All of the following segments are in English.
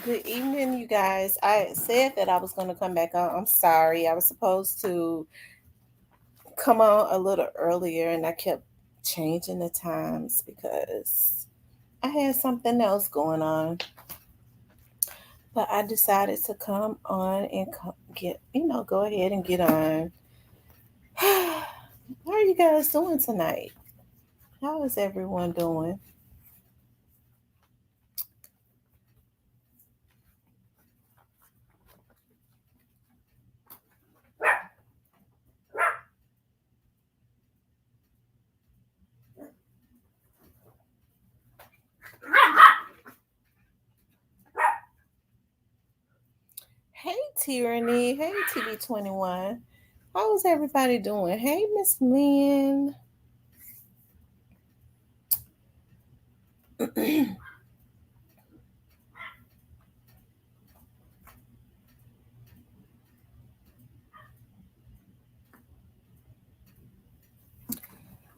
Good evening, you guys. I said that I was going to come back on. I'm sorry. I was supposed to come on a little earlier and I kept changing the times because I had something else going on. But I decided to come on and go ahead and get on. How are you guys doing tonight? How is everyone doing? Hey, Tyranny. Hey, TB21. How is everybody doing? Hey, Miss Lynn.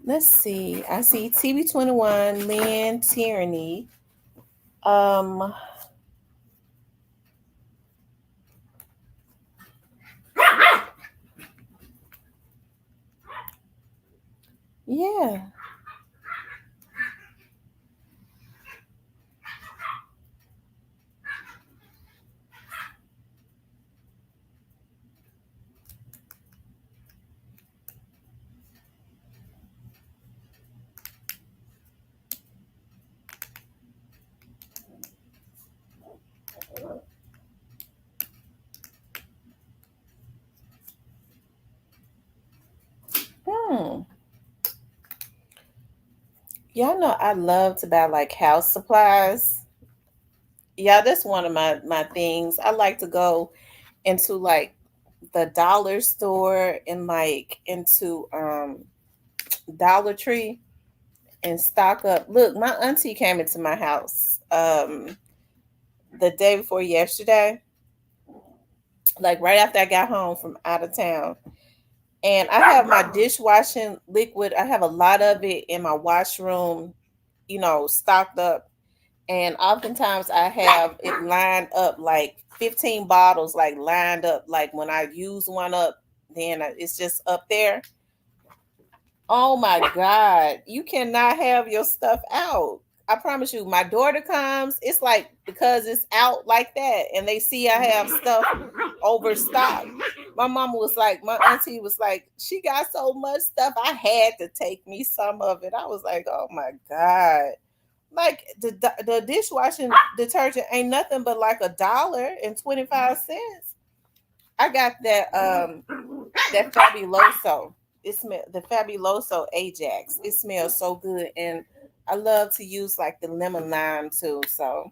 Let's see. I see TB21, Lynn, Tyranny. Um, yeah. Hmm. Y'all know I love to buy like house supplies. Yeah, that's one of my things. I like to go into like the dollar store and like into Dollar Tree and stock up. Look, my auntie came into my house the day before yesterday, like right after I got home from out of town. And I have my dishwashing liquid. I have a lot of it in my washroom, stocked up. And oftentimes I have it lined up like 15 bottles, like lined up. Like when I use one up, then it's just up there. Oh my God. You cannot have your stuff out. I promise you, my daughter comes, it's like because it's out like that, and they see I have stuff overstocked. My auntie was like, she got so much stuff, I had to take me some of it. I was like, oh my God. Like the dishwashing detergent ain't nothing but like $1.25. I got that Fabuloso. The Fabuloso Ajax. It smells so good, and I love to use like the lemon lime too. So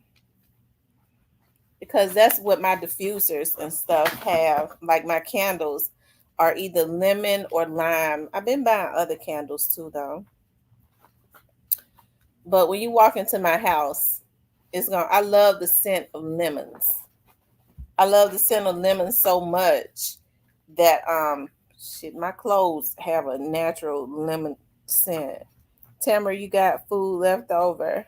because that's what my diffusers and stuff have. Like my candles are either lemon or lime. I've been buying other candles too though. But when you walk into my house, I love the scent of lemons. I love the scent of lemons so much that shit, my clothes have a natural lemon scent. Tamara, you got food left over.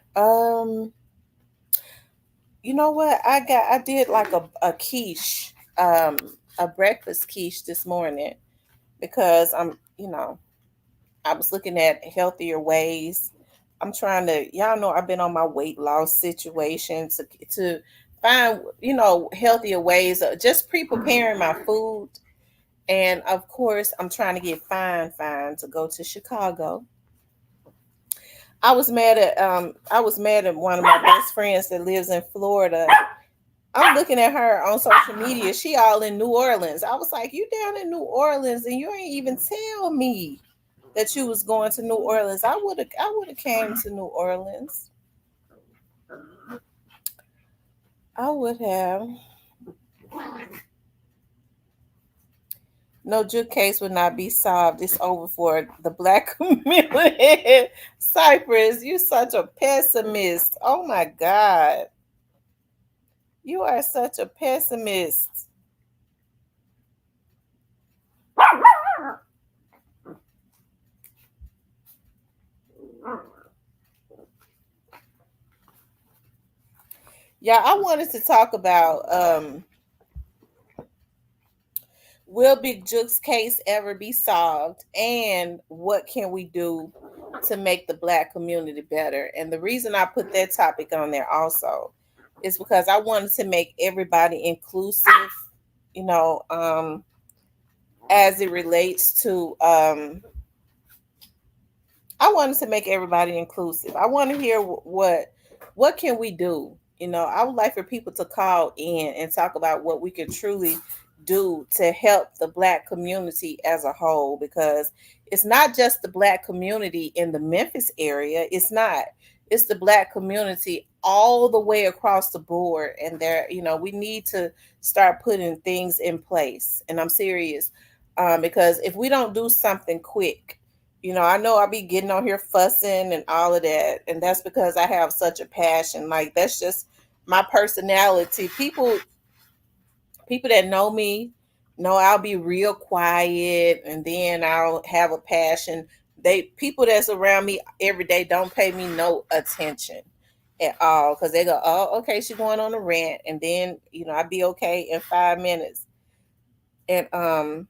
You know what? I did like a quiche, a breakfast quiche this morning because I was looking at healthier ways. I'm trying to, y'all know I've been on my weight loss situation to find, healthier ways of just pre-preparing my food. And of course, I'm trying to get fine to go to Chicago. I was mad at one of my best friends that lives in Florida. I'm looking at her on social media. She all in New Orleans. I was like, you down in New Orleans and you ain't even tell me that you was going to New Orleans. I would have came to New Orleans. I would have. No Juke case would not be solved. It's over for the black community. Cypress, you such a pessimist. Oh my God. You are such a pessimist. Yeah, I wanted to talk about will Big Juke's case ever be solved, and what can we do to make the black community better? And the reason I put that topic on there also is because I wanted to make everybody inclusive, you know, as it relates to I wanted to make everybody inclusive. I want to hear what can we do. I would like for people to call in and talk about what we can truly do to help the black community as a whole, because it's not just the black community in the Memphis area. It's not. It's the black community all the way across the board, and we need to start putting things in place. And I'm serious, because if we don't do something quick, I know I be getting on here fussing and all of that, and that's because I have such a passion. Like, that's just my personality. People that know me know I'll be real quiet, and then I'll have a passion. People that's around me every day don't pay me no attention at all, because they go, "Oh, okay, she's going on a rant," and then I'll be okay in 5 minutes. And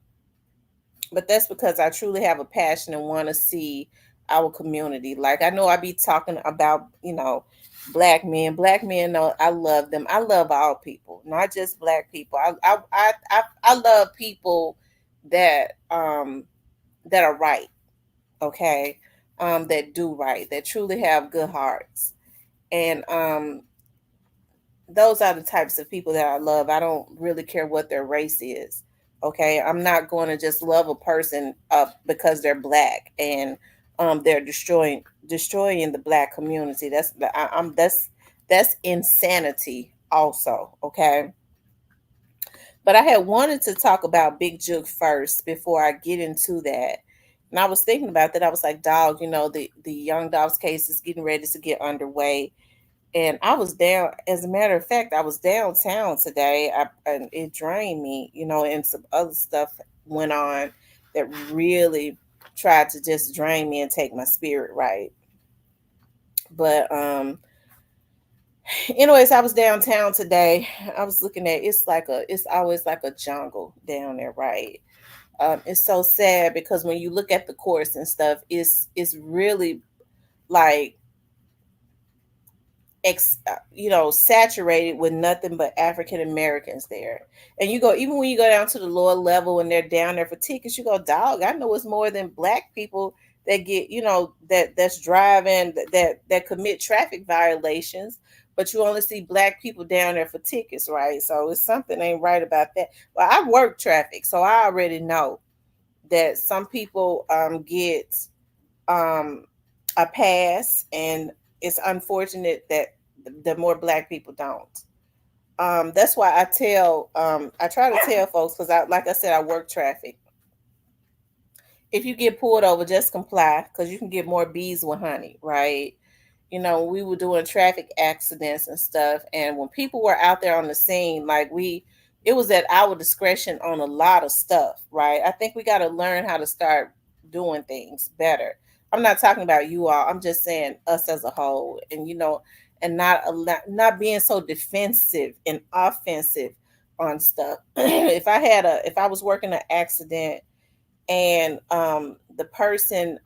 but that's because I truly have a passion and want to see our community. Like, I know I be talking about, black men. Black men know I love them. I love all people, not just black people. I love people that that are right, okay? That do right, that truly have good hearts. And those are the types of people that I love. I don't really care what their race is. Okay, I'm not going to just love a person because they're black and they're destroying the black community. That's insanity. Also, okay. But I had wanted to talk about Big Jug first before I get into that. And I was thinking about that. I was like, dog, the Young Dogs case is getting ready to get underway, and I was down. As a matter of fact, I was downtown today, and it drained me, and some other stuff went on that really tried to just drain me and take my spirit right. But anyways, I was downtown today. I was looking at, it's always like a jungle down there, right? It's so sad because when you look at the courts and stuff, it's really like saturated with nothing but African Americans there. And you go, even when you go down to the lower level and they're down there for tickets, you go, dog, I know it's more than black people that get, that's driving, that commit traffic violations, but you only see black people down there for tickets, right? So it's something ain't right about that. Well, I work traffic, so I already know that some people get um a pass, and it's unfortunate that the more black people don't. That's why I try to tell folks, because like I said, I work traffic. If you get pulled over, just comply, because you can get more bees with honey, right? We were doing traffic accidents and stuff, and when people were out there on the scene, like, it was at our discretion on a lot of stuff, right? I think we got to learn how to start doing things better. I'm not talking about you all. I'm just saying us as a whole, and and not being so defensive and offensive on stuff. If I was working an accident, and the person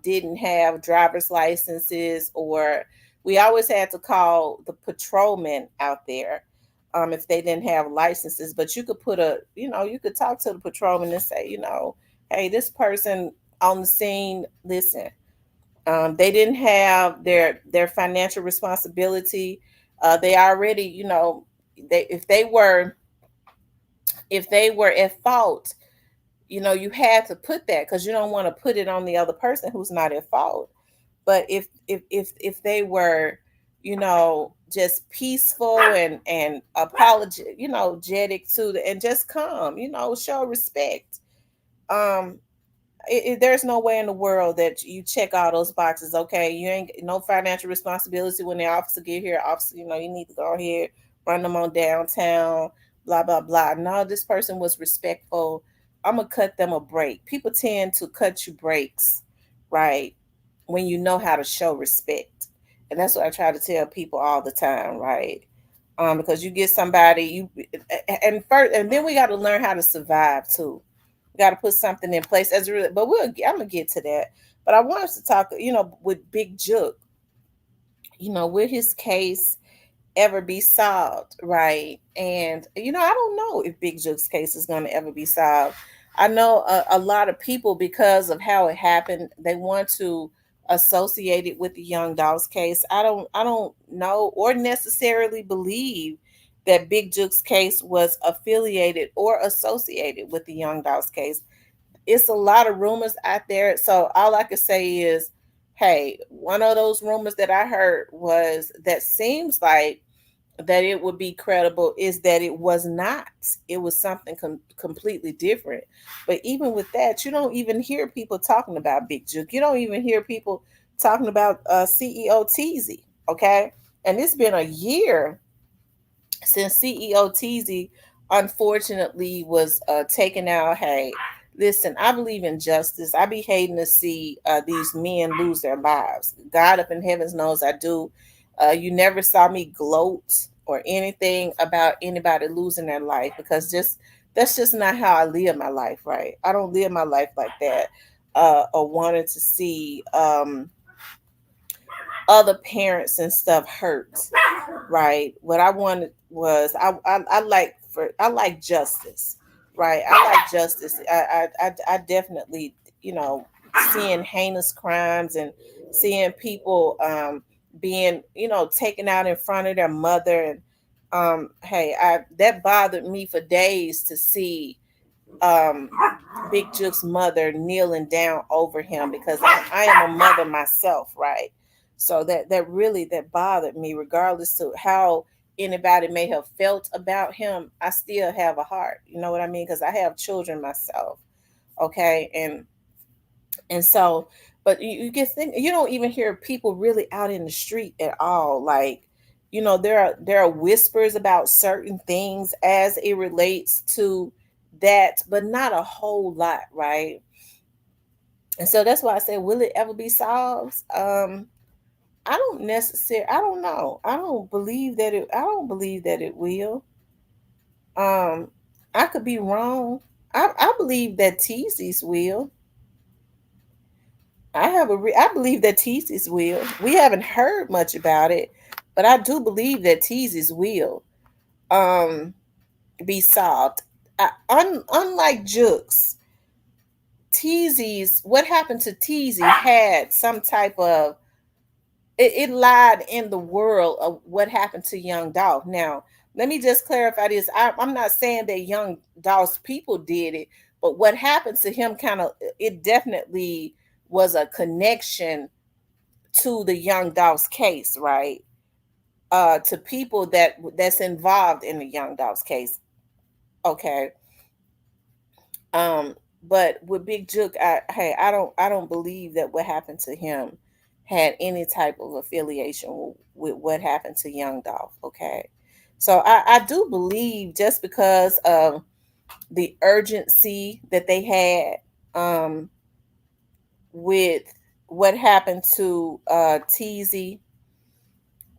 didn't have driver's licenses, or we always had to call the patrolmen out there if they didn't have licenses. But you could talk to the patrolman and say, hey, this person on the scene, listen, they didn't have their financial responsibility. They already, they if they were at fault, you had to put that, because you don't want to put it on the other person who's not at fault. But if they were, just peaceful and apologetic, jetic to and just calm, show respect. um there's no way in the world that you check all those boxes. Okay, you ain't no financial responsibility. When the officer get here, officer, you need to go ahead, run them on downtown, blah blah blah. No, this person was respectful. I'm gonna cut them a break. People tend to cut you breaks, right, when you know how to show respect. And that's what I try to tell people all the time, right? Because you get somebody and first, and then we got to learn how to survive too. We got to put something in place as really, but I'm gonna get to that. But I want us to talk, with Big Jook, with his case ever be solved, right? And I don't know if Big Jook's case is going to ever be solved. I know a lot of people, because of how it happened, they want to associate it with the Young Dolls case. I don't know or necessarily believe that Big Jook's case was affiliated or associated with the Young Dolls case. It's a lot of rumors out there. So all I could say is, hey, one of those rumors that I heard was that seems like that it would be credible is that it was not. It was something completely different. But even with that, you don't even hear people talking about Big Juke. You don't even hear people talking about CEO Teasy. Okay, and it's been a year since CEO Teasy unfortunately was taken out. Hey, listen, I believe in justice. I be hating to see these men lose their lives. God up in heavens knows I do. You never saw me gloat or anything about anybody losing their life, because just that's just not how I live my life, right? I don't live my life like that. Or wanted to see other parents and stuff hurt, right? What I wanted was I like justice, right? I like justice. I definitely, seeing heinous crimes and seeing people being, taken out in front of their mother. And hey, I that bothered me for days to see um Big Juke's mother kneeling down over him, because I am a mother myself, right? So that bothered me, regardless to how anybody may have felt about him. I still have a heart, you know what I mean? Because I have children myself, okay? And so, but you get think you don't even hear people really out in the street at all. Like, there are whispers about certain things as it relates to that, but not a whole lot, right? And so that's why I say, will it ever be solved? I don't know. I don't believe that it will. Um, I could be wrong. I believe that Teezy's will. I believe that Teezy's will. We haven't heard much about it, but I do believe that Teezy's will um be solved. Unlike Jooks, Teezy's what happened to Teezy had some type of it lied in the world of what happened to Young Dolph. Now, let me just clarify this. I'm not saying that Young Dolph's people did it, but what happened to him kind of it definitely was a connection to the Young Dolph's case, right? To people that's involved in the Young Dolph's case. Okay. Um, but with Big Jook, I don't believe that what happened to him had any type of affiliation with what happened to Young Dolph. Okay. So I do believe, just because of the urgency that they had with what happened to Teasy.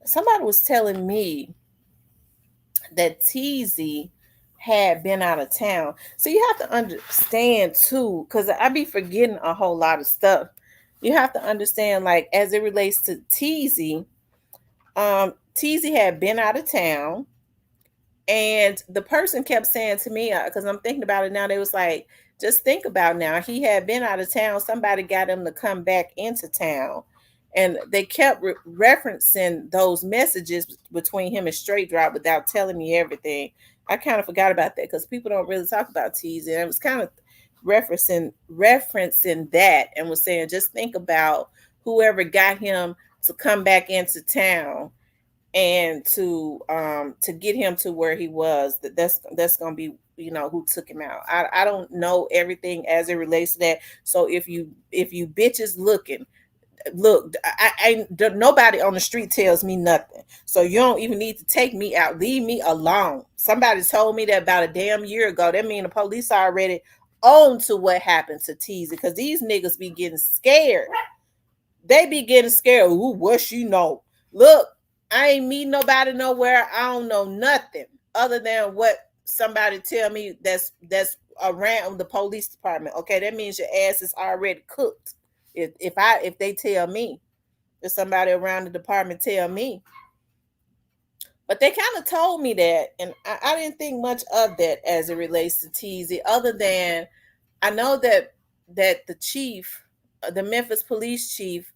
Somebody was telling me that Teasy had been out of town. So you have to understand too, because I be forgetting a whole lot of stuff. You have to understand, like, as it relates to Teasy, Teasy had been out of town, and the person kept saying to me, because I'm thinking about it now, they was like, just think about now. He had been out of town. Somebody got him to come back into town. And they kept referencing those messages between him and Straight Drop without telling me everything. I kind of forgot about that, because people don't really talk about teasing. And I was kind of referencing that, and was saying, just think about whoever got him to come back into town, and to get him to where he was. That's gonna be, who took him out. I don't know everything as it relates to that. So if you bitches looking, look, nobody on the street tells me nothing, so you don't even need to take me out. Leave me alone. Somebody told me that about a damn year ago. That mean the police already on to what happened to Teasy, because these niggas be getting scared. They be getting scared. Ooh, what she know? Look, I ain't meet nobody nowhere. I don't know nothing other than what somebody tell me that's around the police department. Okay, that means your ass is already cooked. If they tell me, if somebody around the department tell me, but they kind of told me that, and I didn't think much of that as it relates to Teasy, other than I know that the chief, the Memphis police chief,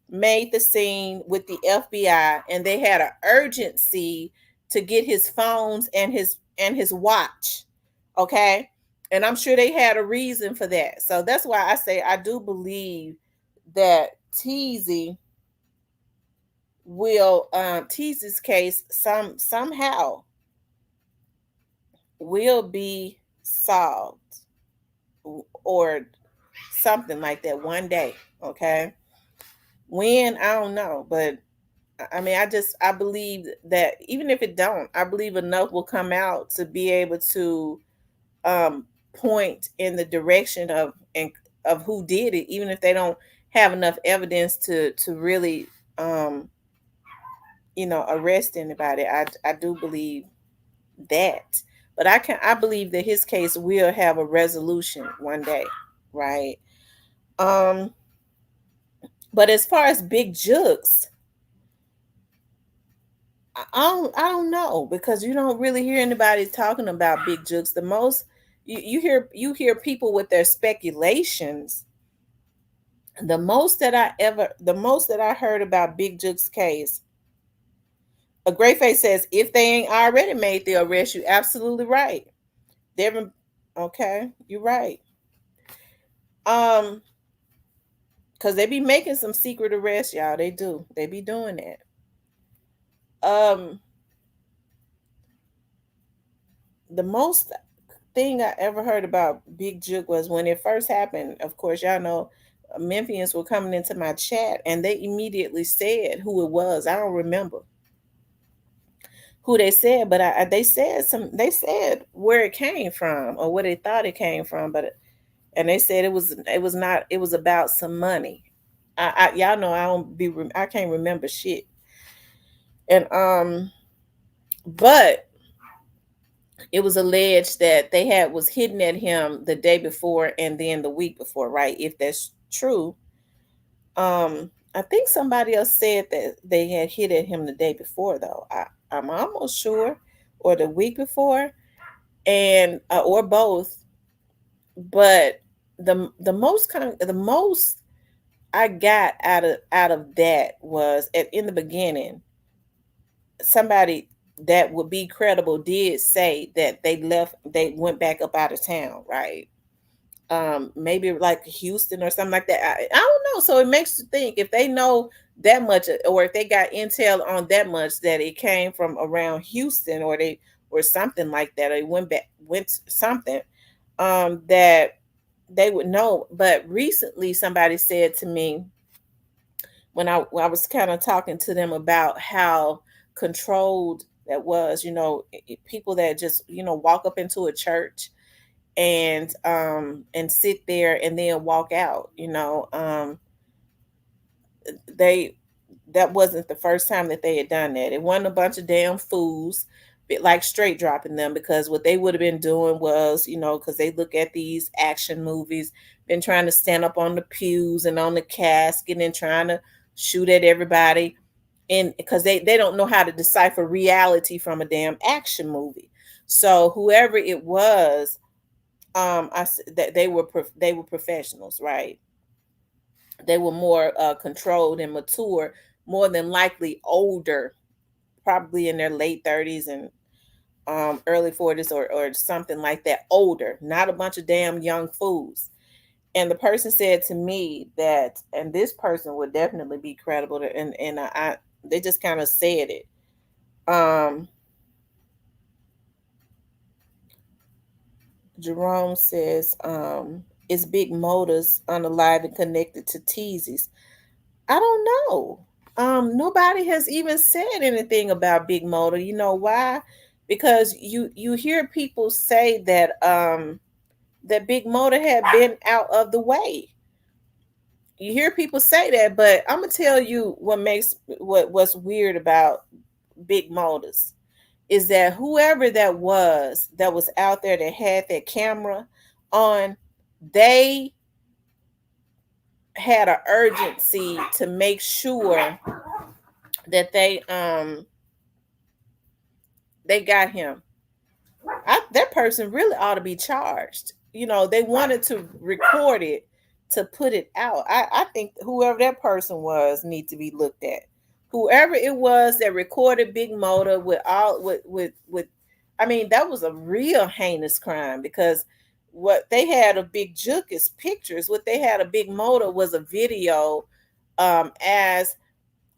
made the scene with the FBI, and they had an urgency to get his phones and his watch. Okay, and I'm sure they had a reason for that. So that's why I say I do believe that Teasy will Teasy's case somehow will be solved or something like that one day. Okay, when I don't know, but I mean, I believe that even if it don't, I believe enough will come out to be able to um point in the direction of who did it, even if they don't have enough evidence to really um arrest anybody. I do believe that, but I believe that his case will have a resolution one day, right? Um, but as far as Big Jukes, I don't know because you don't really hear anybody talking about Big Jukes. The most you hear people with their speculations. The most that I heard about Big Jukes case, a Great Face says if they ain't already made the arrest, you absolutely right. Devin, okay, you're right. Um, because they be making some secret arrests, y'all. They do. They be doing that. Um, the most thing I ever heard about Big Juke was when it first happened. Of course, y'all know Memphians were coming into my chat and they immediately said who it was. I don't remember who they said, but they said where it came from or where they thought it came from, but and they said it was not it was about some money. Y'all know I can't remember shit. And but it was alleged that they had was hitting at him the day before and then the week before, right? If that's true. I think somebody else said that they had hit at him the day before though. I'm almost sure, or the week before, and or both. But the most I got out of that was in the beginning, somebody that would be credible did say that they went back up out of town, right? Maybe like Houston or something like that. I don't know. So it makes you think if they know that much, or if they got intel on that much that it came from around Houston, or something like that, or they went something, that they would know. But recently, somebody said to me when I was kind of talking to them about how controlled that was, people that just walk up into a church and sit there and then walk out, they that wasn't the first time that they had done that. It wasn't a bunch of damn fools like straight dropping them, because what they would have been doing was, because they look at these action movies, been trying to stand up on the pews and on the casket and trying to shoot at everybody, and because they don't know how to decipher reality from a damn action movie. So whoever it was, that they were professionals, right? They were more controlled and mature, more than likely older, probably in their late 30s and early 40s, or something like that, older, not a bunch of damn young fools. And the person said to me that, and this person would definitely be credible, and they just kind of said it. Um, Jerome says, is Big Motors unalive and connected to Teasy's? I don't know. Nobody has even said anything about Big Motor. You know why? Because you hear people say that Big Motor had been out of the way. You hear people say that, but I'm gonna tell you what's weird about big motors is that whoever that was out there that had that camera on, they had an urgency to make sure that they got him. That person really ought to be charged. They wanted to record it to put it out. I think whoever that person was need to be looked at. Whoever it was that recorded Big Motor with all with I mean, that was a real heinous crime because what they had of Big Jook is pictures. What they had of Big Motor was a video, as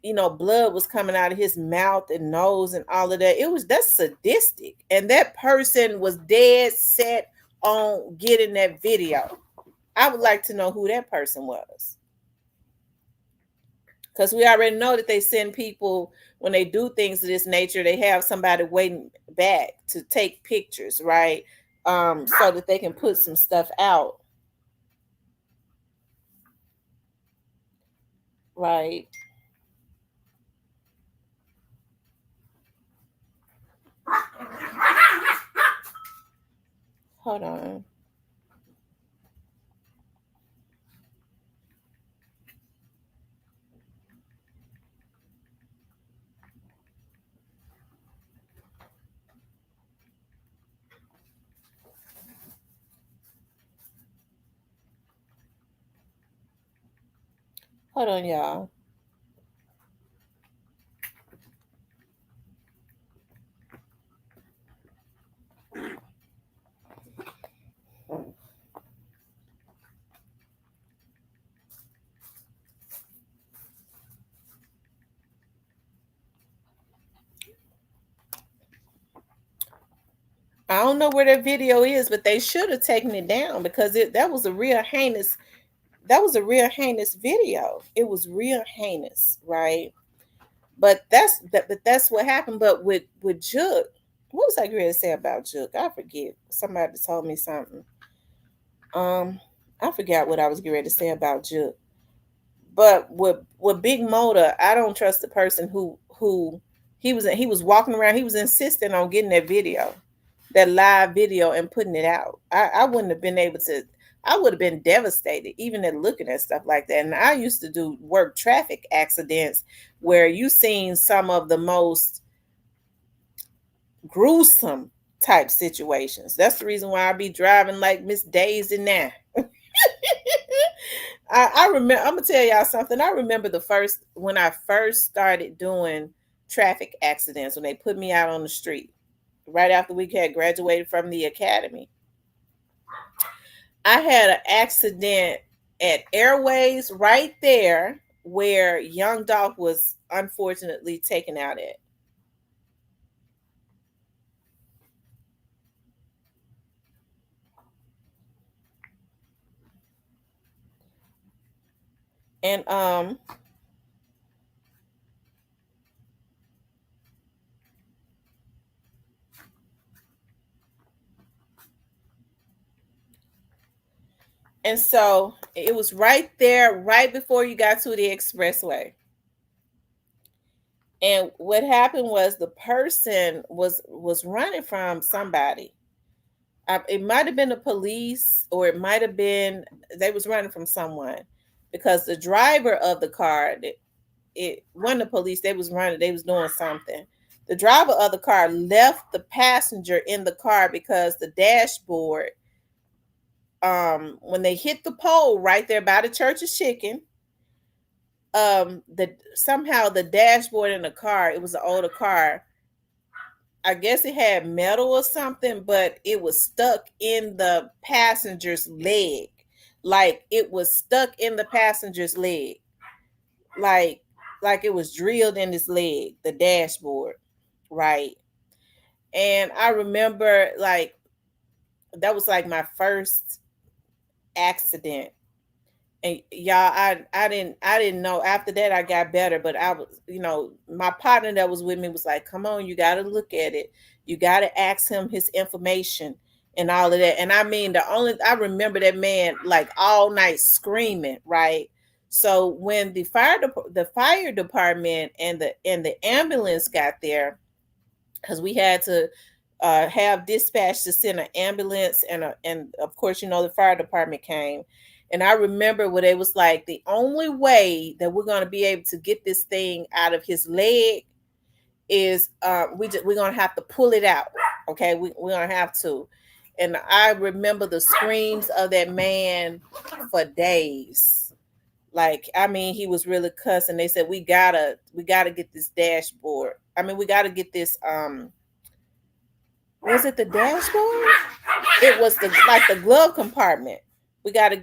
blood was coming out of his mouth and nose and all of that. That's sadistic. And that person was dead set on getting that video. I would like to know who that person was. Because we already know that they send people, when they do things of this nature, they have somebody waiting back to take pictures, right? So that they can put some stuff out. Right. Hold on. Hold on, y'all. I don't know where that video is, but they should have taken it down because that was a real heinous. That was a real heinous video. It was real heinous, right? But that's what happened. But with Jook, what was I going to say about Jook? I forget. Somebody told me something. I forgot what I was getting ready to say about Jook. But with Big Motor, I don't trust the person who he was walking around. He was insisting on getting that video, that live video, and putting it out. I wouldn't have been able to. I would have been devastated even at looking at stuff like that. And I used to do work traffic accidents where you seen some of the most gruesome type situations. That's the reason why I be driving like Miss Daisy now. I remember. I'm gonna tell y'all something. I remember when I first started doing traffic accidents, when they put me out on the street right after we had graduated from the academy. I had an accident at Airways right there where Young Dolph was unfortunately taken out at. And so it was right there, right before you got to the expressway. And what happened was the person was running from somebody. It might have been the police, or it might have been they was running from someone, because the driver of the car, it wasn't the police. They was running. They was doing something. The driver of the car left the passenger in the car because the dashboard, when they hit the pole right there by the Church's Chicken, somehow the dashboard in the car, it was an older car, I guess it had metal or something, but it was stuck in the passenger's leg. Like it was stuck in the passenger's leg. Like it was drilled in his leg, the dashboard, right? And I remember, like, that was like my first accident. And y'all, I didn't know. After that I got better, but I was, my partner that was with me was like, come on, you got to look at it, you got to ask him his information and all of that. And I mean, I remember that man like all night screaming, right? So when the fire department and the ambulance got there, because we had to have dispatch to send an ambulance and of course the fire department came, and I remember what it was like. The only way that we're going to be able to get this thing out of his leg is we're gonna have to pull it out. Okay, we're gonna have to. And I remember the screams of that man for days. Like, I mean, he was really cussing. They said we gotta get this dashboard. I mean, we gotta get this was it the dashboard? It was the glove compartment. We gotta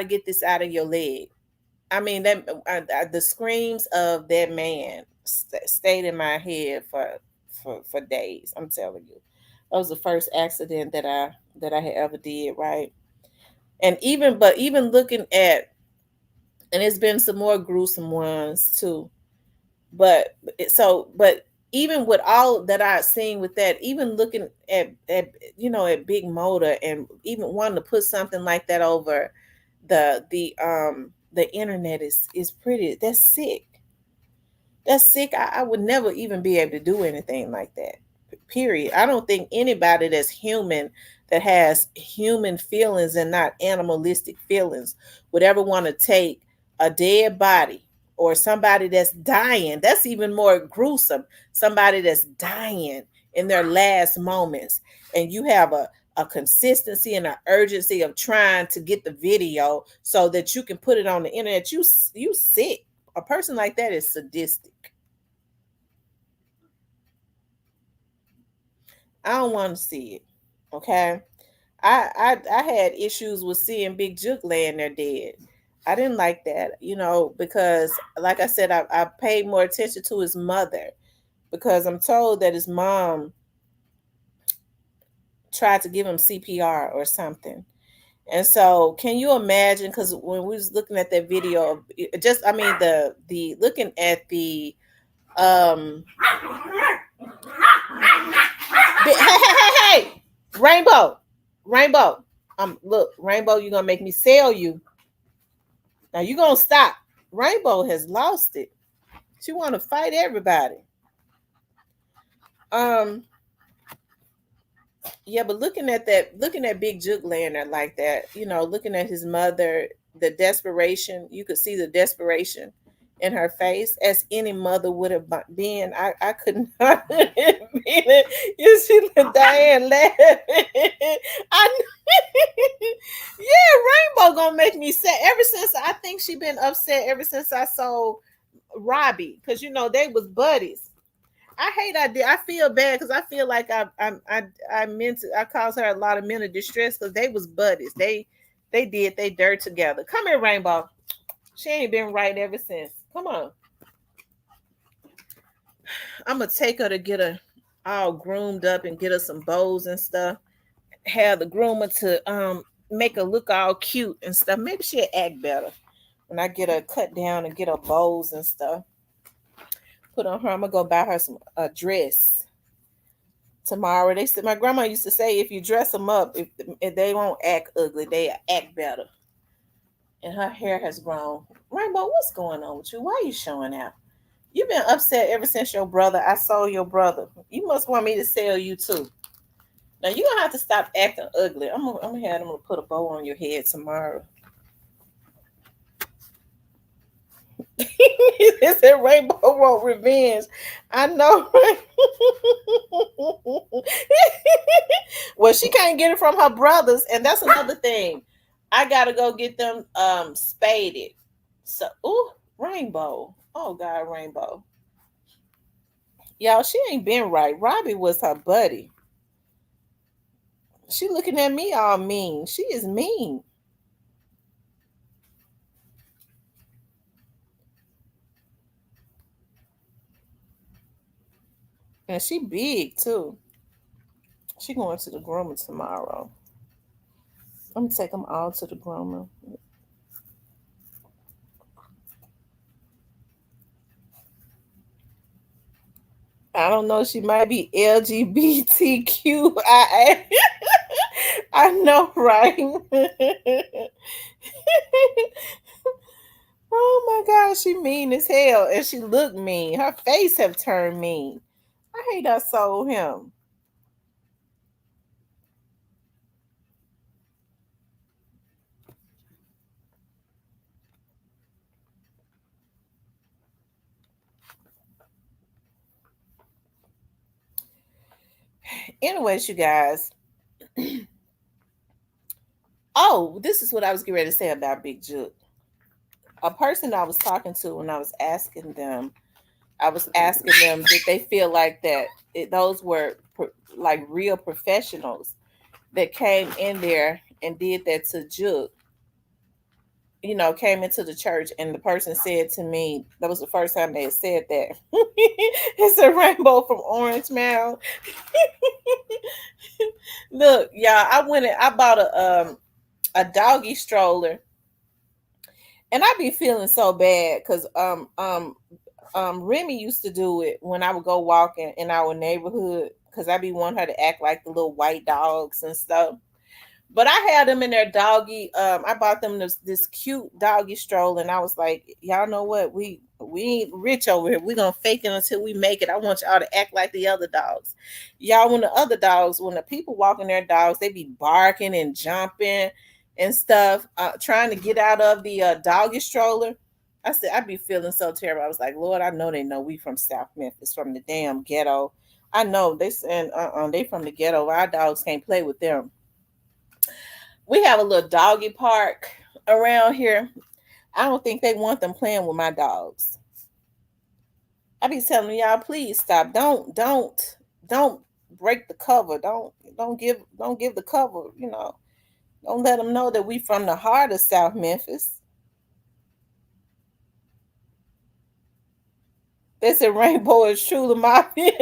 get this out of your leg. I mean, that the screams of that man stayed in my head for days. I'm telling you, that was the first accident that I had ever did. Right, and even looking at, and it's been some more gruesome ones too. But even with all that I've seen with that, even looking at Big Motor, and even wanting to put something like that over the internet is pretty. That's sick. That's sick. I would never even be able to do anything like that. Period. I don't think anybody that's human, that has human feelings and not animalistic feelings, would ever want to take a dead body or somebody that's dying. That's even more gruesome. Somebody that's dying in their last moments, and you have a consistency and an urgency of trying to get the video so that you can put it on the internet. You sick. A person like that is sadistic. I don't want to see it. Okay. I had issues with seeing Big Juke laying there dead. I didn't like that, because like I said, I paid more attention to his mother, because I'm told that his mom tried to give him CPR or something. And so, can you imagine? Because when we was looking at that video, just I mean the looking at the um, hey hey hey hey, Rainbow, Rainbow, look, Rainbow, you're gonna make me sell you. Now you gonna stop. Rainbow has lost it. She want to fight everybody. Um, Yeah, but looking at Big Juke laying there like that, looking at his mother, the desperation, you could see the desperation in her face, as any mother would have been. I could not been it. You see the Diane laughing. I yeah, Rainbow gonna make me sad. Ever since, I think she been upset ever since I saw Robbie, because they was buddies. I hate I did. I feel bad because I feel like I meant to. I caused her a lot of mental distress because they was buddies. They did they dirt together. Come here, Rainbow. She ain't been right ever since. Come on. I'm gonna take her to get her all groomed up and get her some bows and stuff. Have the groomer to make her look all cute and stuff. Maybe she'll act better when I get her cut down and get her bows and stuff. Put on her. I'm gonna go buy her some a dress tomorrow. They said, my grandma used to say, if you dress them up, if they won't act ugly, they act better. And her hair has grown. Rainbow, what's going on with you? Why are you showing out? You've been upset ever since your brother. I sold your brother. You must want me to sell you too. Now you're gonna have to stop acting ugly. I'm gonna have them to put a bow on your head tomorrow. It's a Rainbow want revenge. I know. Well, she can't get it from her brothers, and that's another thing. I gotta go get them spaded. So, ooh, Rainbow. Oh God, Rainbow. Y'all, she ain't been right. Robbie was her buddy. She looking at me all mean. She is mean. And she big too. She going to the groomer tomorrow. I'm gonna take them all to the groomer. I don't know. She might be LGBTQIA. I know, right? Oh my God, she mean as hell, and she look mean. Her face have turned mean. I hate I sold him. Anyways, you guys. Oh, this is what I was getting ready to say about Big Juke. A person I was talking to when I was asking them, I was asking them did they feel like that those were like real professionals that came in there and did that to Juke, came into the church, and the person said to me, that was the first time they had said that. It's a rainbow from Orange Mound. Look, y'all, I went and I bought a doggy stroller, and I be feeling so bad because Remy used to do it when I would go walking in our neighborhood because I be wanting her to act like the little white dogs and stuff. But I had them in their doggy. I bought them this cute doggy stroller, and I was like, y'all know what? We ain't rich over here. We gonna fake it until we make it. I want y'all to act like the other dogs. Y'all, when the people walking their dogs, they be barking and jumping and stuff, trying to get out of the doggy stroller. I said, I'd be feeling so terrible. I was like, Lord, I know they know we from South Memphis, from the damn ghetto. I know they saying, they from the ghetto. Our dogs can't play with them. We have a little doggy park around here. I don't think they want them playing with my dogs. I be telling y'all, please stop. Don't break the cover. Don't give the cover. Don't let them know that we from the heart of South Memphis. They said Rainbow is truly mafia.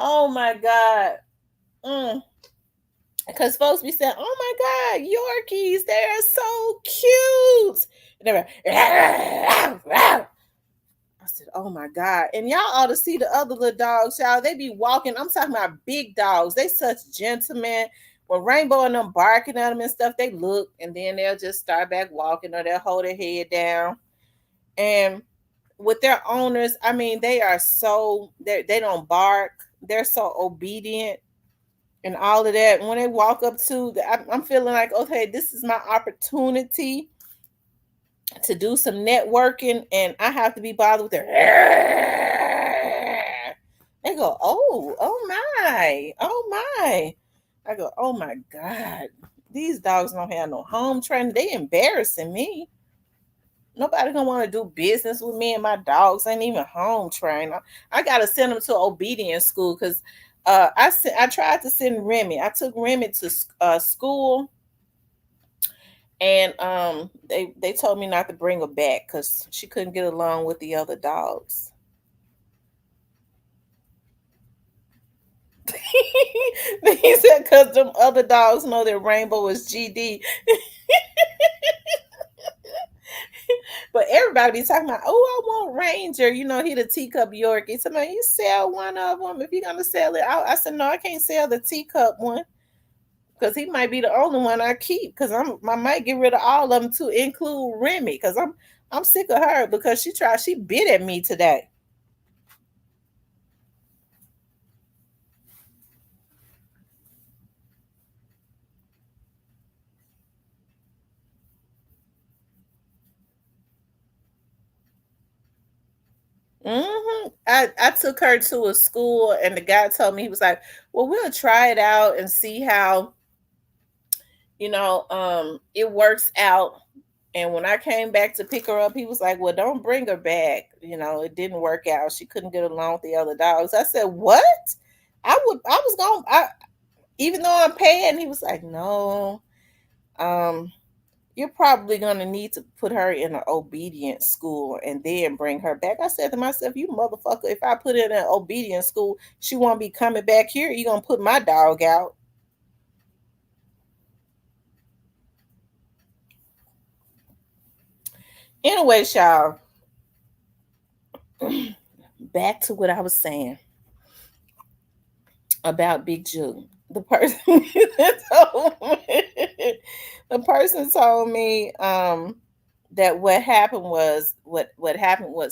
Oh my God. Mm. Because folks be saying, "Oh my God, Yorkies, they are so cute." And they're like, I said, "Oh my God!" And y'all ought to see the other little dogs, y'all. They be walking. I'm talking about big dogs. They such gentlemen. When Rainbow and them barking at them and stuff, they look and then they'll just start back walking or they'll hold their head down. And with their owners, I mean, they don't bark. They're so obedient and all of that. When they walk up to, I'm feeling like, okay, this is my opportunity to do some networking, and I have to be bothered with their. They go, oh my, oh my. I go, oh my God, these dogs don't have no home training. They embarrassing me. Nobody gonna want to do business with me, and my dogs ain't even home trained. I gotta send them to obedience school because I tried to send Remy. I took Remy to school, and they told me not to bring her back because she couldn't get along with the other dogs. He said because them other dogs know that Rainbow is GD. But everybody be talking about, oh, I want Ranger. He the teacup Yorkie. Somebody, you sell one of them if you're gonna sell it. I said, no, I can't sell the teacup one because he might be the only one I keep. Because I might get rid of all of them to include Remy. Because I'm sick of her because she bit at me today. I took her to a school, and the guy told me, he was like, well, we'll try it out and see how it works out. And when I came back to pick her up, he was like, well, don't bring her back. It didn't work out. She couldn't get along with the other dogs. I said, what? I was going, even though I'm paying, he was like, no, um, you're probably going to need to put her in an obedience school and then bring her back. I said to myself, you motherfucker, if I put her in an obedience school, she won't be coming back here. You're going to put my dog out. Anyway, y'all, back to what I was saying about Big Jew. the person told me, the person told me that what happened was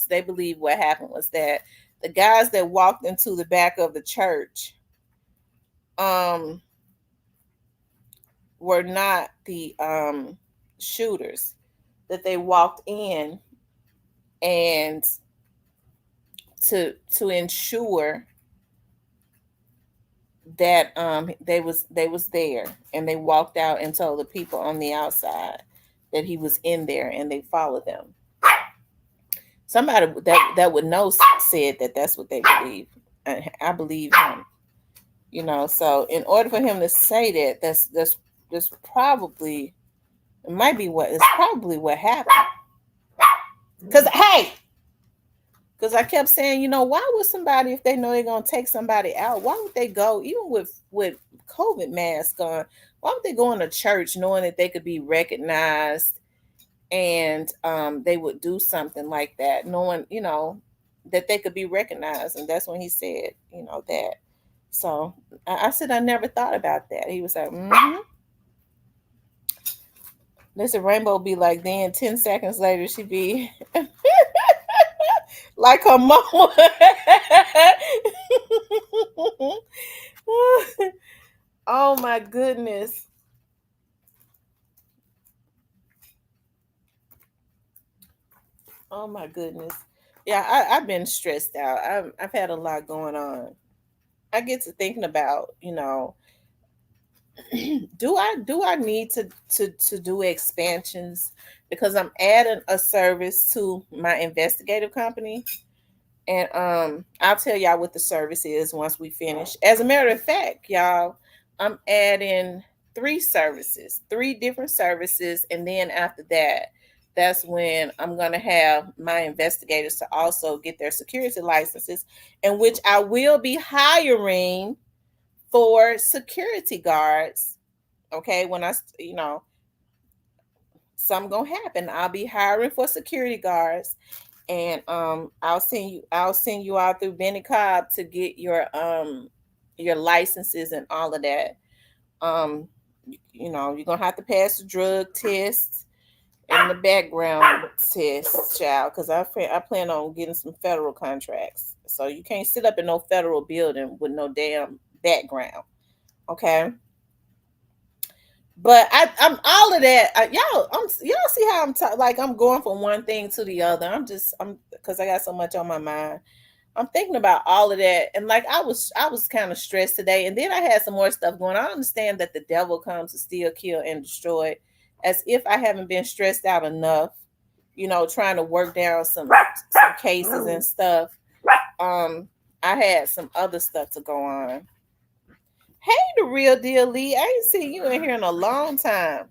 they believe what happened was that the guys that walked into the back of the church um were not the shooters, that they walked in and to ensure that they was there, and they walked out and told the people on the outside that he was in there, and they followed them. Somebody that would know said that that's what they believe, and I believe him. So in order for him to say that, that's probably, it might be what it's probably what happened. Because I kept saying, why would somebody, if they know they're gonna take somebody out, why would they go, even with COVID mask on, why would they go in a church knowing that they could be recognized, and they would do something like that, knowing, that they could be recognized. And that's when he said, that. So I said, I never thought about that. He was like, Listen, Rainbow be like, then 10 seconds later, she be like her mama. Oh my goodness. Oh my goodness. Yeah, I've been stressed out. I've had a lot going on. I get to thinking about, do I need to do expansions, because I'm adding a service to my investigative company. And I'll tell y'all what the service is once we finish. As a matter of fact, y'all, I'm adding three different services, and then after that, that's when I'm gonna have my investigators to also get their security licenses, in which I will be hiring for security guards. Okay, when something gonna happen, I'll be hiring for security guards, and I'll send you out through Benny Cobb to get your licenses and all of that. You're gonna have to pass the drug test and the background test, child, because I plan on getting some federal contracts. So you can't sit up in no federal building with no damn background. Okay. But I'm all of that. Y'all see how like I'm going from one thing to the other. I'm because I got so much on my mind. I'm thinking about all of that, and like I was kind of stressed today, and then I had some more stuff going. I understand that the devil comes to steal, kill, and destroy, as if I haven't been stressed out enough. Trying to work down some cases and stuff. Um, I had some other stuff to go on. Hey, the real deal, Lee. I ain't seen you in here in a long time.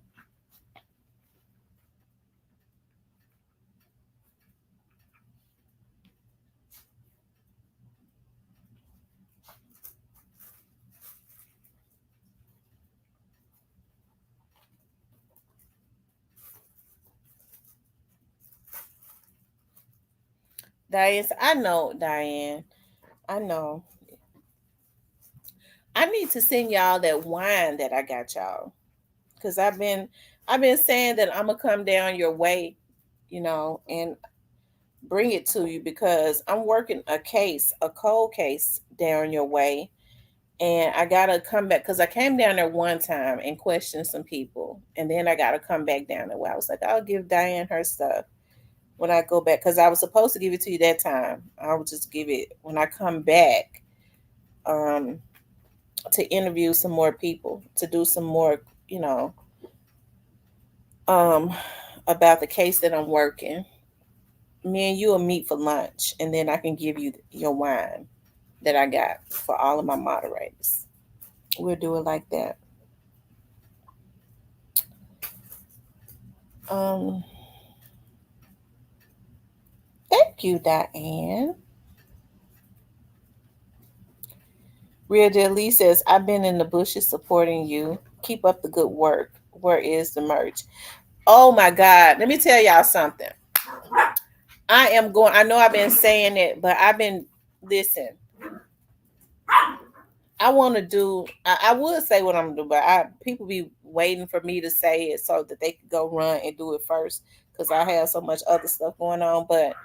Diane, I know, Diane. I know. I need to send y'all that wine that I got y'all. Because I've been saying that I'm gonna come down your way, and bring it to you, because I'm working a cold case down your way. And I gotta come back because I came down there one time and questioned some people, and then I gotta come back down there. Where I was like, I'll give Diane her stuff when I go back, because I was supposed to give it to you that time. I will just give it when I come back, um, to interview some more people, to do some more, you know, um, about the case that I'm working. Me and you will meet for lunch, and then I can give you your wine that I got for all of my moderators. We'll do it like that. Um, Thank you, Diane. Real Deal Lee says, I've been in the bushes supporting you. Keep up the good work. Where is the merch? Oh my God. Let me tell y'all something. I know I've been saying it, but listen, I want to do. I would say what I'm gonna do, but people be waiting for me to say it so that they could go run and do it first because I have so much other stuff going on. But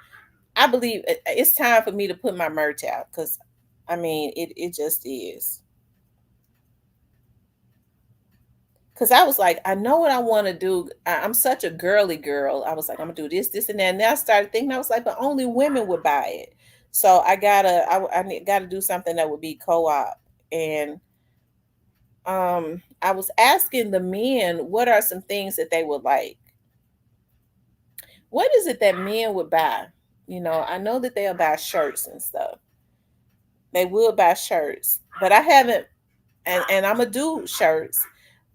I believe it's time for me to put my merch out because, I mean, it just is. Because I was like, I know what I want to do. I'm such a girly girl. I was like, I'm gonna do this, this, and that. And then I started thinking, I was like, but only women would buy it. So I gotta do something that would be co-op. And I was asking the men what are some things that they would like. What is it that men would buy? I know that they'll buy shirts and stuff. They will buy shirts, but I haven't, and I'm gonna do shirts,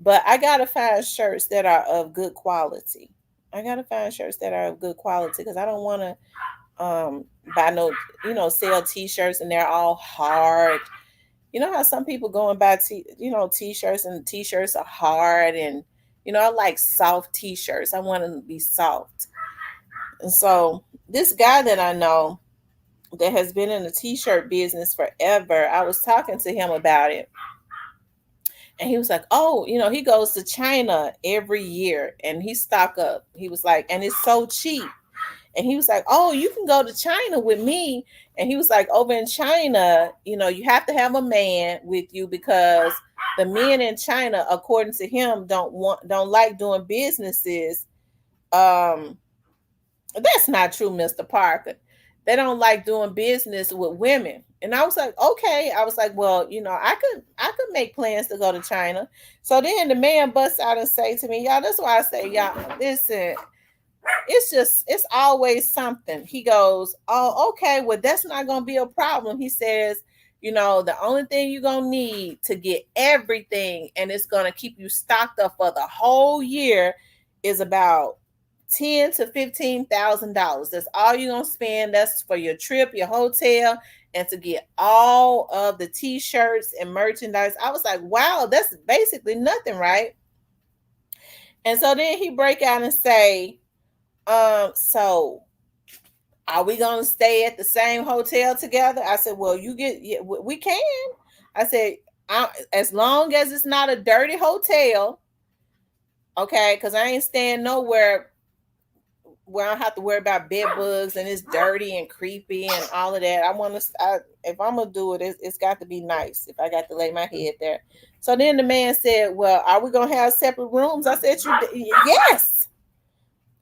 but I gotta find shirts that are of good quality. I gotta find shirts that are of good quality because I don't want to buy no, sell t-shirts and they're all hard. You know how some people go and buy t-shirts, and t-shirts are hard, and I like soft t-shirts. I want them to be soft. And so this guy that I know that has been in the t-shirt business forever, I was talking to him about it. And he was like, "Oh, he goes to China every year and he stock up." He was like, "And it's so cheap." And he was like, "Oh, you can go to China with me." And he was like, "Over in China, you have to have a man with you because the men in China, according to him, don't like doing businesses. Um, that's not true, Mr. Parker. They don't like doing business with women." And I was like, "Okay." I was like, "Well, I could make plans to go to China." So then the man busts out and say to me, "Y'all, that's why I say, y'all, listen, it's always something." He goes, "Oh, okay, well, that's not gonna be a problem." He says, "The only thing you're gonna need to get everything and it's gonna keep you stocked up for the whole year is about $10,000 to $15,000. That's all you're gonna spend. That's for your trip, your hotel, and to get all of the t-shirts and merchandise." I was like, "Wow, that's basically nothing, right?" And so then he break out and say, so are we gonna stay at the same hotel together?" I said, "Well, yeah, we can." I said, as long as it's not a dirty hotel, okay, because I ain't staying nowhere where I don't have to worry about bed bugs and it's dirty and creepy and all of that. If I'm gonna do it, it's got to be nice. If I got to lay my head there. So then the man said, "Well, are we gonna have separate rooms?" I said, Yes."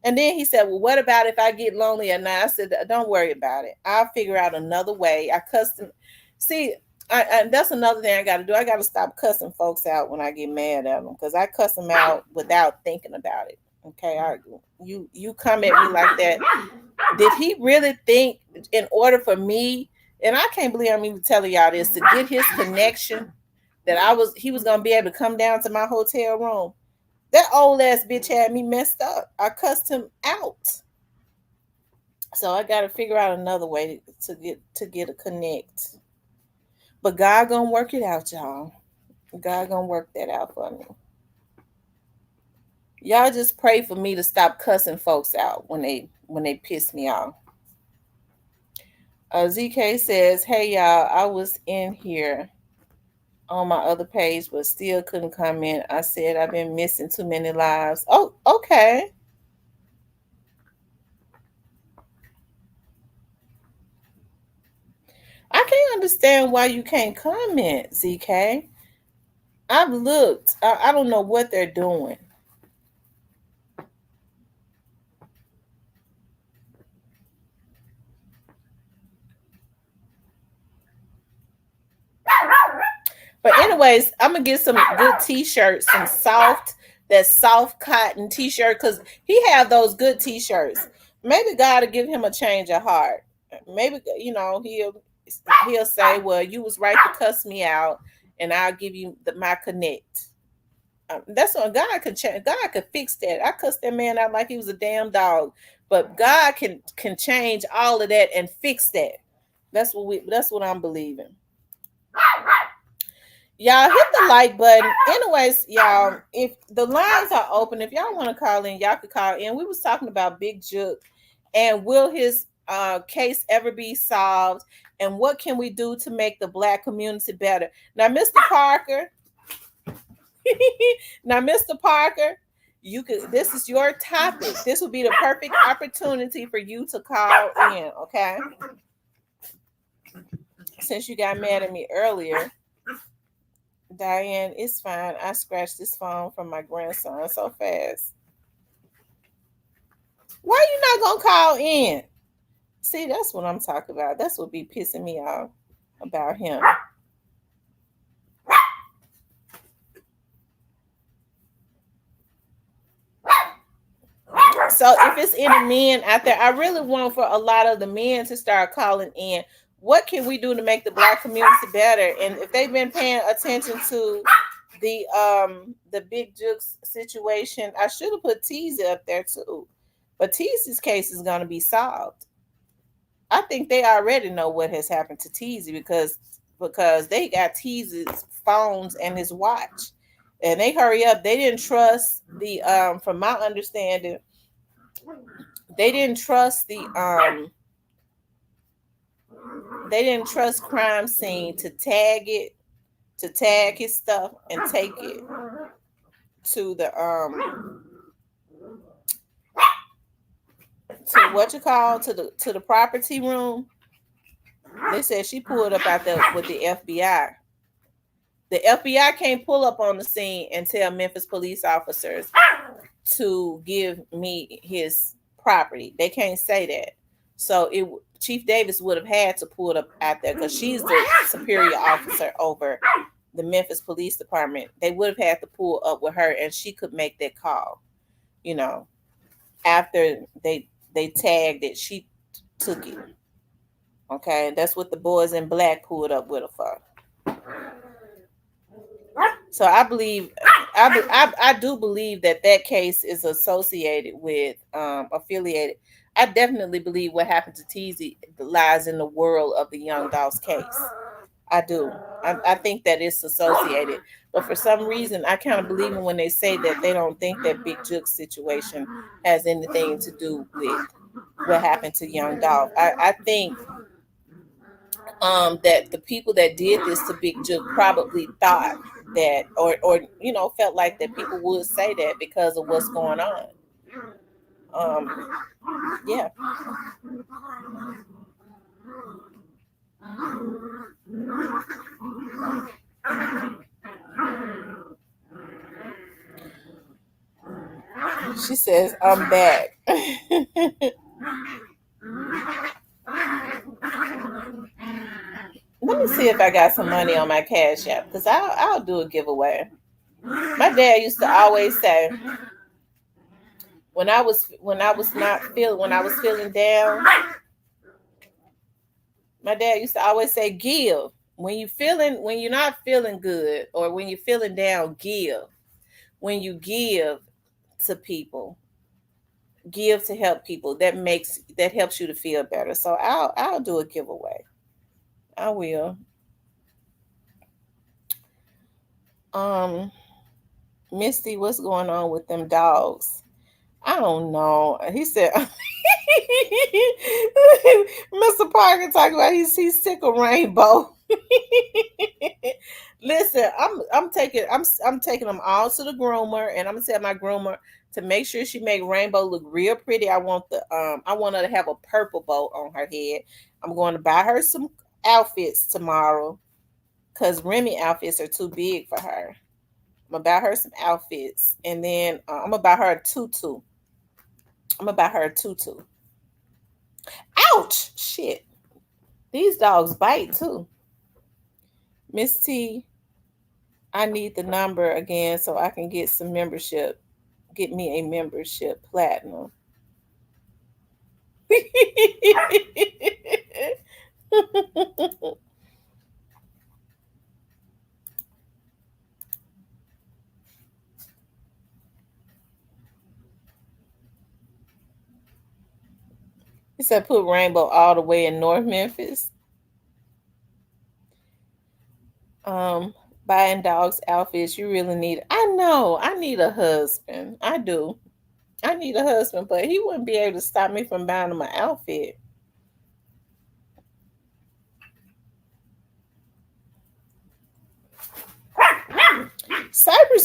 And then he said, "Well, what about if I get lonely at night?" I said, "Don't worry about it. I'll figure out another way." I custom see. That's another thing I got to do. I got to stop cussing folks out when I get mad at them because I cuss them out without thinking about it. Okay, you come at me like that. Did he really think in order for me? And I can't believe I'm even telling y'all this, to get his connection, that he was gonna be able to come down to my hotel room. That old ass bitch had me messed up. I cussed him out. So I got to figure out another way to get a connect. But God gonna work it out, y'all. God gonna work that out for me. Y'all just pray for me to stop cussing folks out when they piss me off. ZK says, "Hey y'all, I was in here on my other page, but still couldn't comment. I said I've been missing too many lives." Oh, okay. I can't understand why you can't comment, ZK. I've looked. I don't know what they're doing. But anyways, I'm gonna get some good t-shirts, some soft cotton t-shirt, because he have those good t-shirts. Maybe God will give him a change of heart. Maybe he'll say, "Well, you was right to cuss me out, and I'll give you my connect." That's what God could change. God could fix that. I cussed that man out like he was a damn dog, but God can change all of that and fix that. That's what I'm believing. Y'all hit the like button. Anyways, y'all, if the lines are open, if y'all want to call in, y'all could call in. We was talking about Big Juke and will his case ever be solved? And what can we do to make the Black community better? Now, Mr. Parker, now, Mr. Parker, you could. This is your topic. This would be the perfect opportunity for you to call in. Okay, since you got mad at me earlier, Diane, it's fine. I scratched this phone from my grandson so fast. Why you not gonna call in? See, that's what I'm talking about. That's what be pissing me off about him. So if it's any men out there, I really want for a lot of the men to start calling in. What can we do to make the Black community better? And if they've been paying attention to the Big Jukes situation, I should have put Teasy up there too. But Teasy's case is gonna be solved. I think they already know what has happened to Teasy because they got Teasy's phones and his watch. And they hurry up. They didn't trust the from my understanding, they didn't trust they didn't trust crime scene to tag his stuff and take it to the to what you call to the property room. They said she pulled up out there with the FBI. The FBI can't pull up on the scene and tell Memphis police officers to give me his property. They can't say that. So Chief Davis would have had to pull it up out there because she's the superior officer over the Memphis Police Department. They would have had to pull up with her, and she could make that call. You know, after they tagged it, she took it. Okay, that's what the boys in black pulled up with her for. So I believe, I do believe that case is associated with, affiliated. I definitely believe what happened to Teasy lies in the world of the Young Dolph's case. I do. I think that it's associated. But for some reason, I kind of believe when they say that they don't think that Big Juke's situation has anything to do with what happened to Young Dolph. I think that the people that did this to Big Juke probably thought that, or felt like that people would say that because of what's going on. Yeah. She says, I'm back. Let me see if I got some money on my Cash App because I'll do a giveaway. My dad used to always say when I was feeling down, my dad used to always say give. When you're not feeling good or when you're feeling down, give. When you give to people, give to help people, that helps you to feel better. So I'll do a giveaway. I will. Misty, what's going on with them dogs? I don't know. He said Mr. Parker talking about he's sick of Rainbow. Listen, I'm taking them all to the groomer, and I'm gonna tell my groomer to make sure she make Rainbow look real pretty. I want her to have a purple bow on her head. I'm going to buy her some outfits tomorrow because Remy outfits are too big for her. I'm gonna buy her some outfits, and then I'm gonna buy her a tutu. Ouch! Shit. These dogs bite too. Miss T, I need the number again so I can get some membership. Get me a membership platinum. He said put Rainbow all the way in North Memphis. Buying dogs outfits, you really need. I know, I need a husband. I do. I need a husband, but he wouldn't be able to stop me from buying him an outfit.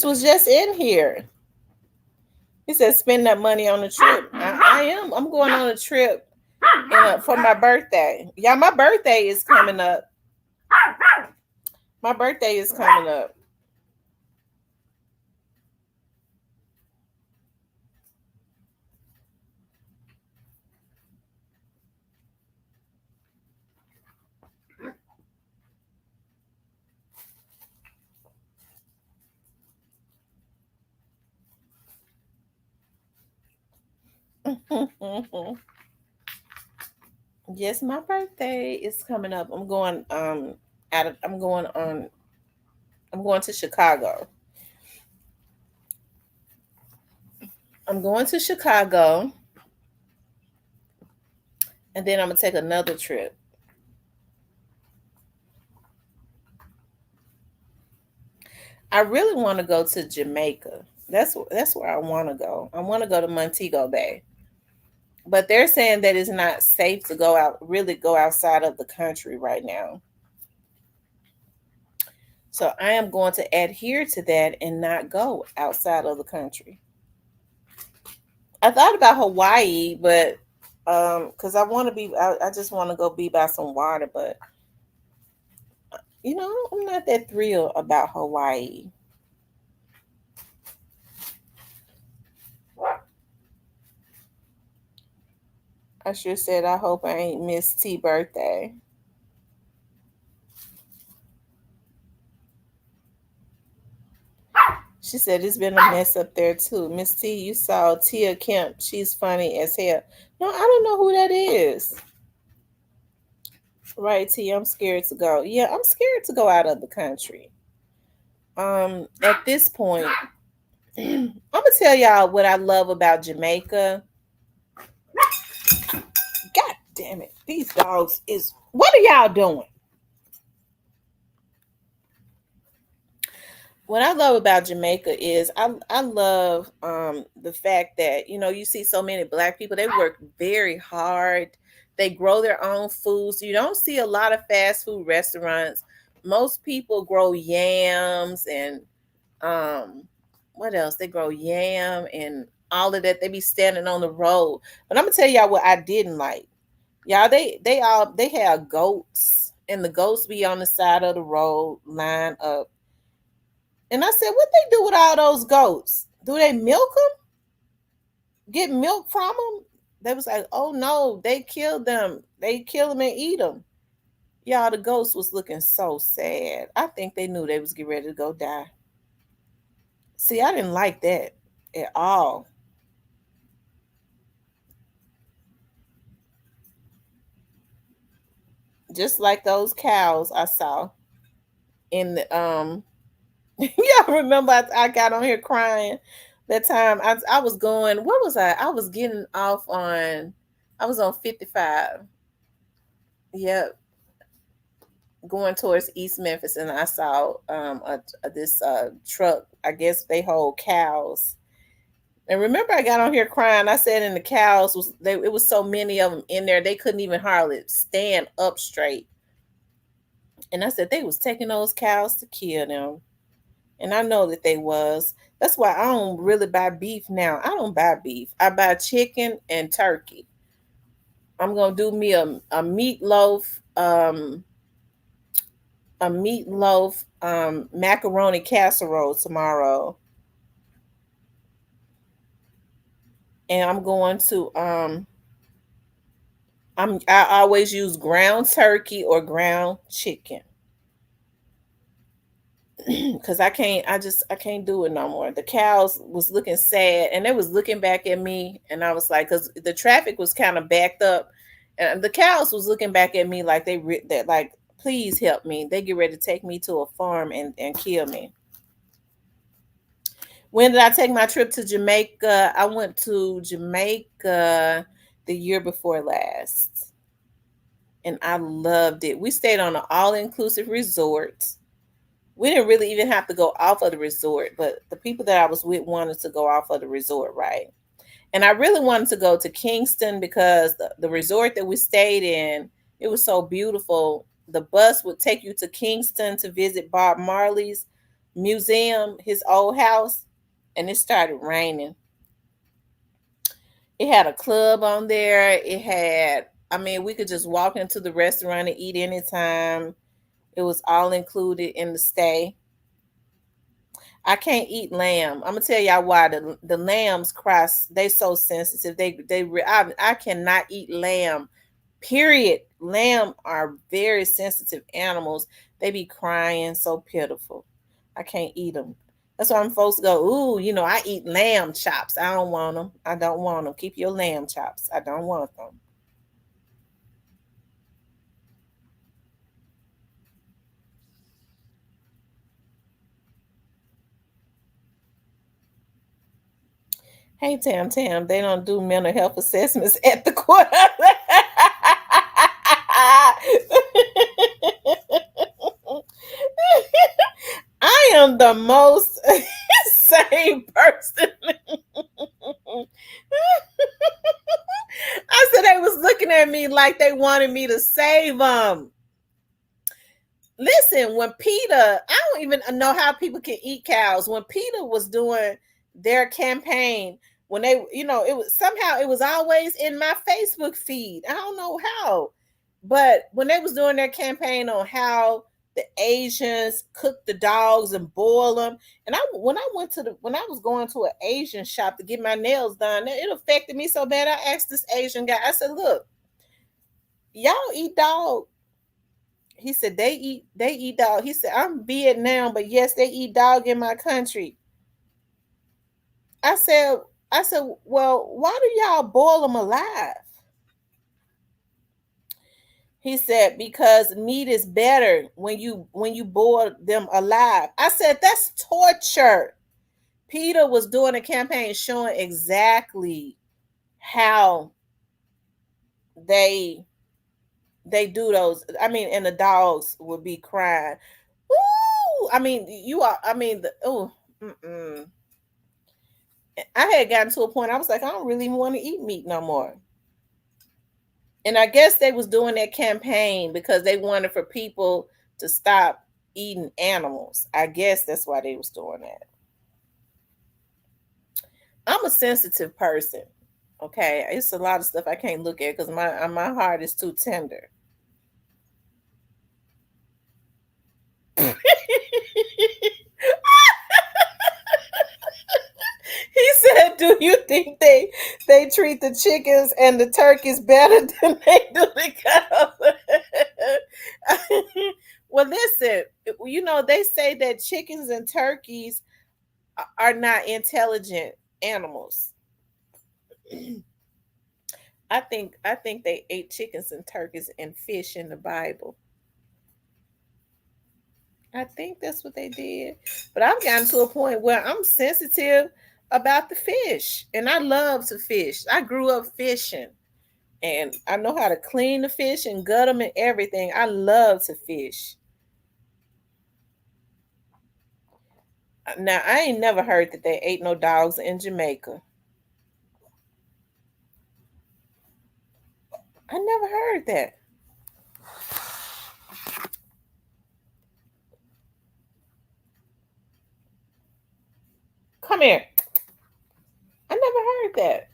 Bruce was just in here. He said, "Spend that money on the trip." I am. I'm going on a trip for my birthday. Yeah, my birthday is coming up. My birthday is coming up. Yes, my birthday is coming up. I'm going to Chicago. I'm going to Chicago, and then I'm gonna take another trip. I really want to go to Jamaica. That's where I want to go. I want to go to Montego Bay. But they're saying that it's not safe to really go outside of the country right now. So I am going to adhere to that and not go outside of the country. I thought about Hawaii, but because I just want to go be by some water, but I'm not that thrilled about Hawaii. I sure said I hope I ain't missed T birthday. She said it's been a mess up there too. Miss T, you saw Tia Kemp. She's funny as hell. No, I don't know who that is. Right, T, I'm scared to go. Yeah, I'm scared to go out of the country. At this point, I'm gonna tell y'all what I love about Jamaica. God damn it. These dogs is what are y'all doing? What I love about Jamaica is I love the fact that you see so many black people. They work very hard. They grow their own foods. You don't see a lot of fast food restaurants. Most people grow yams and what else? They grow yam and all of that. They be standing on the road. But I'm gonna tell y'all what I didn't like. Y'all, they have goats and the goats be on the side of the road, line up. And I said, what they do with all those goats? Do they milk them? Get milk from them? They was like, oh no, they killed them. They kill them and eat them. Y'all, the ghost was looking so sad. I think they knew they was getting ready to go die. See, I didn't like that at all. Just like those cows I saw in the yeah, remember I got on here crying that time. I was going, what was I? I was getting off on I was on 55. Yep, going towards East Memphis, and I saw this truck. I guess they hold cows. And remember, I got on here crying. I said, "In the cows it was so many of them in there, they couldn't even hardly stand up straight." And I said they was taking those cows to kill them, and I know that they was. That's why I don't really buy beef now. I don't buy beef. I buy chicken and turkey. I'm gonna do me a meatloaf. A meatloaf macaroni casserole tomorrow, and I'm going to I always use ground turkey or ground chicken because I can't do it no more. The cows was looking sad and they was looking back at me, and I was like, because the traffic was kind of backed up, and the cows was looking back at me like that like, please help me. They get ready to take me to a farm and kill me. When did I take my trip to Jamaica? I went to Jamaica the year before last, and I loved it. We stayed on an all-inclusive resort. We didn't really even have to go off of the resort, but the people that I was with wanted to go off of the resort, right? And I really wanted to go to Kingston because the resort that we stayed in, it was so beautiful. The bus would take you to Kingston to visit Bob Marley's museum, his old house, and it started raining. It had a club on there. It had, I mean, we could just walk into the restaurant and eat anytime. It was all included in the stay. I can't eat lamb. I'm gonna tell y'all why. The lambs cross. They so sensitive. I cannot eat lamb. Period. Lamb are very sensitive animals. They be crying so pitiful. I can't eat them. That's why I'm folks go, ooh, I eat lamb chops. I don't want them. I don't want them. Keep your lamb chops. I don't want them. Hey, Tam Tam, they don't do mental health assessments at the court. I am the most same person. I said they was looking at me like they wanted me to save them. Listen, when Peter, I don't even know how people can eat cows. When Peter was doing their campaign, when they, it was somehow it was always in my Facebook feed. I don't know how, but when they was doing their campaign on how the Asians cook the dogs and boil them, and when I was going to an Asian shop to get my nails done, it affected me so bad. I asked this Asian guy, I said, "Look, y'all eat dog?" He said they eat dog. He said, I'm Vietnam, but yes, they eat dog in my country. I said, well, why do y'all boil them alive? He said, because meat is better when you boil them alive. I said, that's torture. Peter was doing a campaign showing exactly how they do those. I mean, and the dogs would be crying. Ooh, I mean, you are. I mean, mm-mm. I had gotten to a point. I was like, I don't really want to eat meat no more. And I guess they was doing that campaign because they wanted for people to stop eating animals. I guess that's why they was doing that. I'm a sensitive person. Okay, it's a lot of stuff I can't look at because my heart is too tender. He said, "Do you think they treat the chickens and the turkeys better than they do the cows?" Well, listen, they say that chickens and turkeys are not intelligent animals. I think they ate chickens and turkeys and fish in the Bible. I think that's what they did. But I've gotten to a point where I'm sensitive about the fish, and I love to fish. I grew up fishing, and I know how to clean the fish and gut them and everything. I love to fish. Now, I ain't never heard that they ate no dogs in Jamaica. I never heard that. Come here. I never heard that.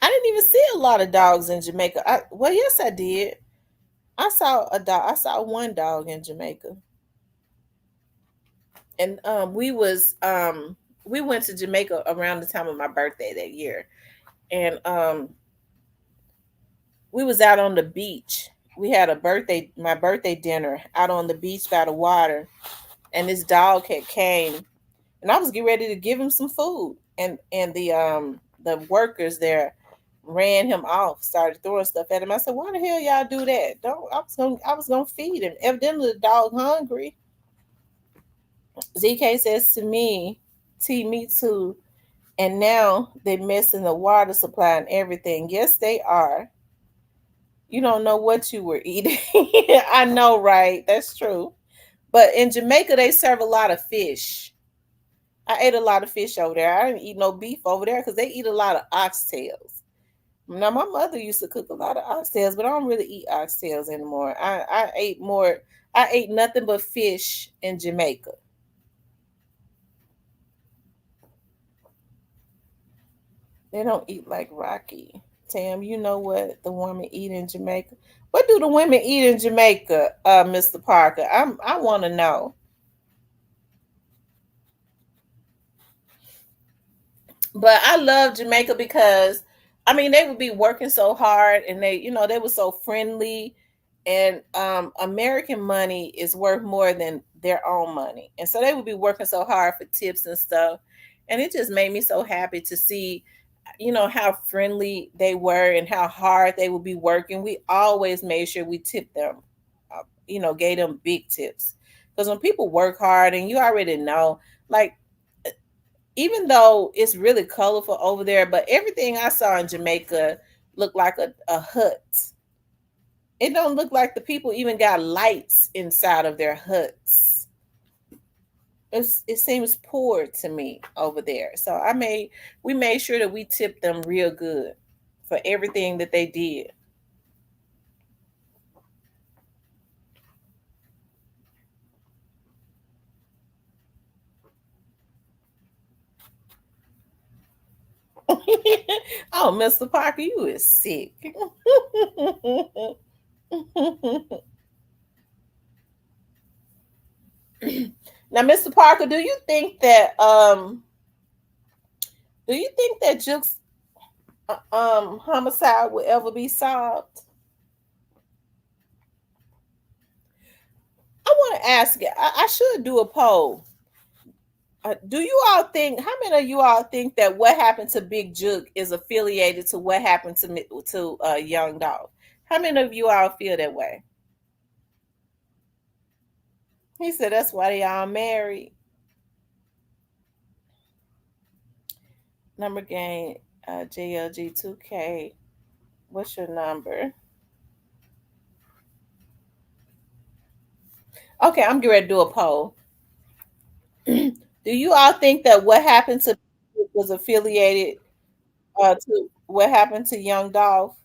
I didn't even see a lot of dogs in Jamaica. Well, yes, I did. I saw a dog. I saw one dog in Jamaica, and we went to Jamaica around the time of my birthday that year, and we was out on the beach. We had my birthday dinner out on the beach by the water, and this dog had came, and I was getting ready to give him some food, and the workers there ran him off, started throwing stuff at him. I said, "Why the hell y'all do that? Don't I was gonna feed him. Evidently the dog hungry." ZK says to me, me too. And now they're messing the water supply and everything. Yes, they are. You don't know what you were eating. I know, right? That's true. But in Jamaica, they serve a lot of fish. I ate a lot of fish over there. I didn't eat no beef over there because they eat a lot of oxtails. Now, my mother used to cook a lot of oxtails, but I don't really eat oxtails anymore. I ate more. I ate nothing but fish in Jamaica. They don't eat like Rocky. Tam, you know what the women eat in Jamaica? What do the women eat in Jamaica, Mr. Parker? I want to know. But I love Jamaica because I mean they would be working so hard and they were so friendly and American money is worth more than their own money. And so they would be working so hard for tips and stuff. And it just made me so happy to see how friendly they were and how hard they would be working. We always made sure we tipped them, gave them big tips. Because when people work hard and you already know, like, even though it's really colorful over there, but everything I saw in Jamaica looked like a hut. It don't look like the people even got lights inside of their huts. It seems poor to me over there. So we made sure that we tipped them real good for everything that they did. Oh, Mr. Parker, you is sick. Now, Mr. Parker, do you think that Juke's homicide will ever be solved? I want to ask you. I should do a poll. Do you all think? How many of you all think that what happened to Big Juke is affiliated to what happened to Young Dog? How many of you all feel that way? He said that's why they all married. Number game, JLG2K. What's your number? Okay, I'm getting ready to do a poll. Do you all think that what happened to was affiliated to what happened to Young Dolph?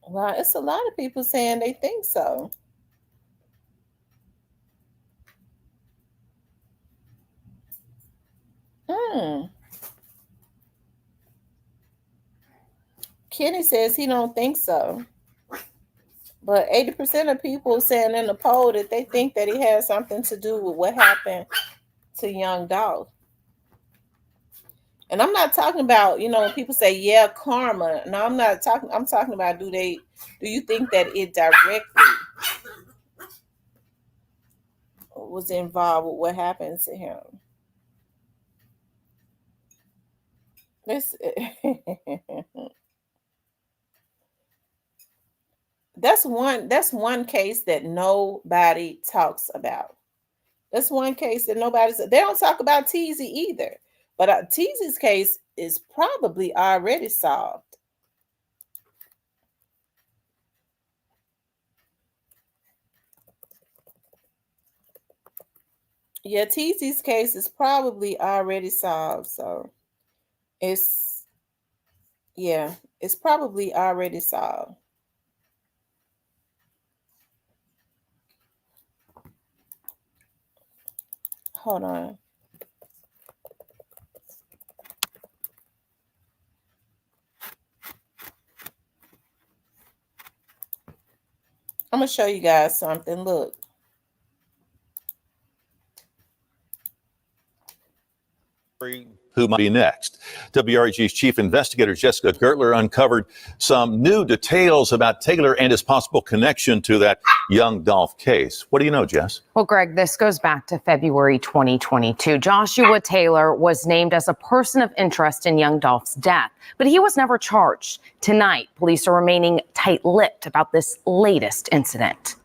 Well, it's a lot of people saying they think so. Hmm. Kenny says he don't think so. But 80% of people saying in the poll that they think that he has something to do with what happened to Young Dolph. And I'm not talking about, when people say, yeah, karma. No, I'm not talking, I'm talking about do you think that it directly was involved with what happened to him? This that's one case that nobody talks about. That's one case that they don't talk about Teasy either. But Teasy's case is probably already solved. Yeah, Teasy's case is probably already solved. So it's yeah, it's probably already solved. Hold on. I'm gonna show you guys something. Look. who might be next. WREG's chief investigator Jessica Gertler uncovered some new details about Taylor and his possible connection to that young Dolph case. What do you know, Jess? Well, Greg, this goes back to February 2022. Joshua Taylor was named as a person of interest in young Dolph's death, but he was never charged. Tonight, police are remaining tight-lipped about this latest incident.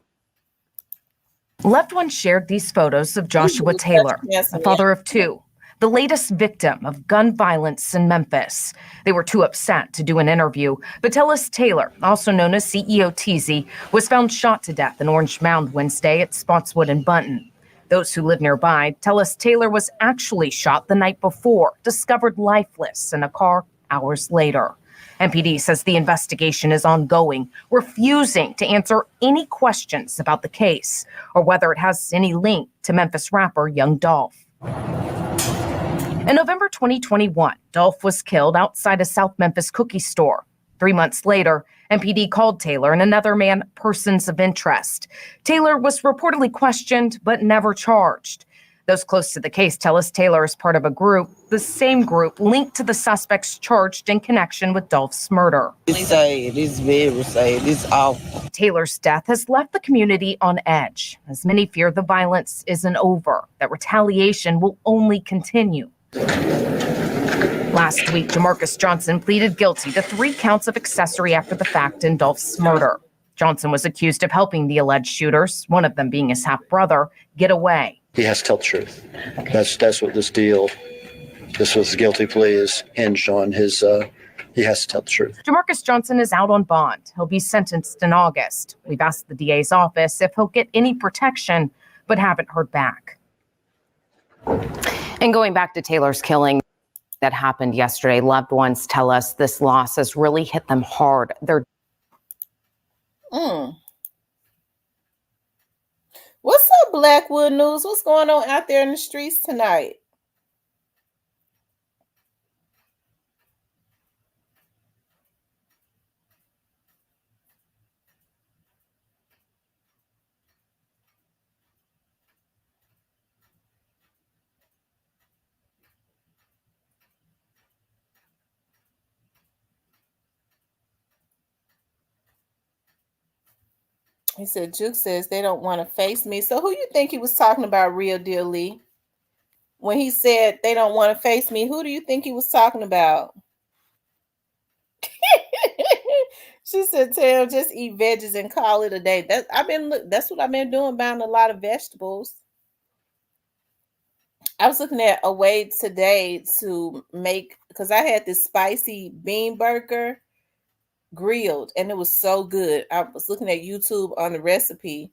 Loved ones shared these photos of Joshua Taylor, a father of two, the latest victim of gun violence in Memphis. They were too upset to do an interview, but Tellis Taylor, also known as CEO Teasy, was found shot to death in Orange Mound Wednesday at Spotswood and Bunton. Those who live nearby tell us Taylor was actually shot the night before, discovered lifeless in a car hours later. MPD says the investigation is ongoing, refusing to answer any questions about the case or whether it has any link to Memphis rapper Young Dolph. In November 2021, Dolph was killed outside a South Memphis cookie store. 3 months later, MPD called Taylor and another man persons of interest. Taylor was reportedly questioned but never charged. Those close to the case tell us Taylor is part of a group, the same group linked to the suspects charged in connection with Dolph's murder. It's sad. It's very sad. It's awful. Taylor's death has left the community on edge, as many fear the violence isn't over, that retaliation will only continue. Last week, Jamarcus Johnson pleaded guilty to 3 counts of accessory after the fact in Dolph's murder. Johnson was accused of helping the alleged shooters, one of them being his half-brother, get away. He has to tell the truth. That's what this was guilty plea is hinged on. He has to tell the truth. Jamarcus Johnson is out on bond. He'll be sentenced in August. We've asked the DA's office if he'll get any protection, but haven't heard back. And going back to Taylor's killing that happened yesterday, loved ones tell us this loss has really hit them hard. What's up, Blackwood News? What's going on out there in the streets tonight? He said, Juke says they don't want to face me. So who you think he was talking about, Real Deal Lee? When he said they don't want to face me, who do you think he was talking about? She said, "Tell just eat veggies and call it a day." That's what I've been doing, buying a lot of vegetables. I was looking at a way today to make, because I had this spicy bean burger grilled and it was so good. I was looking at YouTube on the recipe,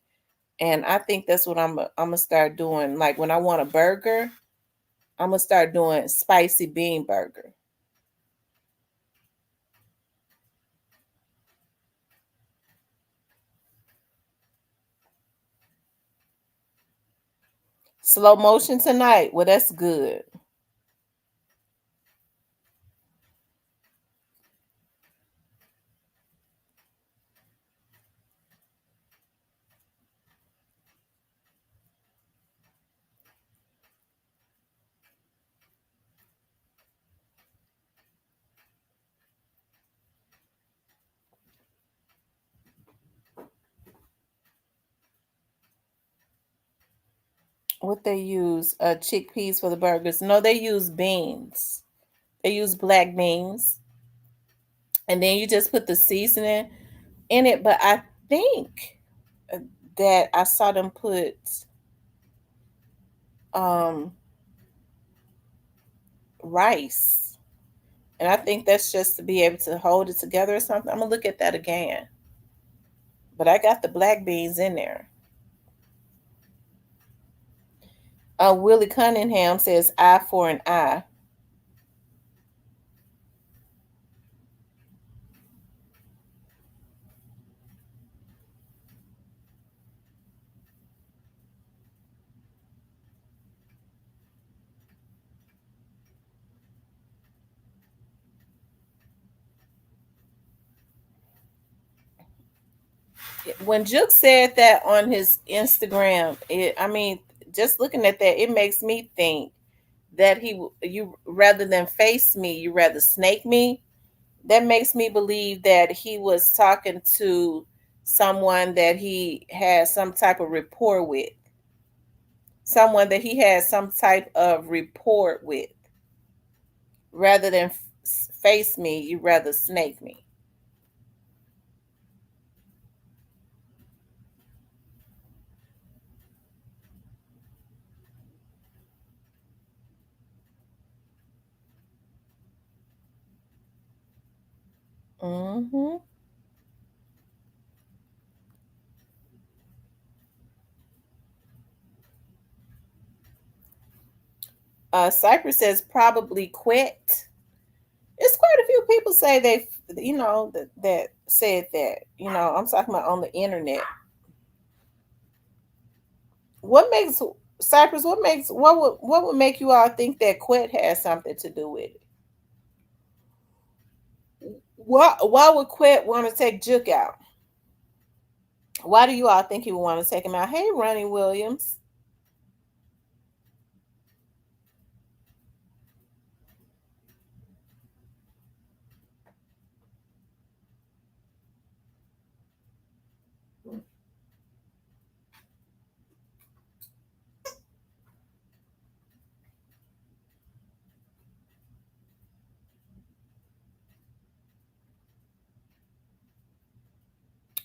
and I think that's what I'm gonna start doing. Like when I want a burger, I'm gonna start doing spicy bean burger. Slow motion tonight. Well, that's good. What they use? Chickpeas for the burgers? No, they use beans. They use black beans, and then you just put the seasoning in it. But I think that I saw them put rice, and I think that's just to be able to hold it together or something. I'm gonna look at that again. But I got the black beans in there. Willie Cunningham says eye for an eye. When Juke said that on his Instagram, just looking at that, it makes me think that you rather than face me, you rather snake me. That makes me believe that he was talking to someone that he had some type of rapport with, someone that he had some type of rapport with. Rather than face me, you rather snake me. Mm-hmm. Cypress says probably quit. It's quite a few people say they, that said that. I'm talking about on the internet. What makes Cypress? What would make you all think that quit has something to do with it? Why would quit want to take Juke out? Why do you all think he would want to take him out? Hey, Ronnie Williams.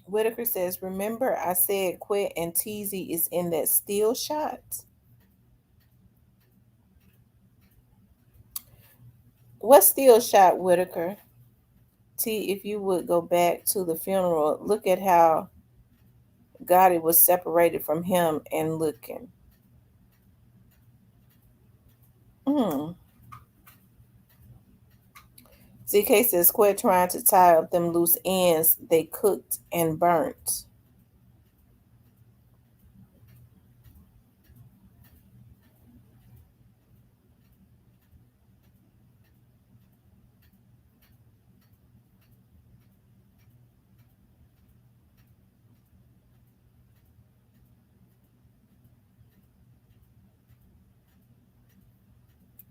Whitaker says, remember I said quit and Teasy is in that still shot? What still shot, Whitaker? T, if you would go back to the funeral, look at how Gotti was separated from him and looking. Hmm. ZK says, quit trying to tie up them loose ends they cooked and burnt.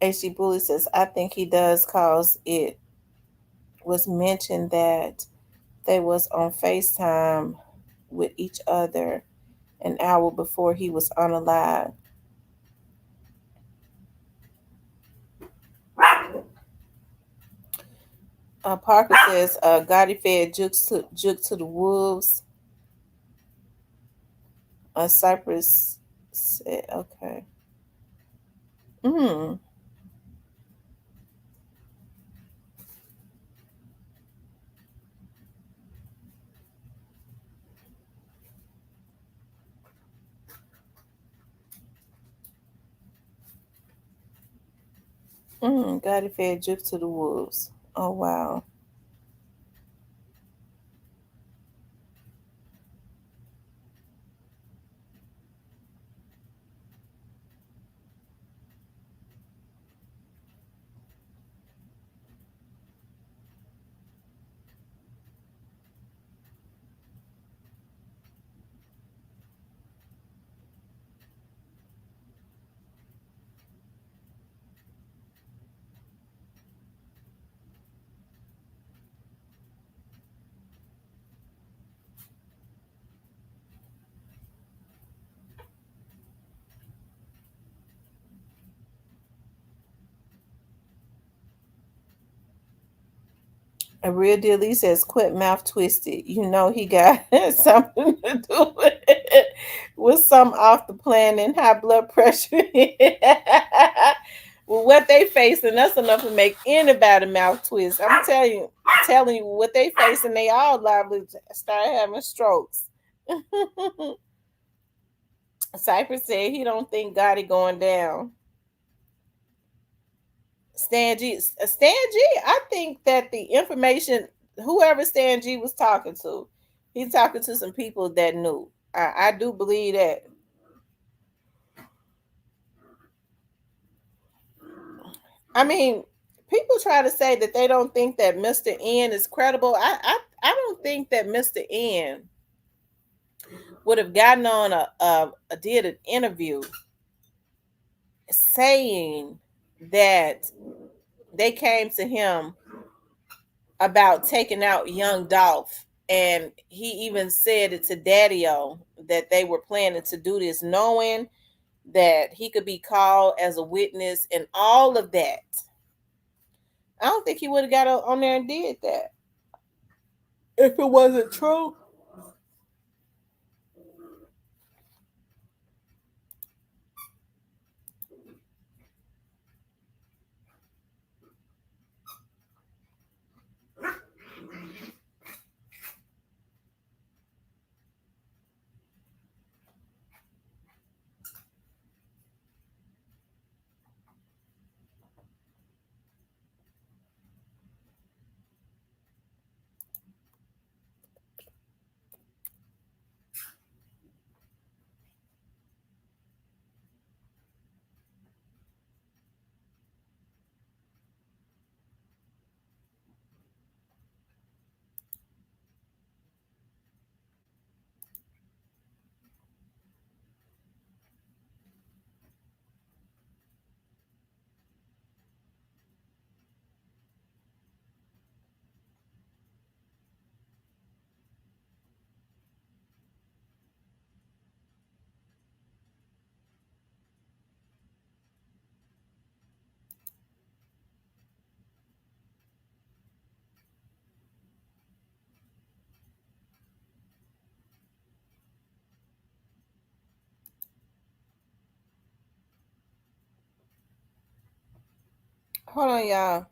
HG Bully says, I think he does cause it was mentioned that they was on FaceTime with each other an hour before he was unalive. Parker says, Gotti fed Juke to the wolves. Cypress said, okay. Mm. Gotti fed Juke to the wolves. Oh, wow. A real deal. He says, quit mouth twisted. He got something to do with it, with some off the plan and high blood pressure. Well, what they facing, that's enough to make anybody mouth twist. I'm telling you what they facing, they all liable to start having strokes. Cypress said he don't think Gotti going down. Stan G, I think that the information, whoever Stan G was talking to, he's talking to some people that knew. I do believe that. I mean, people try to say that they don't think that Mr. N is credible. I don't think that Mr. N would have gotten on did an interview saying that they came to him about taking out young Dolph. And he even said it to Daddy-O that they were planning to do this, knowing that he could be called as a witness and all of that. I don't think he would have got on there and did that if it wasn't true. Hold on, y'all.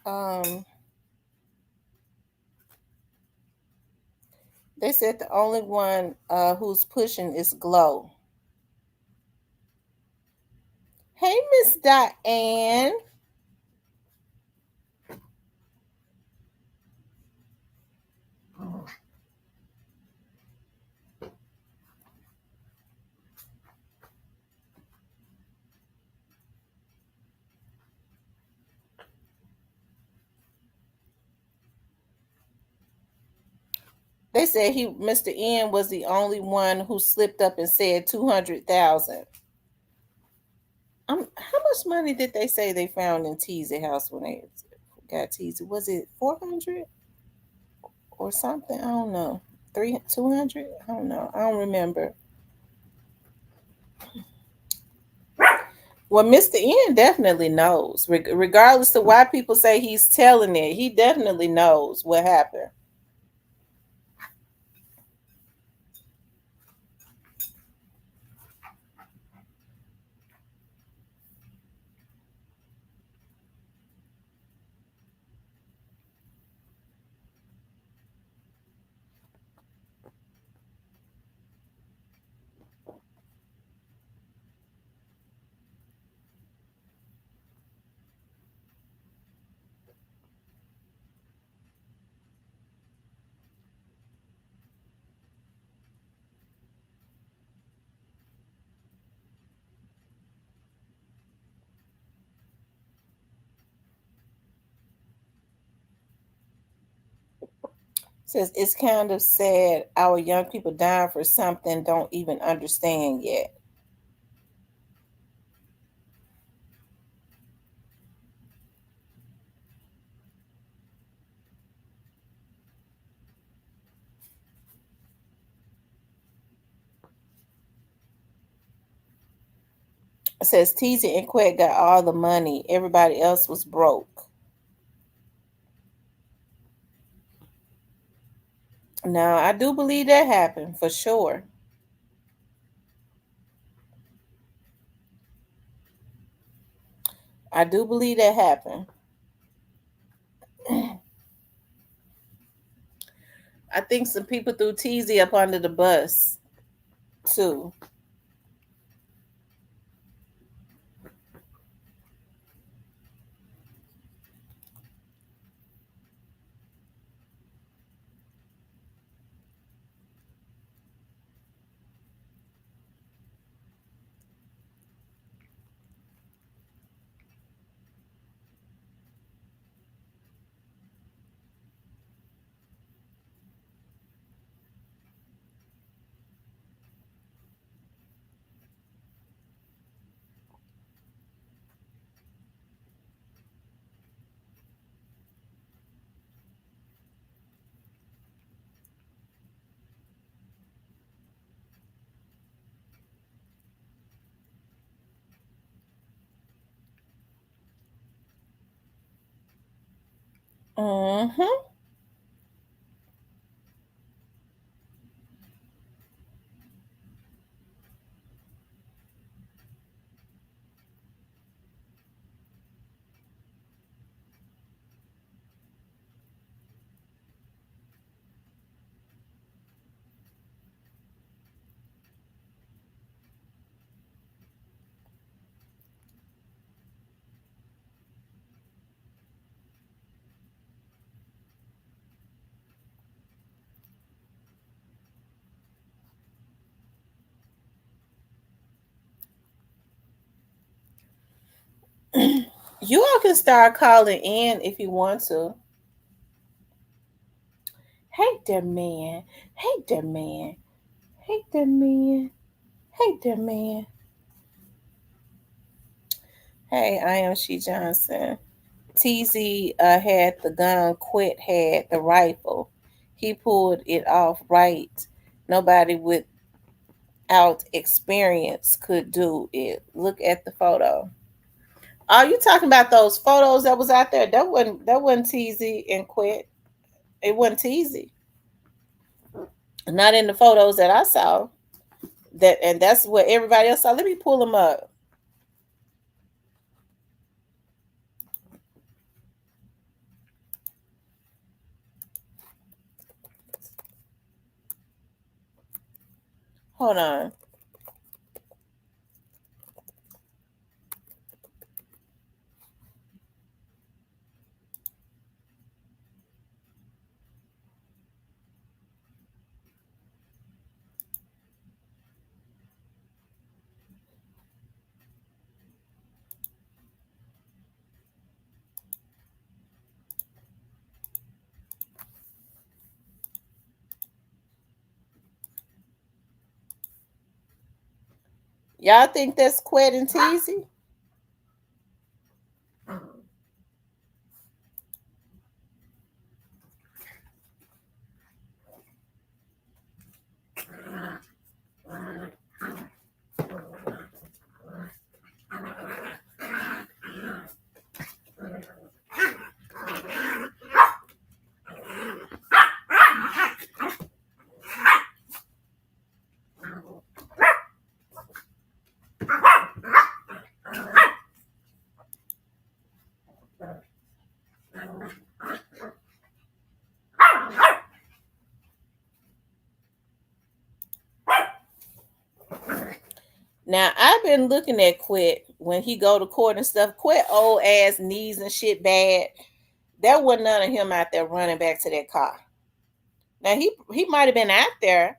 Um, they said the only one who's pushing is Glow. Hey, Miss Diane. They said Mr. N was the only one who slipped up and said 200,000. How much money did they say they found in Teasy house when they got Teasy? Was it 400 or something? I don't know. 200? I don't know. I don't remember. Well, Mr. N definitely knows. Regardless of why people say he's telling it, he definitely knows what happened. Says it's kind of sad our young people dying for something don't even understand yet. It says Teasy and Quet got all the money. Everybody else was broke. Now I do believe that happened for sure. I do believe that happened. I think some people threw Teasy up under the bus too. Mm-hmm. You all can start calling in if you want to. Hey there, man. Hey there, man. Hey there, man. Hey there, man. Hey, I am She Johnson. TZ had the gun, Quit had the rifle. He pulled it off right. Nobody without experience could do it. Look at the photo. Are you talking about those photos that was out there? That wasn't TZ and Quit. It wasn't TZ. Not in the photos that I saw. That's what everybody else saw. Let me pull them up. Hold on. Y'all think that's Quet and Teasy? Now I've been looking at Quet when he go to court and stuff. Quet old ass knees and shit bad. There wasn't none of him out there running back to that car. Now he might have been out there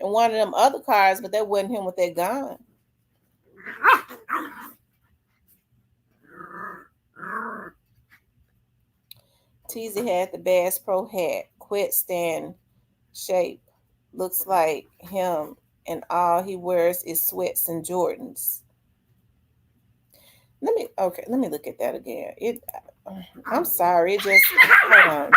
in one of them other cars, but that wasn't him with that gun. Teasy had the Bass Pro hat. Quet stand shape. Looks like him, and all he wears is sweats and Jordans. Let me look at that again. I'm sorry, it just hold on.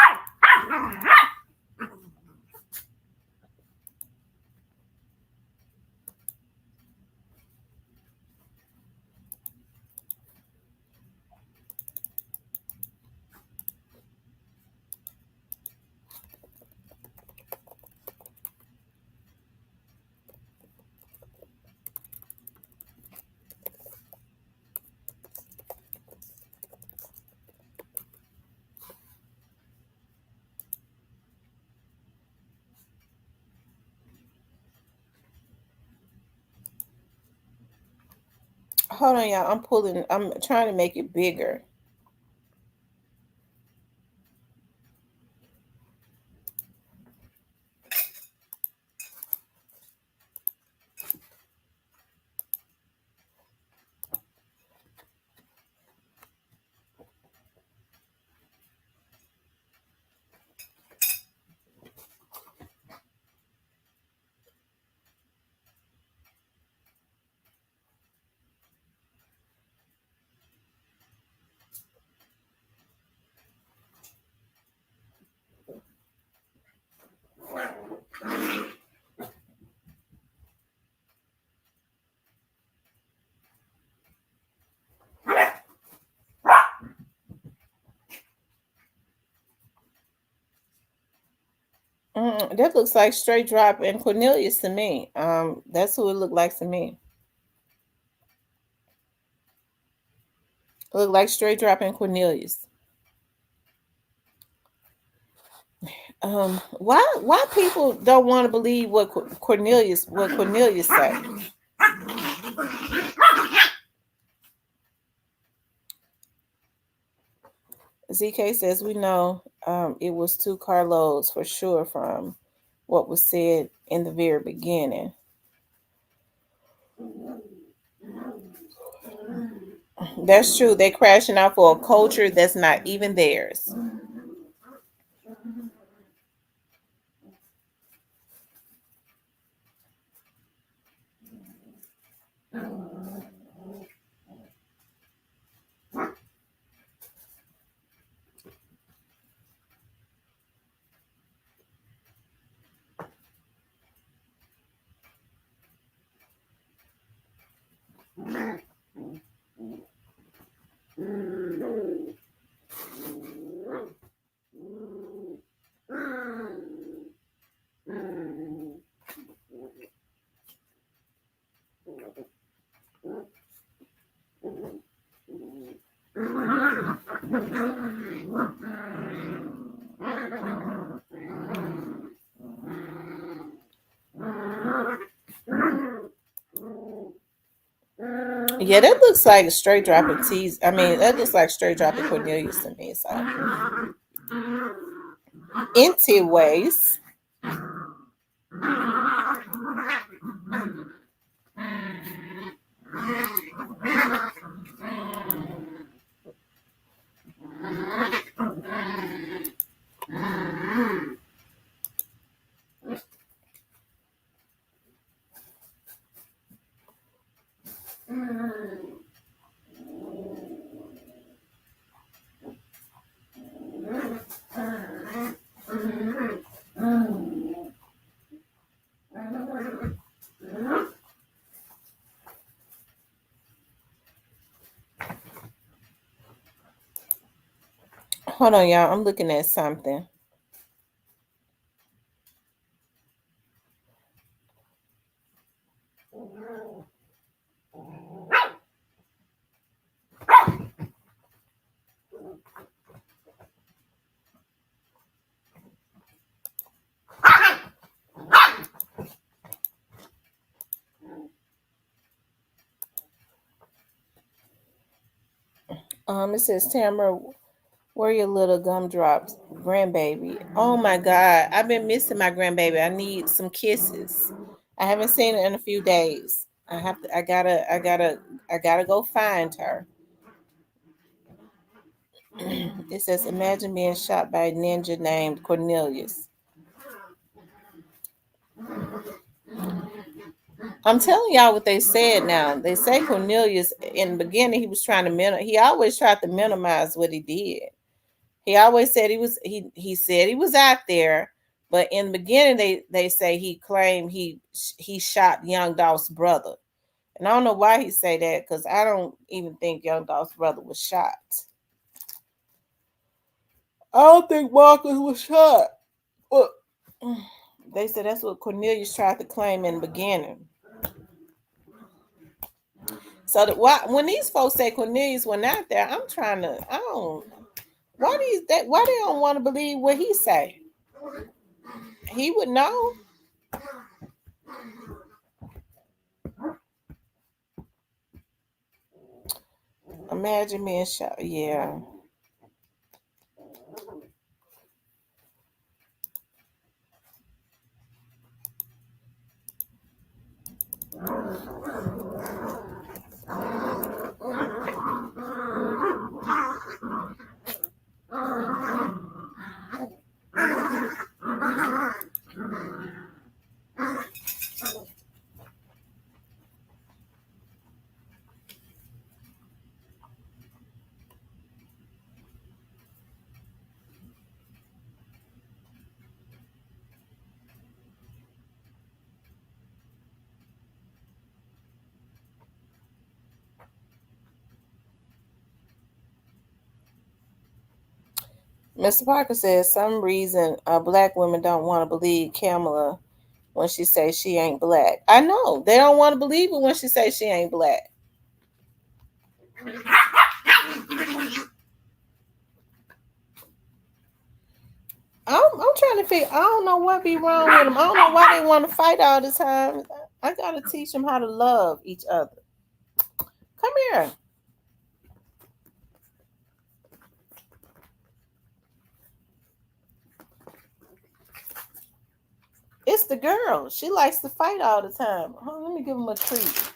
Hold on, y'all. I'm trying to make it bigger. That looks like Straight Drop and Cornelius to me. That's who it looked like to me. It looked like Straight Drop and Cornelius. Why people don't want to believe what Cornelius said? ZK says we know it was two carloads for sure from what was said in the very beginning. That's true. They're crashing out for a culture that's not even theirs. Yeah, that looks like straight dropping teas. I mean, that looks like straight dropping Cornelius to me. So, into ways. Hold on, y'all. I'm looking at something. It says Tamara, where your little gumdrops, grandbaby? Oh my God, I've been missing my grandbaby. I need some kisses. I haven't seen her in a few days. I have to. I gotta go find her. It says, imagine being shot by a ninja named Cornelius. I'm telling y'all what they said now. They say Cornelius in the beginning he was trying to he always tried to minimize what he did. He always said he said he was out there, but in the beginning they say he claimed he shot Young Dolph's brother. And I don't know why he say that because I don't even think Young Dolph's brother was shot. I don't think Marcus was shot. Well, they said that's what Cornelius tried to claim in the beginning. So when these folks say Cornelius went out there, I'm trying to I don't why they don't want to believe what he say? He would know. Imagine being shot. Yeah. Mr. Parker says some reason black women don't want to believe Kamala when she says she ain't black. I know they don't want to believe it when she says she ain't black. I'm trying to figure. I don't know what be wrong with them. I don't know why they want to fight all the time. I gotta teach them how to love each other. Come here. It's the girl. She likes to fight all the time. Let me give them a treat.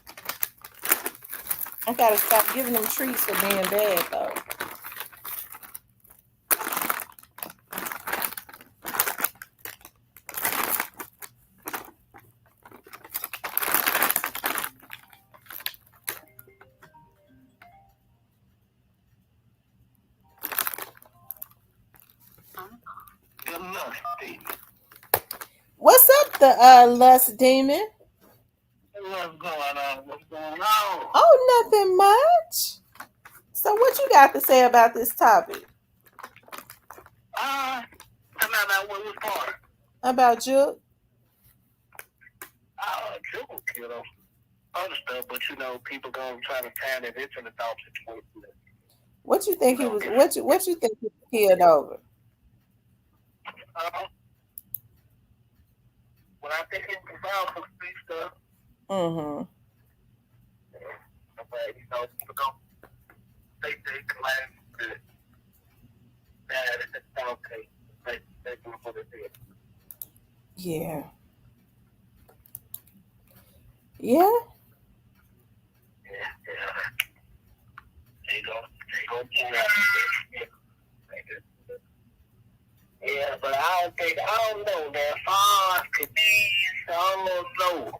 I gotta stop giving them treats for being bad though. What's up, the lust demon? What's going on? What's going on? Oh, nothing much. So, what you got to say about this topic? Come out that way with part. About Juke? Juke will kill them. Other stuff, but you know, people gonna try to tie it into the dog situation. What you think he was? What you think he was killed over? When I think it was about some street stuff. Mm-hmm. But you know, people gonna they claim that it's okay. They do what it is. Yeah. Yeah. They go pull out. Yeah, but I don't know. That far could be, I don't know.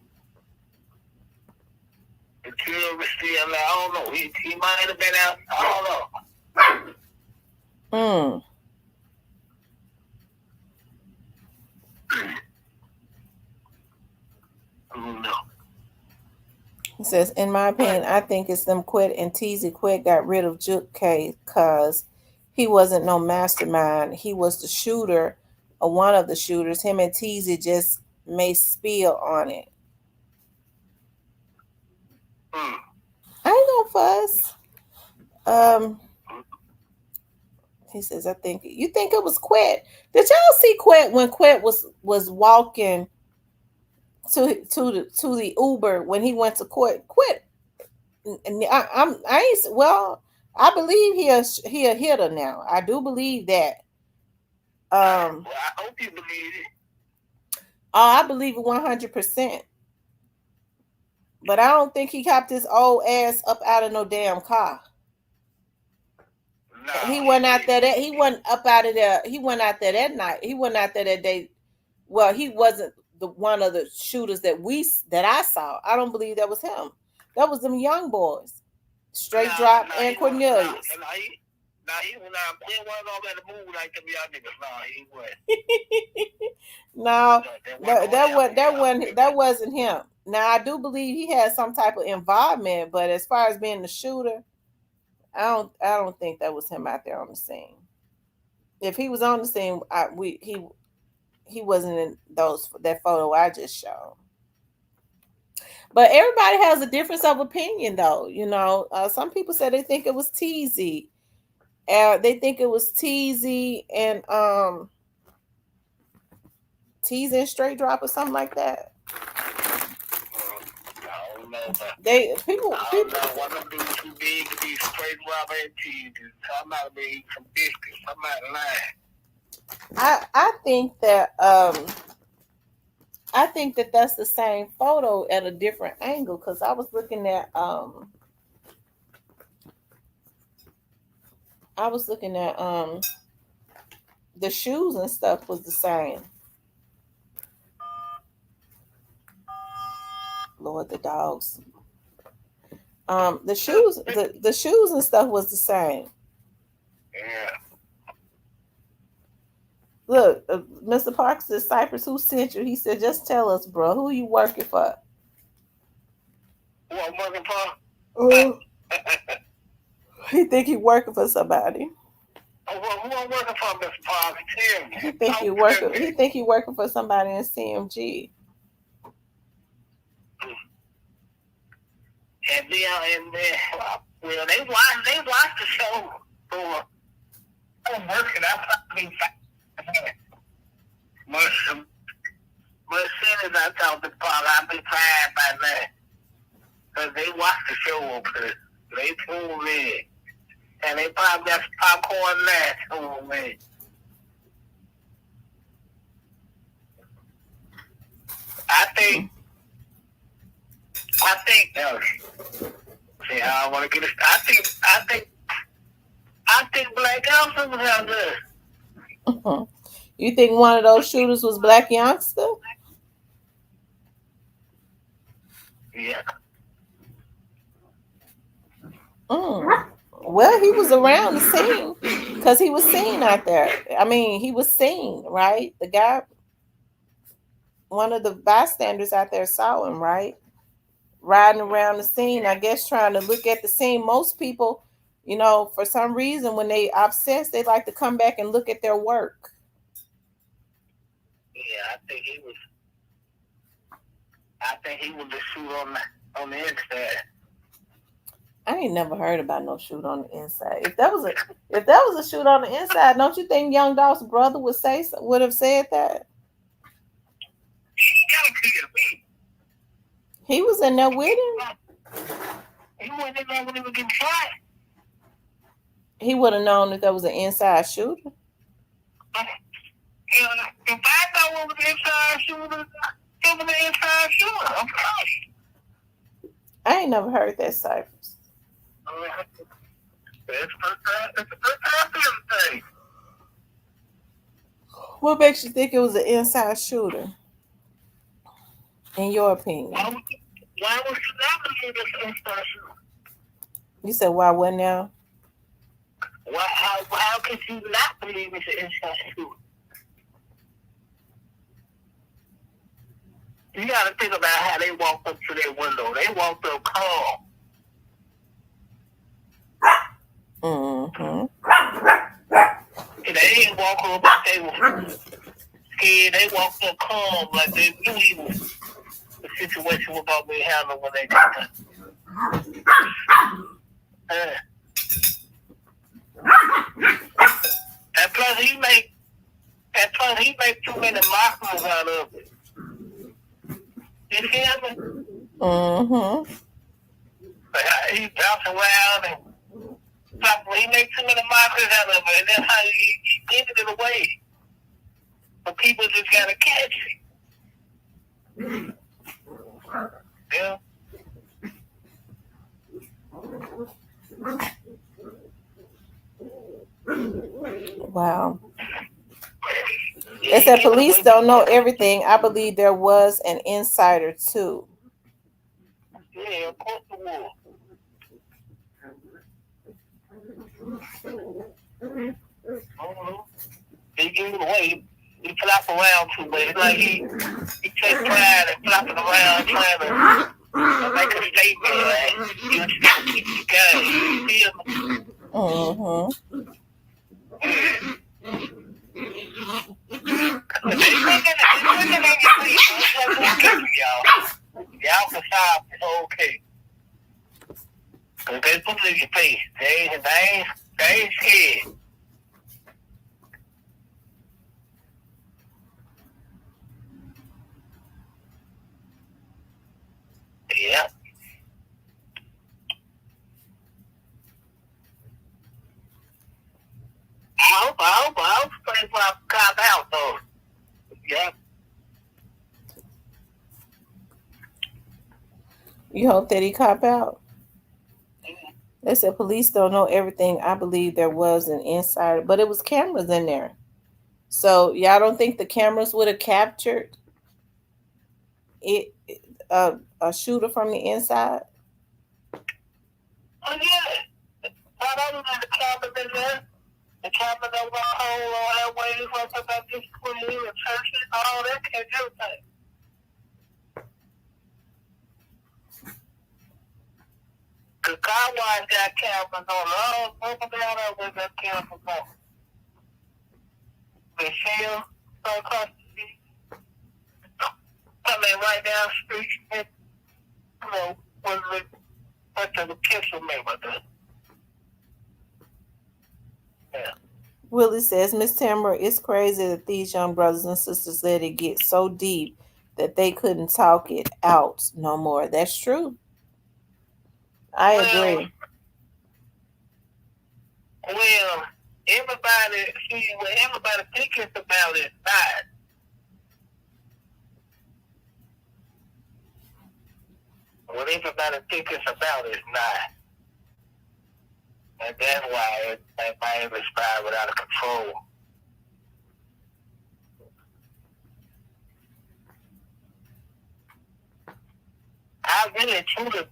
The killer was still, I don't know. He might have been out, I don't know. I don't know. He says, in my opinion, I think it's them Quit and Teasy Quit got rid of Juke case because he wasn't no mastermind. He was the shooter or one of the shooters. Him and Teasy just may spill on it. I ain't gonna fuss. He says, I think you think it was Quit. Did y'all see Quit when Quit was walking to the Uber when he went to court? Quit. And I believe he a hitter now. I do believe that. Well, I hope you believe it. Oh, I believe it 100%. But I don't think he hopped his old ass up out of no damn car. No, he went out there. He wasn't up out of there. He went out there that night. He went out there that day. Well, he wasn't the one of the shooters that I saw. I don't believe that was him. That was them young boys, Straight Drop and Cornelius. He was not playing one of them at the movie like them young niggas. No, he wasn't. That wasn't him. Now I do believe he had some type of involvement, but as far as being the shooter, I don't think that was him out there on the scene. If he was on the scene, he wasn't in that photo I just showed. But everybody has a difference of opinion, though. You know, some people say they think it was Teasy. They think it was Teasy and Teasy and Straight Drop or something like that. I don't know. People. One of them dudes too big to be Straight Drop and Teasy. Somebody made some biscuits. Somebody lying. I think that's the same photo at a different angle, because I was looking at the shoes and stuff was the same. Lord, the dogs. The shoes and stuff was the same. Yeah. Look, Mr. Parker says, Cypress, who sent you? He said, just tell us, bro. Who you working for? Who I'm working for? He think he working for somebody. Who I'm working from Mr. Positivity. He think you working. He think you working for somebody in CMG. And then, well, they watched the show. So I'm working. I probably much soon as I talk to Paul, I'll be tired by now. Because they watched the show over there. They tuned in. And they probably got some popcorn now tuned in. I think, see, I don't want to get it. I think Black Elsa was out there. You think one of those shooters was Black Youngster? Yeah. Well, he was around the scene because he was seen out there. I mean, he was seen, right? The guy, one of the bystanders out there saw him, right? Riding around the scene, I guess trying to look at the scene. Most people, you know, for some reason, when they obsessed, they like to come back and look at their work. Yeah, I think he was the shoot on the inside. I ain't never heard about no shoot on the inside. If that was a shoot on the inside, don't you think Young Dolph's brother would have said that? He gotta kill me. He was in there with him. He wasn't in there when he was getting shot. He would have known that there was an inside shooter. If I know what was the inside shooter, it was the inside shooter. I'm sorry. I ain't never heard that, Cypress. It's the first time for everything. What makes you think it was an inside shooter? In your opinion? Why would you not believe it's an inside shooter? You said why what now? How could you not believe it's an inside shooter? You got to think about how they walked up to their window. They walked up calm. Mm-hmm. They didn't walk up like they were scared. They walked up calm like they knew the situation was about to be handled when they got there. And plus he make too many mockers out of it. You hear me? Mm-hmm. He bounced around and he made too many mockers out of it, and that's how he gave it away. But people just gotta catch it. Yeah. Wow. They said police don't know everything. I believe there was an insider too. Yeah, of course it was. He gave it away. He flop around too much. It's like he takes pride and flopping around trying to make a statement. Right? You keep the guy. You feel me? Mm-hmm. Y'all can stop. It's okay. Cause they put it in your face. They ain't scared. Yeah. I hope things will cop out though. Yeah. You hope that he cop out? They said police don't know everything. I believe there was an insider, but it was cameras in there. So y'all don't think the cameras would have captured it, a shooter from the inside? Oh yeah. Not only the camera in there, the camera that went home on that way, what about this screen and churches, all that, and everything. The car wash got cameras on all over down there with that cameras on. the shell across the street. Coming right down the street, and, what the kids were made with that. Yeah. Willie says, Miss Tamara, it's crazy that these young brothers and sisters let it get so deep that they couldn't talk it out no more. That's true. I agree. Well, everybody, see, when everybody thinks about it, not. When everybody thinks about it, not. And that's why it might have spiraled out of control. I really truly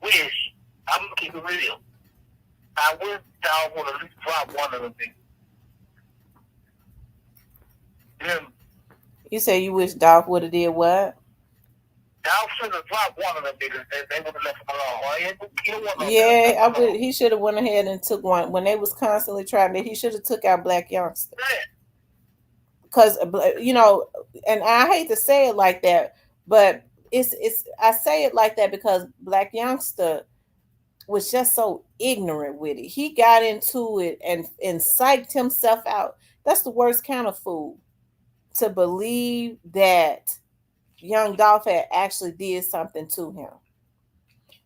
wish, I'm going to keep it real, I wish y'all would at least drop one of them things. Yeah. You say you wish Dolph would have did what? Dolph should have dropped one of them niggas. They would have left him alone. Yeah, I would. He should have went ahead and took one when they was constantly trying to. He should have took out Black Youngster. Because and I hate to say it like that, but it's. I say it like that because Black Youngster was just so ignorant with it. He got into it and psyched himself out. That's the worst kind of fool, to believe that young Dolph had actually did something to him.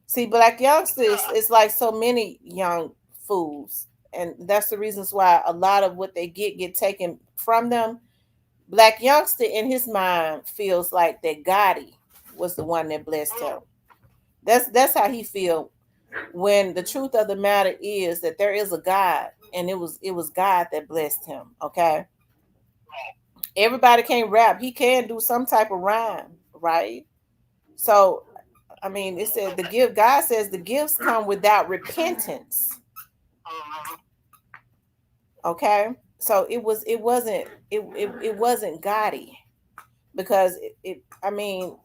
See, Black Youngster is like so many young fools, and that's the reasons why a lot of what they get taken from them. Black Youngster in his mind feels like that Gotti was the one that blessed him. That's how he feel, when the truth of the matter is that there is a God, and it was God that blessed him. Okay, everybody can't rap. He can do some type of rhyme, right? So, I mean, it said the gift. God says the gifts come without repentance. Okay, so it wasn't Gotti, because I mean,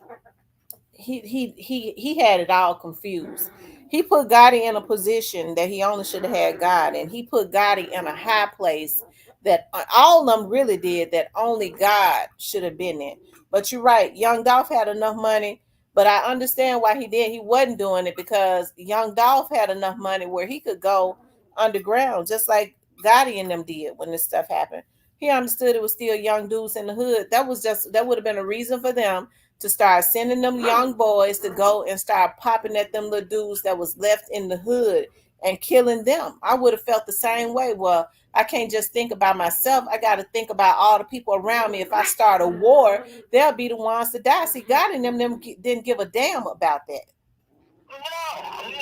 he had it all confused. He put Gotti in a position that he only should have had God, and he put Gotti in a high place that all of them really did, that only God should have been in. But you're right, Young Dolph had enough money, but I understand why he did. He wasn't doing it because Young Dolph had enough money where he could go underground, just like Gotti and them did when this stuff happened. He understood it was still young dudes in the hood. That would have been a reason for them to start sending them young boys to go and start popping at them little dudes that was left in the hood and killing them. I would have felt the same way. Well, I can't just think about myself. I got to think about all the people around me. If I start a war, they'll be the ones to die. See, God and them didn't give a damn about that. No, he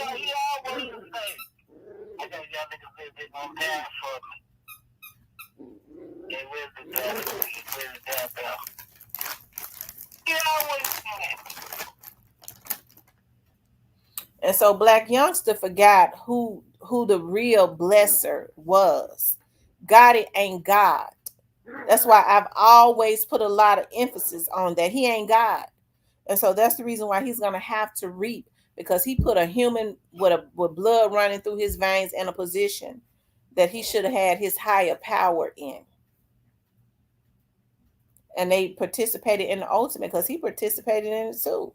always say, I got y'all niggas live on down for me. They will be down for me. They will down there. He always say. And so Black Youngster forgot who the real blesser was. God ain't God. That's why I've always put a lot of emphasis on that. He ain't God. And so that's the reason why he's going to have to reap, because he put a human with blood running through his veins in a position that he should have had his higher power in. And they participated in the ultimate because he participated in it too.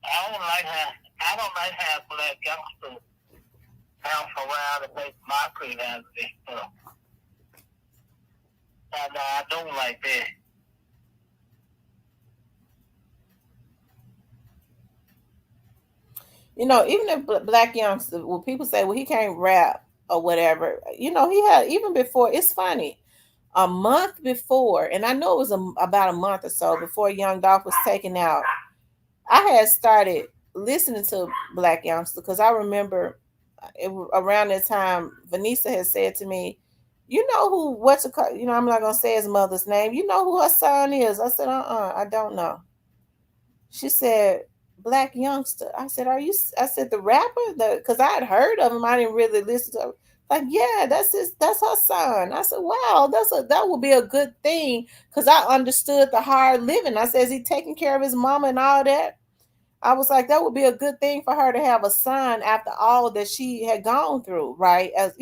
I don't like how Black Youngster bounce around and make mockery out of this stuff. I don't like that. Even if Black Youngster, when people say, well, he can't rap or whatever, he had, even before, it's funny, a month before, and I know it was about a month or so before Young Dolph was taken out, I had started listening to Black Youngster because I remember around that time, Vanessa had said to me, I'm not going to say his mother's name. You know who her son is? I said, I don't know. She said, Black Youngster. I said, I said, the rapper? Because I had heard of him. I didn't really listen to him. Like, yeah, that's her son. I said, wow, that would be a good thing, because I understood the hard living. I said, is he taking care of his mama and all that? I was like, that would be a good thing for her to have a son after all that she had gone through, right? As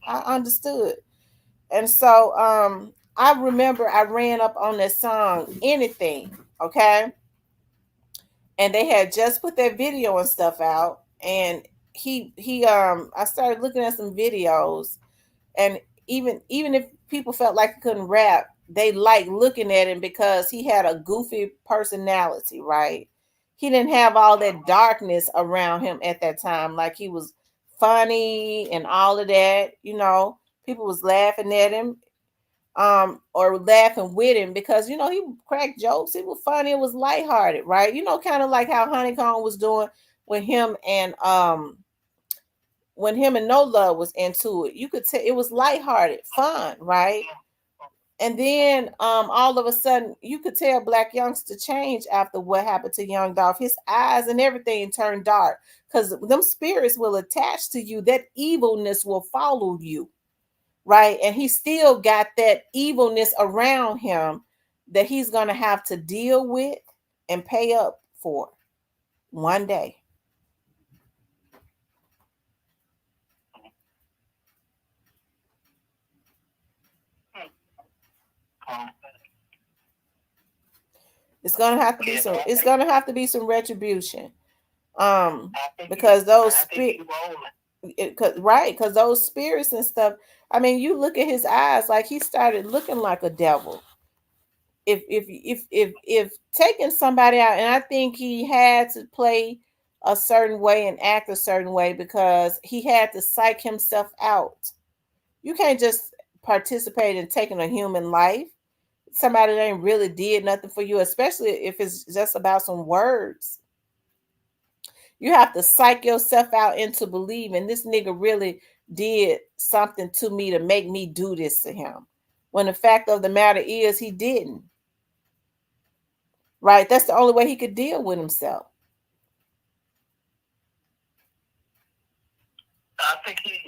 I understood. And so I remember I ran up on that song Anything, okay? And they had just put that video and stuff out, and he I started looking at some videos, and even if people felt like he couldn't rap, they liked looking at him because he had a goofy personality, right? He didn't have all that darkness around him at that time. Like he was funny and all of that, you know. People was laughing at him, or laughing with him because he cracked jokes. He was funny. It was lighthearted, right? Kind of like how Honeycomb was doing when him and No Love was into it. You could tell it was lighthearted, fun, right? And then all of a sudden you could tell Black Youngster changed after what happened to Young Dolph. His eyes and everything turned dark because them spirits will attach to you. That evilness will follow you, right? And he still got that evilness around him that he's going to have to deal with and pay up for one day. It's going to have to be some retribution. Because those right, because those spirits and stuff, I mean, you look at his eyes, like he started looking like a devil. If taking somebody out, and I think he had to play a certain way and act a certain way because he had to psych himself out. You can't just participate in taking a human life, somebody that ain't really did nothing for you, especially if it's just about some words. You have to psych yourself out into believing this nigga really did something to me to make me do this to him, when the fact of the matter is he didn't. Right? That's the only way he could deal with himself. I think he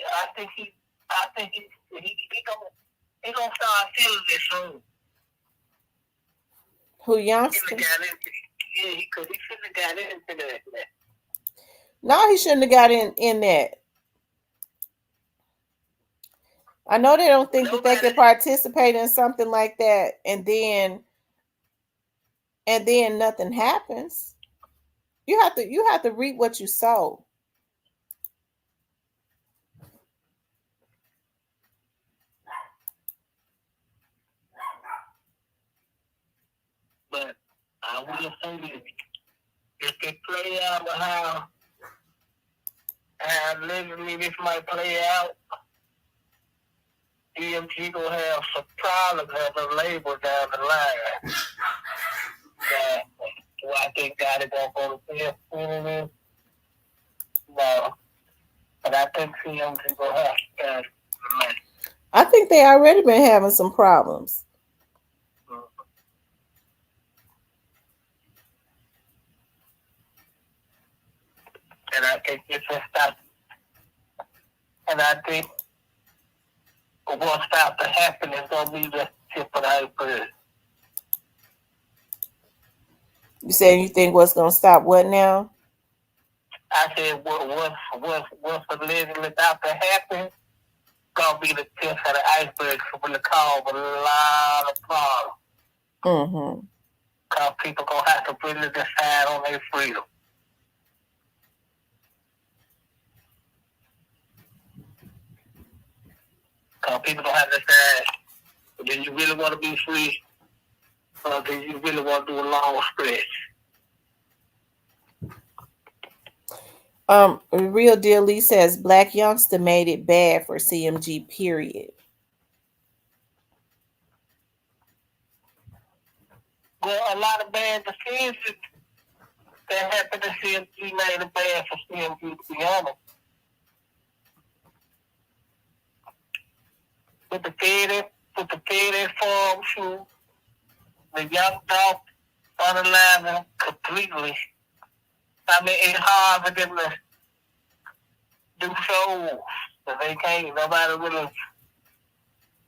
gonna start feeling this soon. Who, Youngster? He shouldn't have got into that. No, he shouldn't have got in that. I know they don't think that they could participate in something like that and then nothing happens. You have to reap what you sow. But I will say this: if they play out how allegedly this might play out, EMG gonna have some problems as a label down the line. Do I think that it gonna go to this? No. But I think CMG gonna have to. I think they already been having some problems. And I think it's just stop. And I think what's about to happen is gonna be the tip of the iceberg. You saying you think what's gonna stop what now? I said what's allegedly about to happen gonna be the tip of the iceberg for the cause a lot of problems. Mm-hmm. Cause people gonna have to really decide on their freedom. Cause people gonna have to decide, do you really want to be free, or do you really want to do a long stretch? Real Deal Lee says Black Youngster made it bad for CMG, period. Well, a lot of bad decisions that happened to CMG made it bad for CMG, to be honest. With the faded form shoe, the Young Dolph unaligned completely. I mean, it's hard for them to do shows, but they can't. Nobody really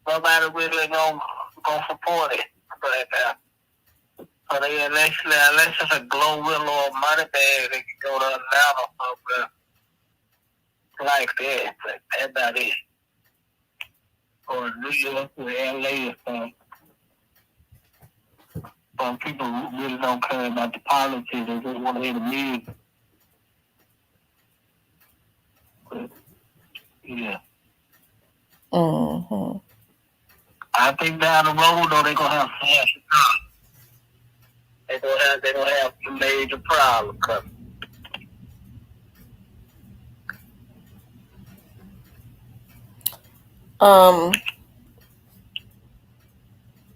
gonna support it. But unless it's a Glorilla or Money Bag, they can go to Atlanta or something like that. But that's about it. or New York or LA or something. Some people really don't care about the politics. They just want to hear the music. But, yeah. Mm-hmm. I think down the road, though, they're going to have flashy cars. They're gonna have some major problems coming.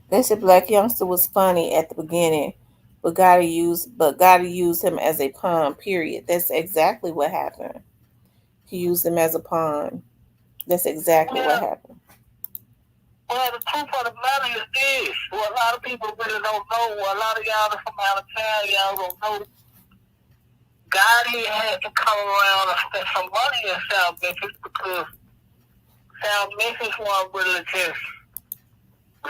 They said Black Youngster was funny at the beginning, but gotta use him as a pawn. Period. That's exactly what happened. He used him as a pawn. That's exactly what happened. Well, the truth of the matter is this. What a lot of people really don't know, a lot of y'all from out of town, y'all don't know. Gotti had to come around and spend some money in South Memphis because South Memphis wasn't really just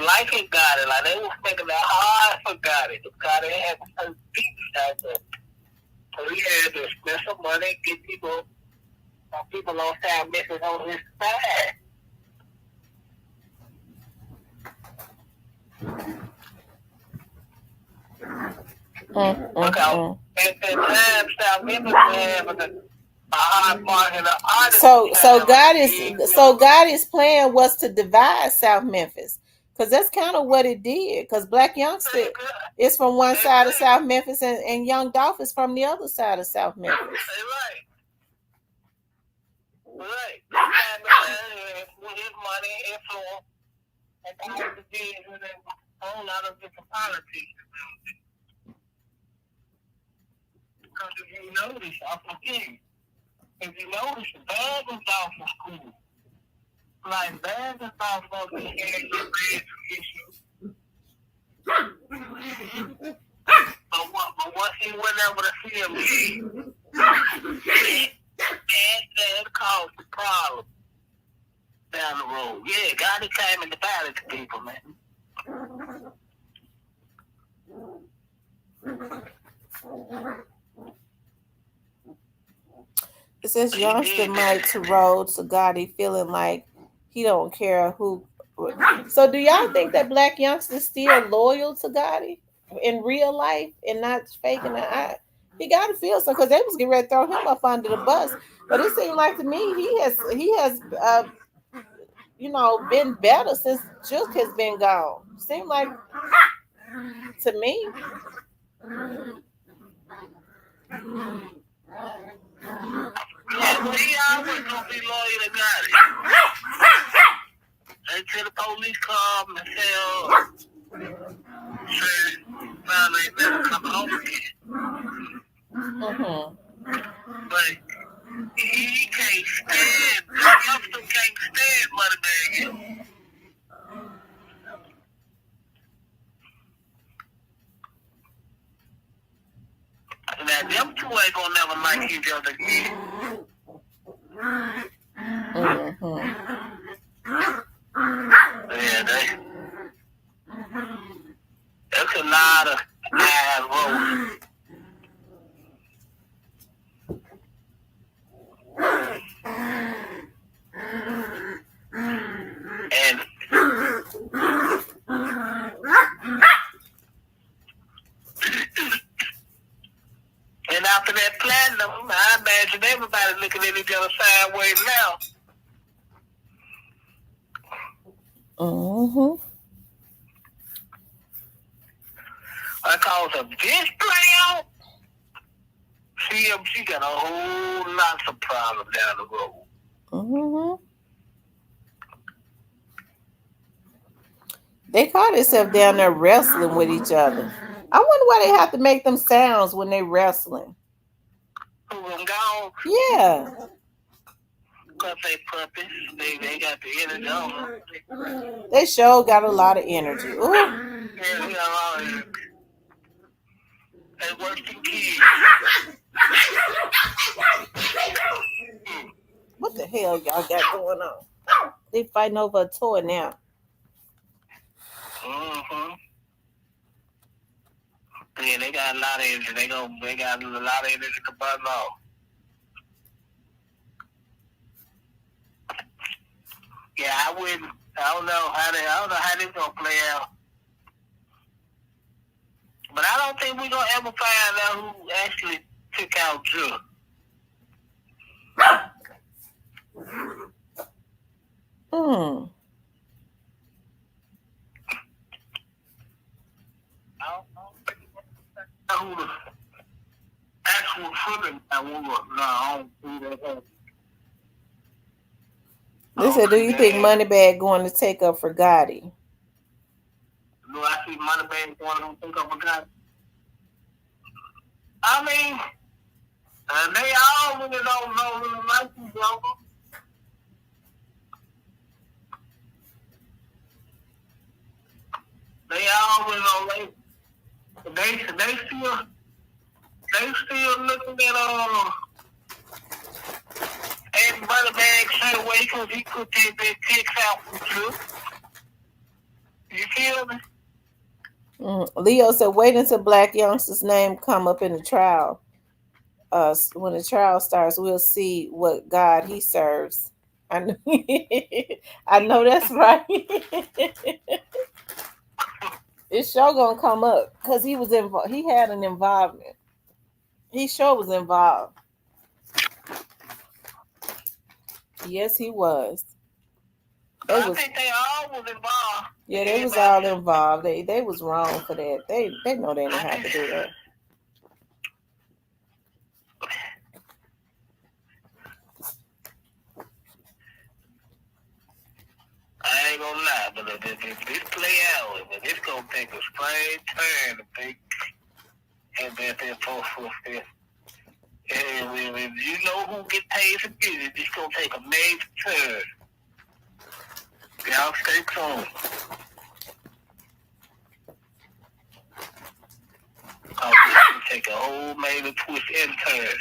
liking Gotti. Like, they was making that hard for Gotti. Gotti had to put beats out there. So he had to spend some money and get people on South Memphis on his side. Because at that time, South Memphis was having a hard market of artists. So Gotti's plan was to divide South Memphis, because that's kind of what it did. Because Black Youngster is from one side of South Memphis, and Young Dolph is from the other side of South Memphis. Right. With his money, influence, and all the deals, and a whole lot of different politics. Because if you notice, I forget, if you notice, Bag is off of school. Like, Bag is off of the issue. But once he went over to see him, that caused the problem down the road. Yeah, Gotti came in the battle to people, man. It says Youngster might to road to Gotti feeling like he don't care who. So do y'all think that Black Youngster still loyal to Gotti in real life and not faking it? He got to feel so, because they was getting ready to throw him up under the bus. But it seemed like to me he has been better since Juke has been gone. Seemed like to me. Yeah, he always gonna be loyal to Gotti. Until the police come and say, they better come home again. But he can't stand, Youngster can't stand Moneybag. Now, them two ain't gonna never like each other again. Yeah, that's a lot of high rolling. And after that platinum, I imagine everybody looking at each other sideways now. Because of this playoff, she got a whole lot of problems down the road. They caught themselves down there wrestling with each other. I wonder why they have to make them sounds when they wrestling. Who was gone? Yeah. Because they puppies. They got the energy on them. They sure got a lot of energy. Ooh. Yeah, they got a lot of energy. They worse than kids. What the hell y'all got going on? They fighting over a toy now. Yeah, they got a lot of energy. They got a lot of energy to buzz off. Yeah, I wouldn't. I don't know how this gonna play out. But I don't think we're gonna ever find out who actually took out Drew. Hmm. I don't know who the actual shooter that was. No, I don't see that. They said, do you think Moneybag going to take up for Gotti? Do I see Moneybag going to take up a guy? I mean, they all really don't know who like each other. They all really don't like. They still looking at Moneybag straight away because he put that kicks out from Drew. You feel me? Leo said, wait until black youngster's name come up in the trial. When the trial starts, we'll see what God he serves. I know, I know that's right. It's sure gonna come up because he was involved. He had an involvement. He sure was involved. Yes, he was. I think they all was involved. Yeah, they was all involved. They was wrong for that. They know they didn't have to do that. I ain't gonna lie, but if this play out, but it's gonna take a strange turn to think and that for and if you know who get paid for this, it's gonna take a major turn. Y'all stay tuned. Cause it's gonna take a whole major twist and turn.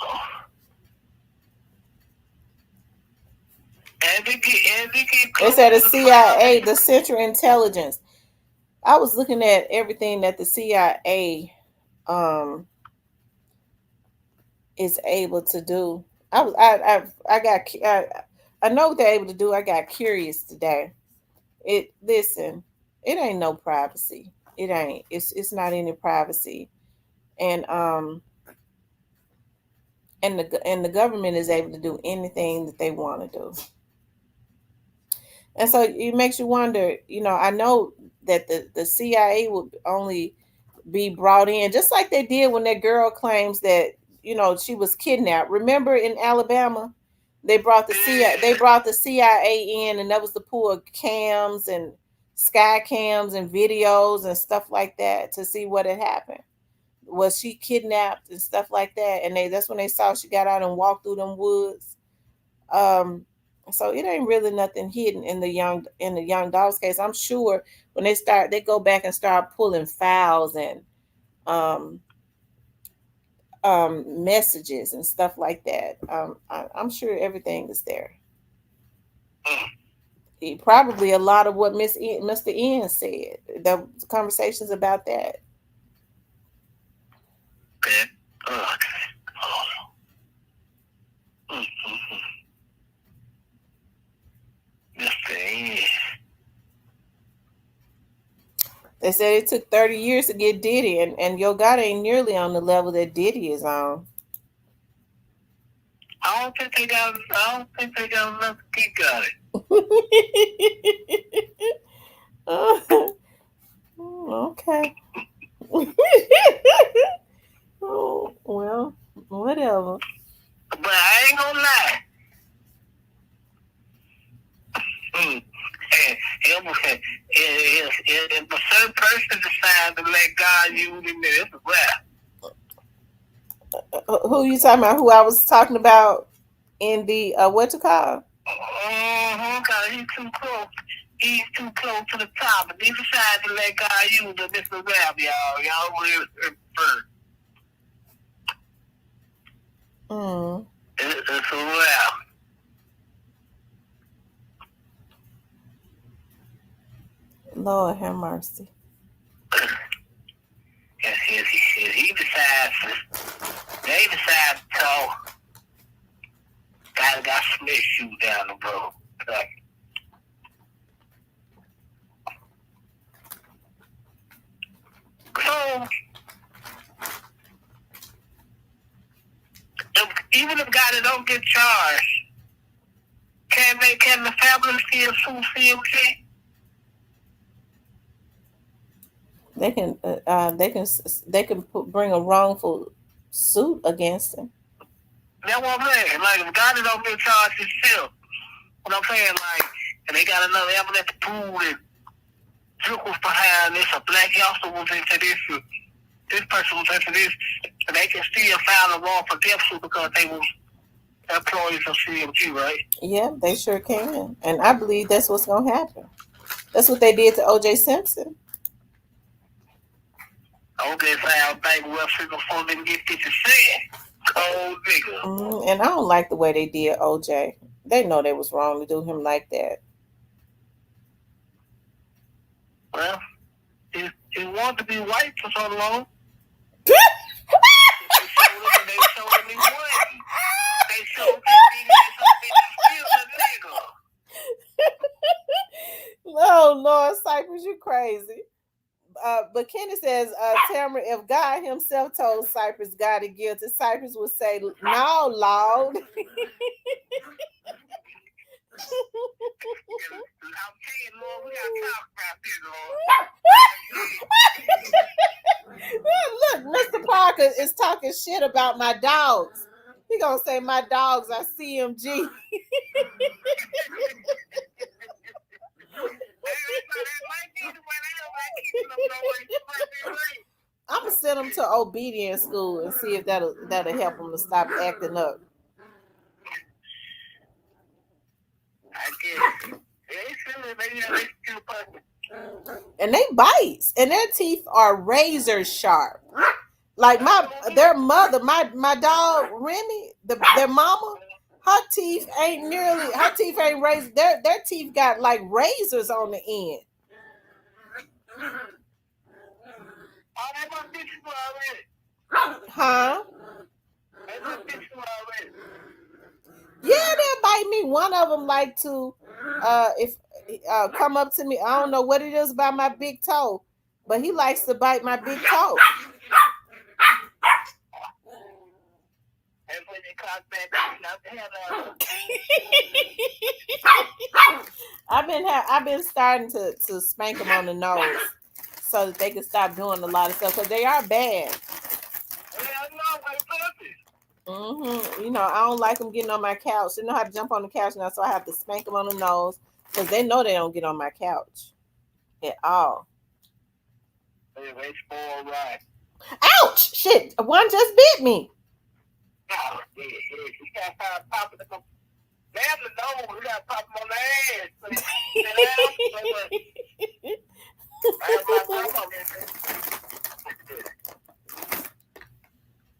Oh. They said the CIA, the Central Intelligence. I was looking at everything that the CIA is able to do. I know what they're able to do. I got curious today. It ain't no privacy. It ain't. It's not any privacy, and the government is able to do anything that they want to do. And so it makes you wonder, I know that the CIA will only be brought in, just like they did when that girl claims that, she was kidnapped. Remember in Alabama, they brought the CIA in, and that was to pull cams and sky cams and videos and stuff like that to see what had happened. Was she kidnapped and stuff like that? And that's when they saw she got out and walked through them woods. So it ain't really nothing hidden in the young dogs case. I'm sure when they go back and start pulling files and messages and stuff like that. I'm sure everything is there. Probably a lot of what Mr. Ian said. The conversations about that. They said it took 30 years to get Diddy, and Yo Gotti ain't nearly on the level that Diddy is on. I don't think they got enough to keep got it. Okay. Oh, well, whatever. But I ain't gonna lie. If a certain person decides to let God use him, it's a wrap. Who you talking about? Who I was talking about in the what you call? Cause he's too close. He's too close to the top. If he decides to let God use him, it's a wrap, y'all. Y'all will first. It's a wrap. Lord have mercy. If he decides, they decide to talk. Got let's shoot down the road. Like, so, even if guys don't get charged, can the family still sue CMC? They can bring a wrongful suit against him. That's what I'm saying. Like, if guys don't get charged himself, what I'm saying, like, and they got another evidence to prove that Duke was behind this, a black youngster was into this person was into this, and they can still file a wrongful death suit because they was employees of CMG, right? Yeah, they sure can. And I believe that's what's going to happen. That's what they did to O.J. Simpson. Okay, found bank well figure for them get 50 cents. Cold nigga. And I don't like the way they did O.J. They know they was wrong to do him like that. Well, he wanted to be white for so long. They showed him he wasn't. They showed him he still a nigga. Oh, Lord, Cypress, you crazy. But Kenny says, Tamara, if God himself told Cypress God is guilty, Cypress would say, no, Lord. I'm saying, Lord, we gotta talk about this, Lord. Look, Mr. Parker is talking shit about my dogs. He gonna say my dogs are CMG. I'm gonna send them to obedience school and see if that'll help them to stop acting up. I guess. And they bites, and their teeth are razor sharp. Like their mother, my dog Remy, their mama, her teeth ain't razor. Their teeth got like razors on the end. Huh? Yeah, they'll bite me. One of them like to come up to me. I don't know what it is about my big toe, but he likes to bite my big toe. I've been starting to spank them on the nose so that they can stop doing a lot of stuff because they are bad. You know, I don't like them getting on my couch. They know how to jump on the couch now, so I have to spank them on the nose because they know they don't get on my couch at all. They spoil right. Ouch! Shit, one just bit me. Oh, yeah. You got to pop it. They have to know we got to pop them on the ass.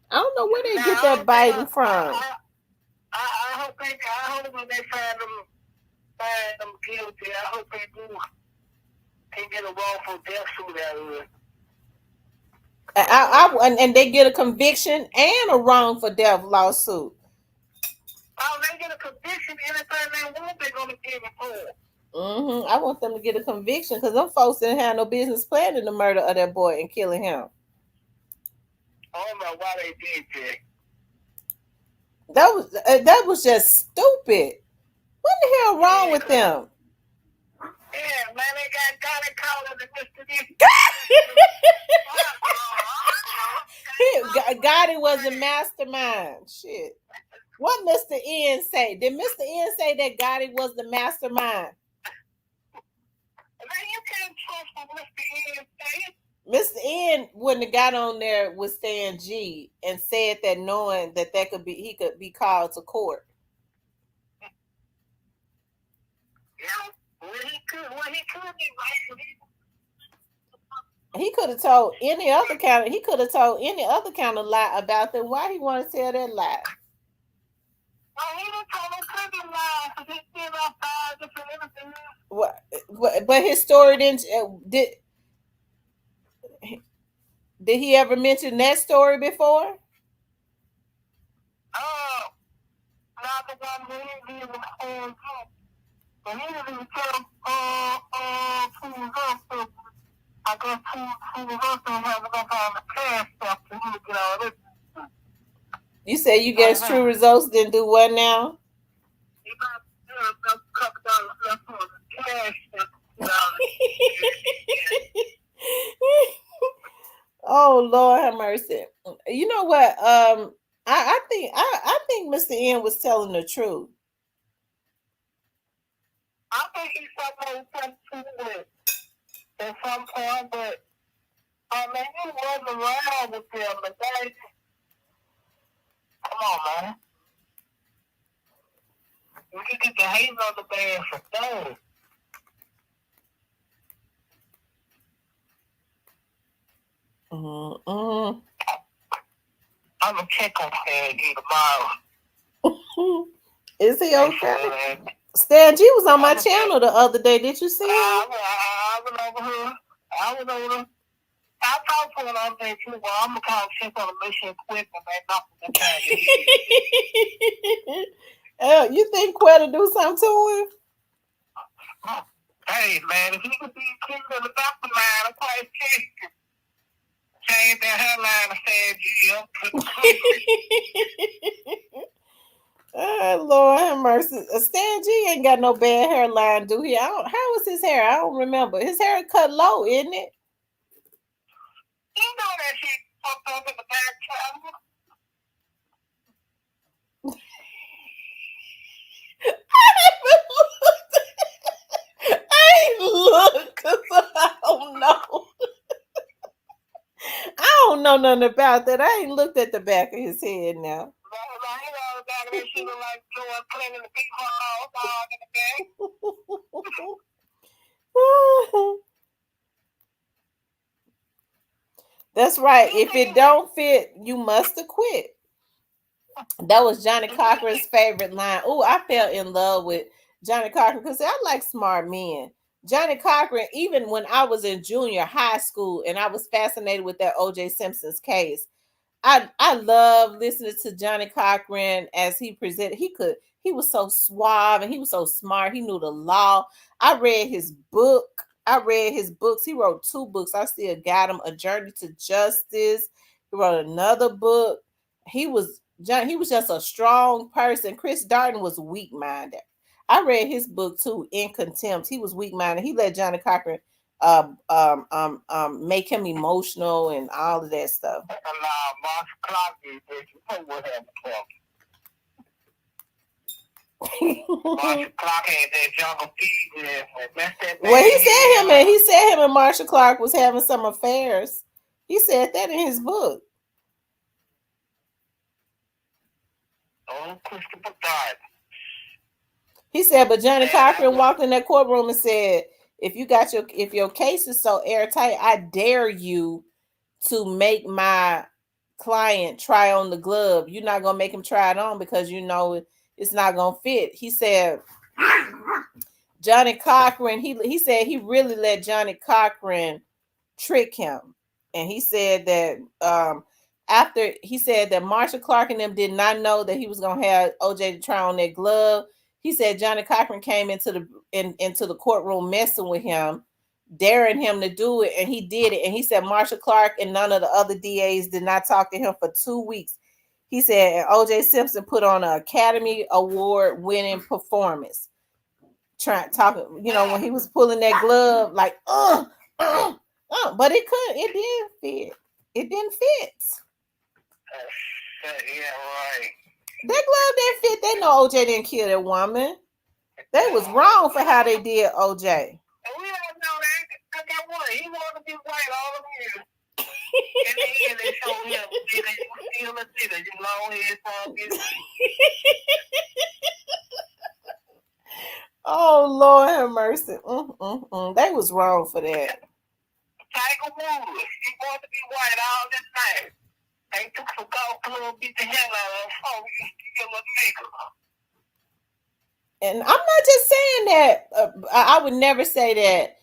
I don't know where they get that biting from. I hope when they find them guilty, I hope they do can get a wrongful death suit out of it. And they get a conviction and a wrongful death lawsuit. Oh, they get a conviction. Anything they want, they're gonna give it for. I want them to get a conviction because them folks didn't have no business planning the murder of that boy and killing him. I don't know why they did that. That was just stupid. What the hell wrong with them? Yeah, man, they got it called the Mr. Gotti was the mastermind. Shit. What Mr. N say? Did Mr. N say that Gotti was the mastermind? Man, you can't trust what Mr. N said. Mr. N wouldn't have got on there with Stan G and said that knowing that he could be called to court. Yeah, he could be right. He could have told any other kind of lie about them. Why he want to tell that lie? Well, he didn't tell no plenty lies because he still got 5 different interviews. But his story did he ever mention that story before? Not the got me in the phone too. And he didn't even tell two results. I got two results and have to go find the cash stuff to get all this. You say you get true results, then do what now? He got a couple dollars left for the cash stuff. Oh Lord have mercy. You know what? I think Mr. N was telling the truth. I think he's supposed to do it at some point, but I mean, he wasn't around with them, but they, come on, man. We can get the hate on the band for things. I'm gonna check on Stan G tomorrow. Is he okay? Stan G was on my channel the other day. Did you see him? I went over here. I talked to him the other day too. Well, I'm gonna call check on the mission quick and they knock the You think Quetta do something to him? Hey man, if he could be king of the mastermind, I'm quite checking. Change that headline and Stan G. Oh, Lord have mercy. Stan G ain't got no bad hairline, do he? How was his hair? I don't remember. His hair cut low, isn't it? You know that shit fucked up in the back camera. I ain't looked because I don't know. I don't know nothing about that. I ain't looked at the back of his head now. She look like George Clinton the people all in the back. That's right. If it don't fit, you must have quit. That was Johnny Cochran's favorite line. Oh, I fell in love with Johnny Cochran because I like smart men. Johnny Cochran, even when I was in junior high school and I was fascinated with that O.J. Simpson's case, I love listening to Johnny Cochran as he presented. He was so suave and he was so smart. He knew the law. I read his book. I read his books. He wrote 2 books. I still got him. A Journey to Justice. He wrote another book. He was just a strong person. Chris Darden was weak-minded. I read his book too, In Contempt. He was weak-minded. He let Johnny Cochran make him emotional and all of that stuff. Well, he said him and Marshall Clark was having some affairs. He said that in his book. He said, but Johnny Cochran walked in that courtroom and said, if your case is so airtight, I dare you to make my client try on the glove. You're not gonna make him try it on because you know it's not gonna fit. He said Johnny Cochran, he said he really let Johnny Cochran trick him. And he said that after he said that Marshall Clark and them did not know that he was gonna have OJ to try on that glove. He said Johnny Cochran came into the courtroom messing with him, daring him to do it, and he did it. And he said Marshall Clark and none of the other DAs did not talk to him for 2 weeks. He said and O.J. Simpson put on an Academy Award winning performance. Talking, when he was pulling that glove, like, but it didn't fit. It didn't fit. Yeah, right. That glove didn't fit. They know OJ didn't kill that woman. They was wrong for how they did OJ. And we don't know that. I got one. He wanted to be white all the years. In the end, they showed him. Still a city. You long head, Oh, Lord have mercy. They was wrong for that. Tiger Woods. He wanted to be white all this time. They took some golf club, beat the hell out of him. Still a nigga. And I'm not just saying that. I would never say that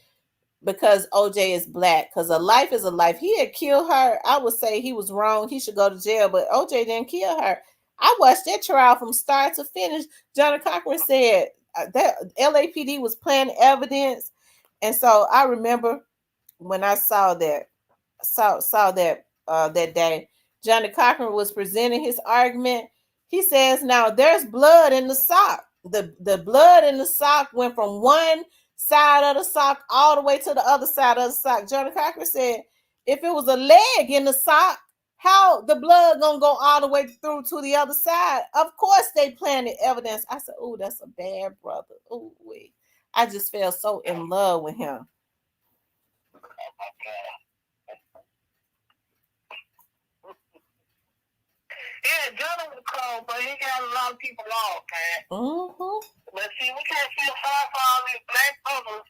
because OJ is black. Because a life is a life. He had killed her. I would say he was wrong. He should go to jail. But OJ didn't kill her. I watched that trial from start to finish. Johnny Cochran said that LAPD was planting evidence, and so I remember when I saw that that day, Johnny Cochran was presenting his argument. He says, "Now there's blood in the sock. The blood in the sock went from one side of the sock all the way to the other side of the sock." Johnny Cochran said, "If it was a leg in the sock, how the blood gonna go all the way through to the other side?" Of course, they planted evidence. I said, "Oh, that's a bad brother." Oh, wait. I just fell so in love with him. Yeah, Johnny was cold, but he got a lot of people off, man. Mm-hmm. But see, we can't feel sorry for all these black brothers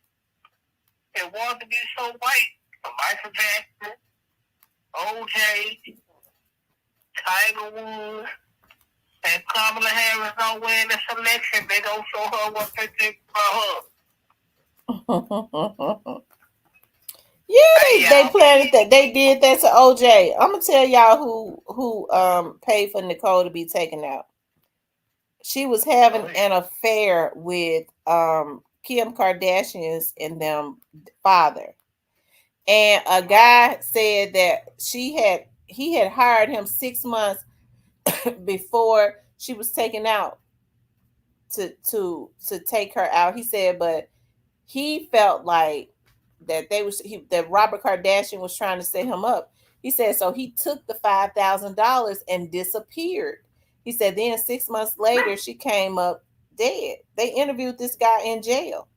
that want to be so white. Michael Jackson, OJ, Tiger Woods, and Kamala Harris don't win this election. They don't show her what they think about her. Yeah, they planted that. They did that to OJ. I'm gonna tell y'all who paid for Nicole to be taken out. She was having an affair with Kim Kardashian's and them father. And a guy said that he had hired him 6 months before she was taken out to take her out. He said, but he felt like that that Robert Kardashian was trying to set him up. He said, so he took the $5,000 and disappeared. He said, then 6 months later, she came up dead. They interviewed this guy in jail.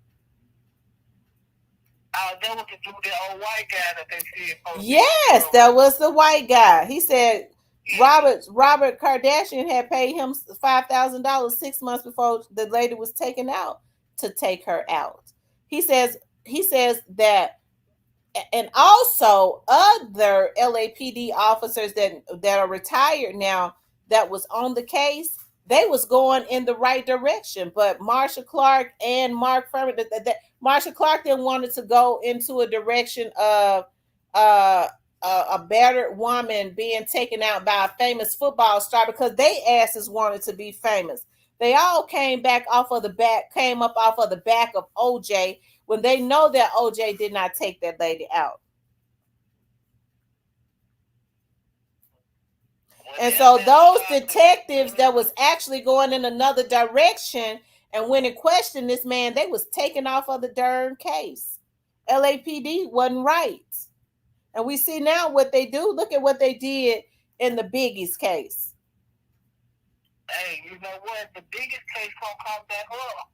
That was the dude, the old white guy that they said. Yes, that was the white guy. He said Robert Kardashian had paid him $5,000 6 months before the lady was taken out to take her out. He says that, and also other LAPD officers that are retired now that was on the case, they was going in the right direction. But Marsha Clark and Mark Furman, Marsha Clark then wanted to go into a direction of a battered woman being taken out by a famous football star because they asses wanted to be famous. They all came up off of the back of OJ when they know that OJ did not take that lady out. And so those detectives that was actually going in another direction and when it questioned this man, they was taken off of the darn case. LAPD wasn't right. And we see now what they do. Look at what they did in the Biggie's case. Hey, you know what? The biggest case gonna come back up.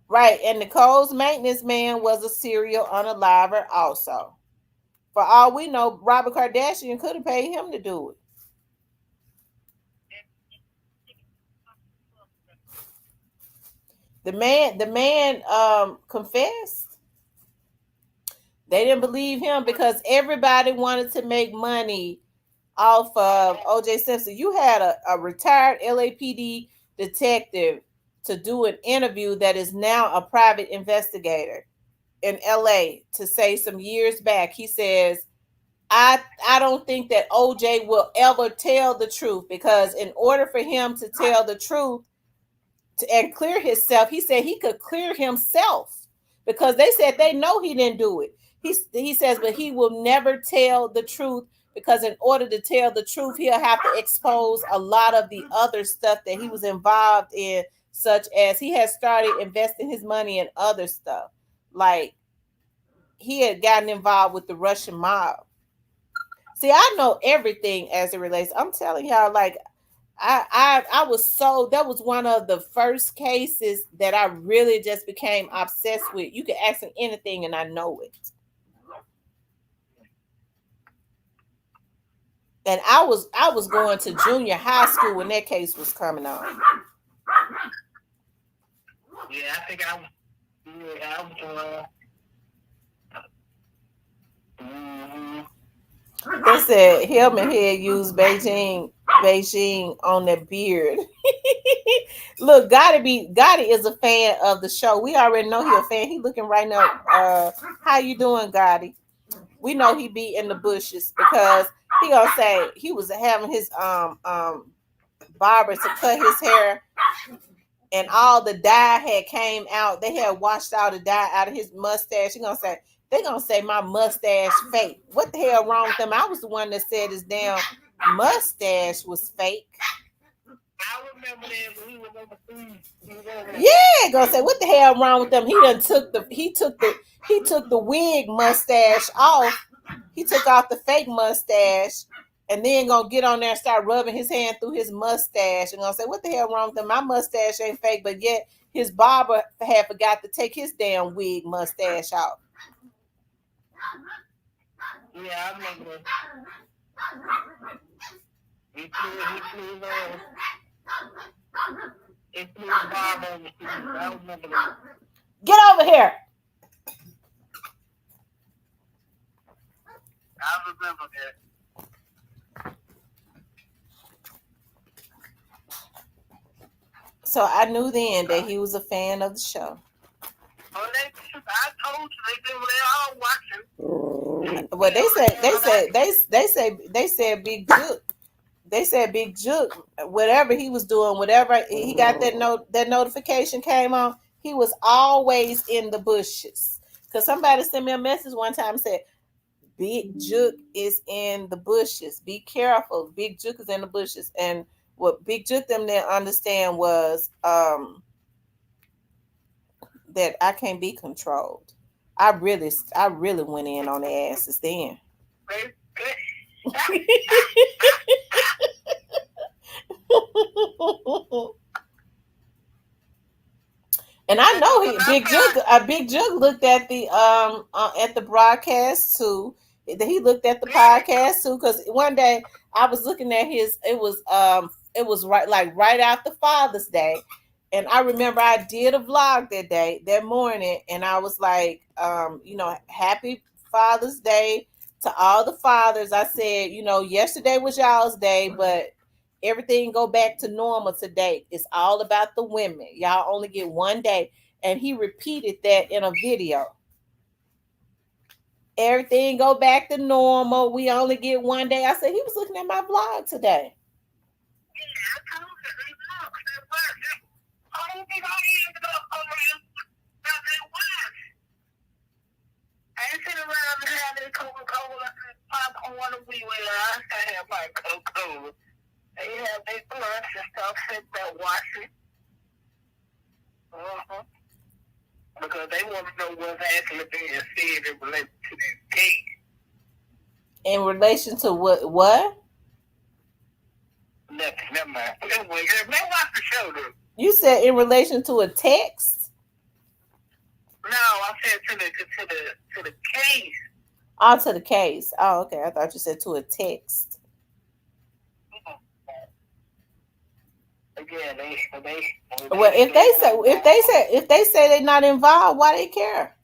Right, and Nicole's maintenance man was a serial unaliver also. For all we know, Robert Kardashian could have paid him to do it. The man confessed. They didn't believe him because everybody wanted to make money off of O.J. Simpson. You had a retired LAPD detective to do an interview that is now a private investigator in LA to say some years back. He says, I don't think that OJ will ever tell the truth because in order for him to tell the truth and clear himself, he said he could clear himself because they said they know he didn't do it. He says, but he will never tell the truth because in order to tell the truth, he'll have to expose a lot of the other stuff that he was involved in, such as he has started investing his money in other stuff. Like he had gotten involved with the Russian mob. See, I know everything as it relates. I'm telling y'all, like, I was so, that was one of the first cases that I really just became obsessed with. You can ask me anything and I know it. And I was going to junior high school when that case was coming on. Yeah, I think I was They said Helmet Head used Beijing on their beard. Look, Gotti is a fan of the show. We already know he's a fan. He looking right now. How you doing, Gotti? We know he be in the bushes because He gonna say he was having his barber to cut his hair, and all the dye had came out. They had washed all the dye out of his mustache. He gonna say they gonna say my mustache fake. What the hell wrong with them? I was the one that said his damn mustache was fake. I remember that when he was on the food. Yeah, gonna say what the hell wrong with them? He took the wig mustache off. He took off the fake mustache, and then gonna get on there and start rubbing his hand through his mustache and gonna say what the hell wrong with them? My mustache ain't fake, but yet his barber had forgot to take his damn wig mustache off. Yeah, I remember that. He flew Bob on the street. I remember that. Get over here. I remember that. So I knew then that he was a fan of the show. Oh, I told you they all watching. Well, they said Big Juke. They said Big Juke, whatever he was doing, whatever he got that notification came on, he was always in the bushes. Cause somebody sent me a message one time and said, Big Juke is in the bushes. Be careful. Big Juke is in the bushes. And what Big Juke them didn't understand was that I can't be controlled. I really went in on their asses then. And I know Big Jug looked at the broadcast too. He looked at the podcast too, because one day I was looking at it was right after Father's Day. And I remember I did a vlog that morning, and I was like, happy Father's Day to all the fathers. I said, yesterday was y'all's day, but everything go back to normal today. It's all about the women. Y'all only get one day. And he repeated that in a video. Everything go back to normal. We only get one day. I said, he was looking at my vlog today. I ain't sitting around and having Coca-Cola and popcorn and we I have my Coca-Cola. They have their lunch and stuff, sit there watching. Because they want to know what's actually being said in relation to this case. In relation to what? Nothing, never mind. They watch the show, though. You said in relation to a text? No, I said to the case. Oh, to the case. Oh, okay. I thought you said to a text. Again, well, if they say they're not involved, why they care?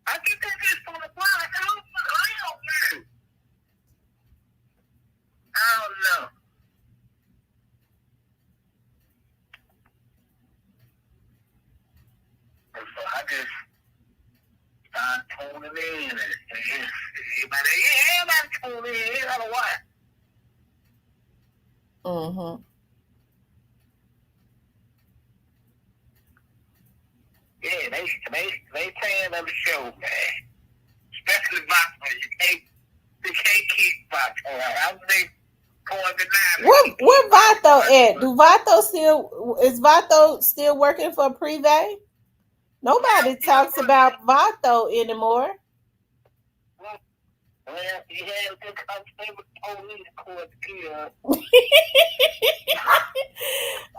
I think they just want to watch. I don't know. I don't know. And so I just start tuning in, and everybody tuning in. I don't know why. Mm-hmm. Yeah, they fan of the show, man. Especially Vato. You can't keep Vato. I was there for the 9. Where Vato at? Is Vato still working for Privé? Nobody talks about Vato anymore. Well, he had a good conversation with the police court here.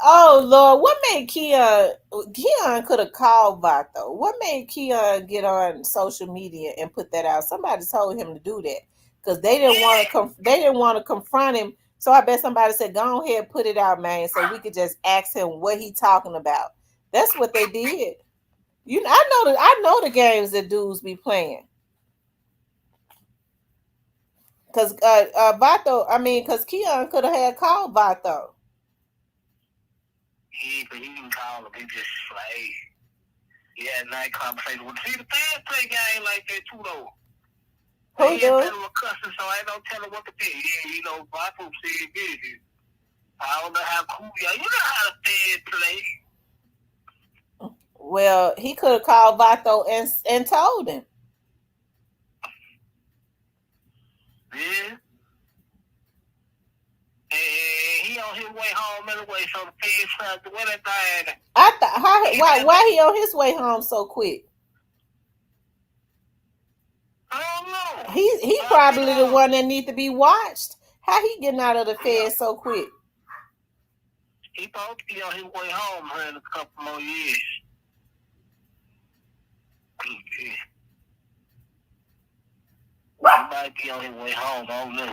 Oh Lord, what made Keon could have called Vato? What made Keon get on social media and put that out? Somebody told him to do that because they didn't want to confront him. So I bet somebody said, "Go ahead, put it out, man," so we could just ask him what he talking about. That's what they did. I know the games that dudes be playing. Because because Keon could have had called Vato. But he didn't call him. He just like he had a nice conversation. Well, see, the fans play game like that too, though. Who He do? ain't telling him cussing, so I ain't no telling what to do. Yeah, you know, my folks said business. I don't know how cool y'all. You know how the Fed play. Well, he could have called Vato and told him. Yeah. And he on his way home anyway, so the Fed tried to win that thing. I thought why he on his way home so quick? I don't know. He probably the one that need to be watched. How he getting out of the Fed so quick? He supposed to be on his way home here in a couple more years. Yeah. He might be on his way home. I don't know.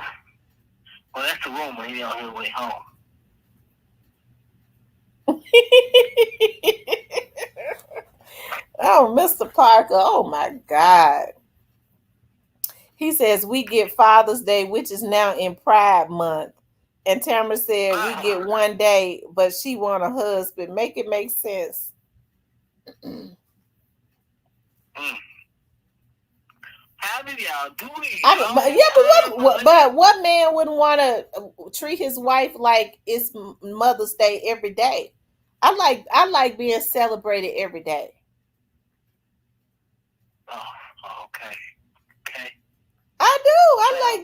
Well, that's the rumor. He on his way home. Oh, Mr. Parker. Oh my God. He says we get Father's Day, which is now in Pride Month. And Tamara said we get one day, but she want a husband. Make it make sense. How did y'all do it? But what man wouldn't want to treat his wife like it's Mother's Day every day? I like being celebrated every day. Oh, okay. I do.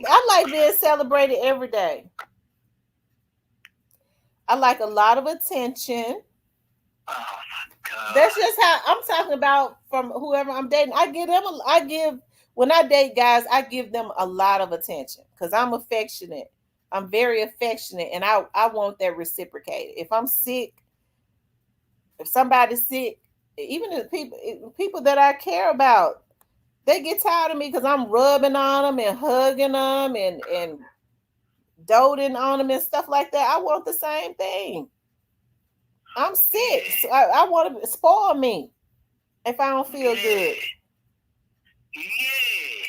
I like being celebrated every day. I like a lot of attention. Oh my God. That's just how I'm talking about from whoever I'm dating. When I date guys, I give them a lot of attention because I'm affectionate. I'm very affectionate, and I want that reciprocated. If I'm sick, if somebody's sick, even if people that I care about, they get tired of me because I'm rubbing on them and hugging them and doting on them and stuff like that. I want the same thing. I'm sick. So I want to spoil me if I don't feel good. Yeah.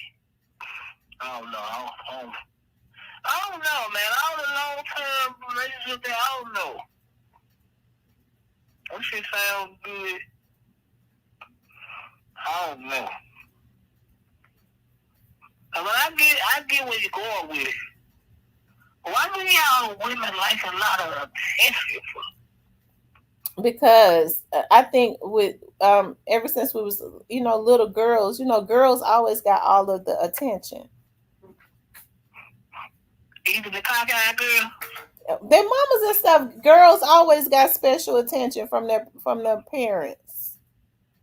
I don't know. I don't know, man. All the long-term relationship, I don't know. That shit sounds good. I don't know. But I get where you're going with it. Why do y'all women like a lot of attention for? Because I think with ever since we was little girls, girls always got all of the attention. Even the cockeyed girl. Their mamas and stuff, girls always got special attention from their parents.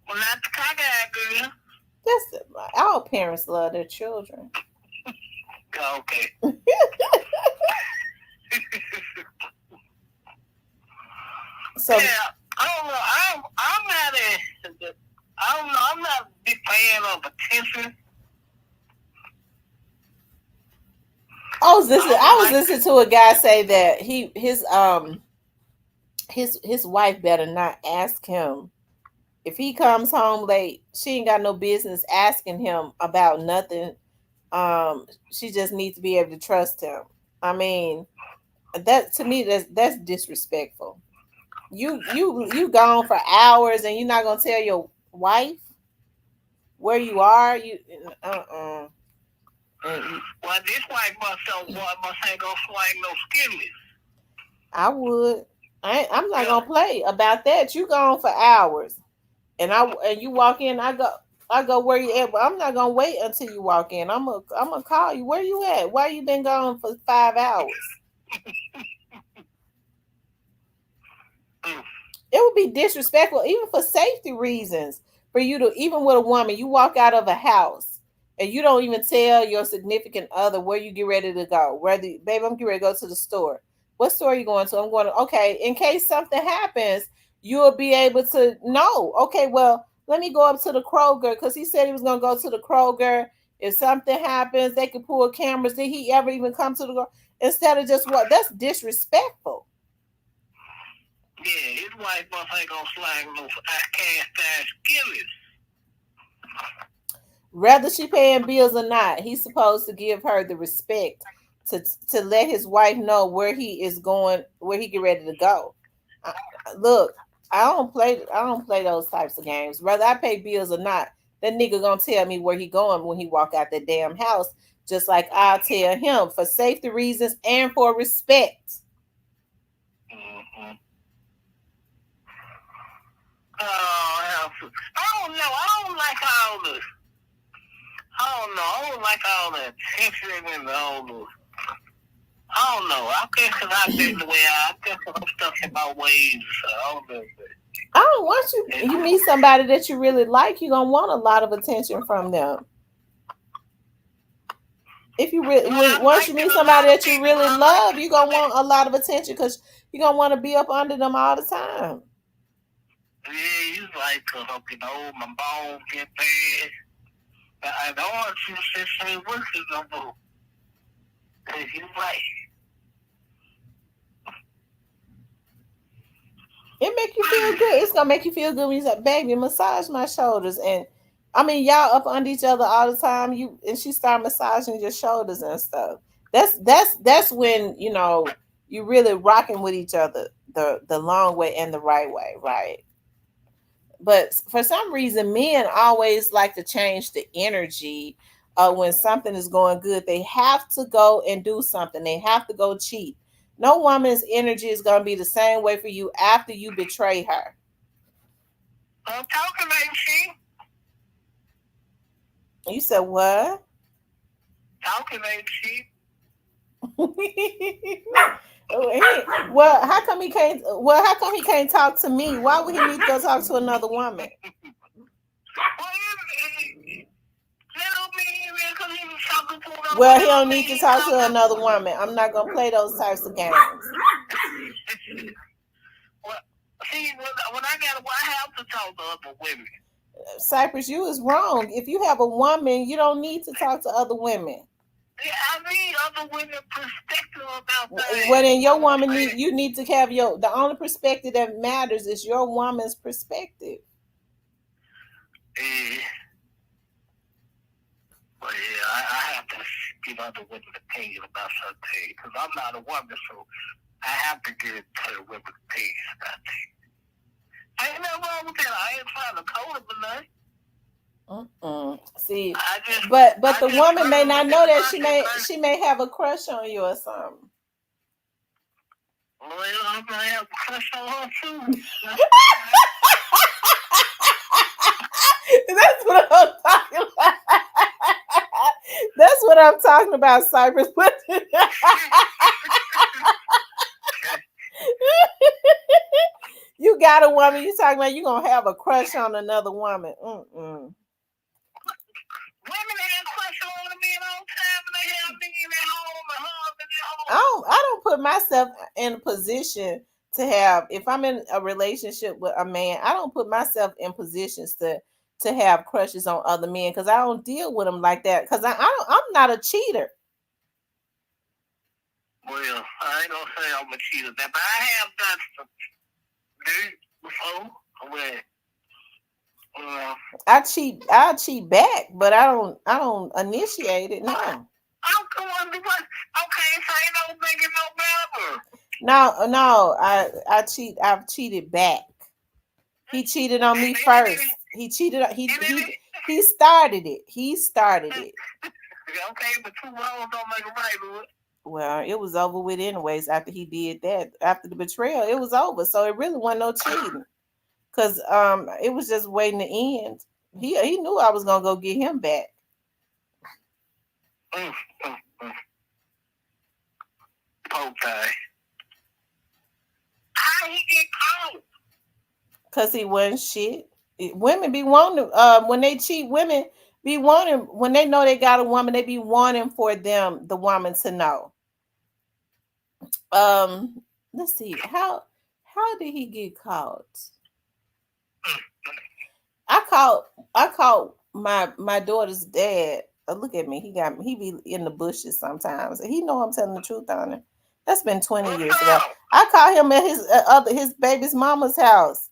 Well, not the cockeyed girl. All parents love their children. Okay. So yeah, I don't know. I'm not a big fan of attention. I was listening to a guy say that his wife better not ask him if he comes home late. She ain't got no business asking him about nothing. She just needs to be able to trust him. I mean, that to me that's disrespectful. You gone for hours and you're not gonna tell your wife where you are. Well, this wife must ain't gonna swing no skillet. I would. I'm not gonna play about that. You gone for hours, and you walk in. I go where you at, but I'm not gonna wait until you walk in. I'm gonna call you. Where you at? Why you been gone for 5 hours? It would be disrespectful, even for safety reasons, for you to, even with a woman, you walk out of a house and you don't even tell your significant other where you get ready to go. Baby, I'm getting ready to go to the store. What store are you going to? I'm going to, okay, in case something happens, you'll be able to know. Okay, well, let me go up to the Kroger because he said he was going to go to the Kroger. If something happens, they can pull cameras. Did he ever even come to the instead of just what? That's disrespectful. Yeah, his wife must ain't gonna slang no cast iron skillets. Whether she paying bills or not, he's supposed to give her the respect to let his wife know where he is going, where he get ready to go. Look, I don't play those types of games. Whether I pay bills or not, the nigga gonna tell me where he going when he walk out that damn house, just like I'll tell him for safety reasons and for respect. Mm-hmm. Oh, I don't know. I don't like all this. I don't know. I don't like all the attention and all the. I don't know. I guess because I've been the way I guess I'm stuck in my ways. So I don't know. I don't want you meet somebody that you really like, you're gonna want a lot of attention from them. If you once you meet somebody that you really love, you're gonna want a lot of attention because you're gonna want to be up under them all the time. Yeah, you like, my bones get bad. I don't want you to say what's it gonna do. Cause you like. It make you feel good. It's gonna make you feel good when you say, "Baby, massage my shoulders." And I mean, y'all up under each other all the time. She start massaging your shoulders and stuff. That's when you really rocking with each other the long way and the right way, right? But for some reason, men always like to change the energy. When something is going good, they have to go and do something. They have to go cheat. No woman's energy is going to be the same way for you after you betray her. I'm talking like she. You said what? Talking like she. Well, how come he can't? Well, how come he can't talk to me? Why would he need to go talk to another woman? Well, he don't need to talk to another woman. I'm not gonna play those types of games. Well, see, when I have to talk to other women. Cypress, you is wrong. If you have a woman, you don't need to talk to other women. Yeah, I need other women perspective about that. Well, then your woman you need to have the only perspective that matters is your woman's perspective. Well, yeah, I have to give other women opinion about something because I'm not a woman, so I have to give other women opinion about things. Ain't nothing wrong with that. I ain't trying to code them or nothing. See, but the woman may not know that she may have a crush on you or something. Well, I might have a crush on her too. That's what I'm talking about. That's what I'm talking about, Cypress. You got a woman, you talking about you gonna have a crush on another woman. Women have crush on me all the time and they have me in their home and husband in their home. I don't put myself in a position to have, if I'm in a relationship with a man, I don't put myself in positions to have crushes on other men because I don't deal with them like that because I'm not a cheater. Well, I ain't gonna say I'm a cheater, but I have done some dates before where I cheat back, but I don't initiate it. No. I'm going to what? Okay, so you don't make it no better. No, I've cheated back. He cheated on me first. He cheated. He started it. He started it. Okay, but 2 wrongs don't make a right, Lord. Well, it was over with anyways after he did that. After the betrayal, it was over. So it really wasn't no cheating. Because it was just waiting to end. He knew I was gonna go get him back. Okay. How he get caught? Because he wasn't shit. Women be wanting when they cheat, women be wanting when they know they got a woman, they be wanting for the woman to know. Let's see. How did he get caught? I called my daughter's dad. Look at me. He be in the bushes sometimes. He know I'm telling the truth on it. That's been 20 years ago. I called him at his baby's mama's house.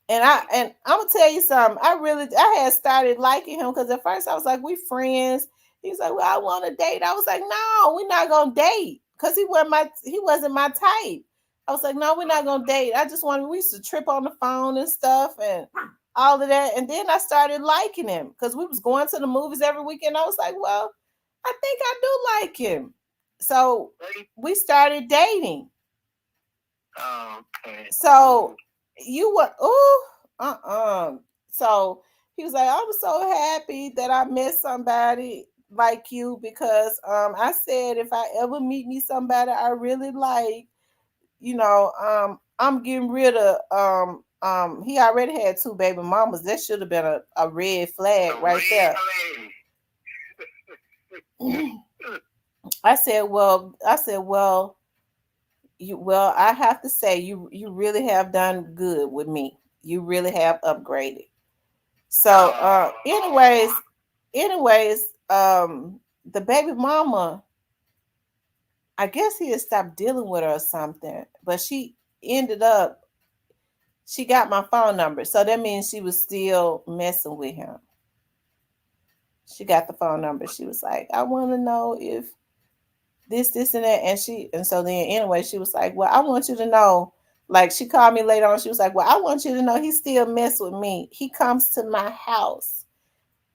And I'm gonna tell you something. I had started liking him because at first I was like, we friends. He was like, well, I want to date. I was like, no, we're not gonna date because he wasn't my type. I was like, no, we're not gonna date. We used to trip on the phone and stuff, and all of that. And then I started liking him because we was going to the movies every weekend. I was like, well, I think I do like him. So we started dating. Okay. So you were, So he was like, I'm so happy that I met somebody like you because I said if I ever meet me somebody I really like, I'm getting rid of he already had 2 baby mamas. That should have been a red flag right there. I said, well, I have to say you really have done good with me. You really have upgraded. So, anyways, the baby mama, I guess he had stopped dealing with her or something, but ended up, she got my phone number. So that means she was still messing with him. She got the phone number. She was like, I want to know if this, and that. And so then anyway, she was like, well, I want you to know, like she called me later on. She was like, well, I want you to know he still mess with me. He comes to my house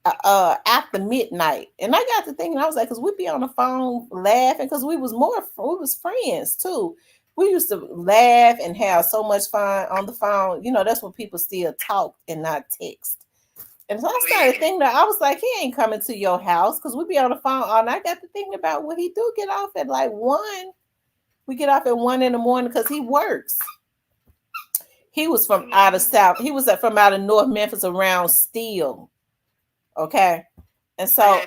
after midnight. And I got to thinking, I was like, because we'd be on the phone laughing, because we was friends too. We used to laugh and have so much fun on the phone. That's when people still talk and not text. And so I started thinking that I was like, he ain't coming to your house because we be on the phone all night. I got to thinking about what he do get off at like 1. We get off at 1 in the morning because he works. He was from out of South. He was from out of North Memphis around Steele. Okay. And so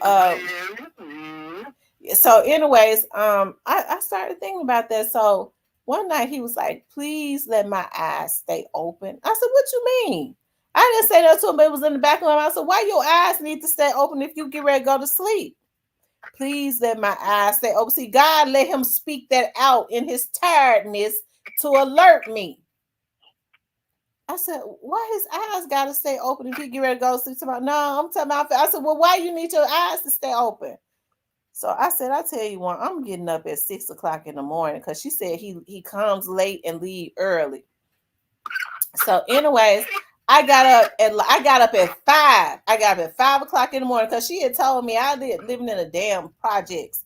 anyways, I started thinking about that. So one night he was like, please let my eyes stay open. I said, what you mean? I didn't say that to him, but it was in the back of my mind. I said, why your eyes need to stay open if you get ready to go to sleep? Please let my eyes stay open. See, God let him speak that out in his tiredness to alert me. I said, why his eyes got to stay open if he get ready to go to sleep? No, I'm talking about. I said, well, why you need your eyes to stay open? So I said, I'll tell you what, I'm getting up at 6 o'clock in the morning because she said he comes late and leave early. So anyways, I got up at 5. I got up at 5 o'clock in the morning because she had told me I living in a damn projects.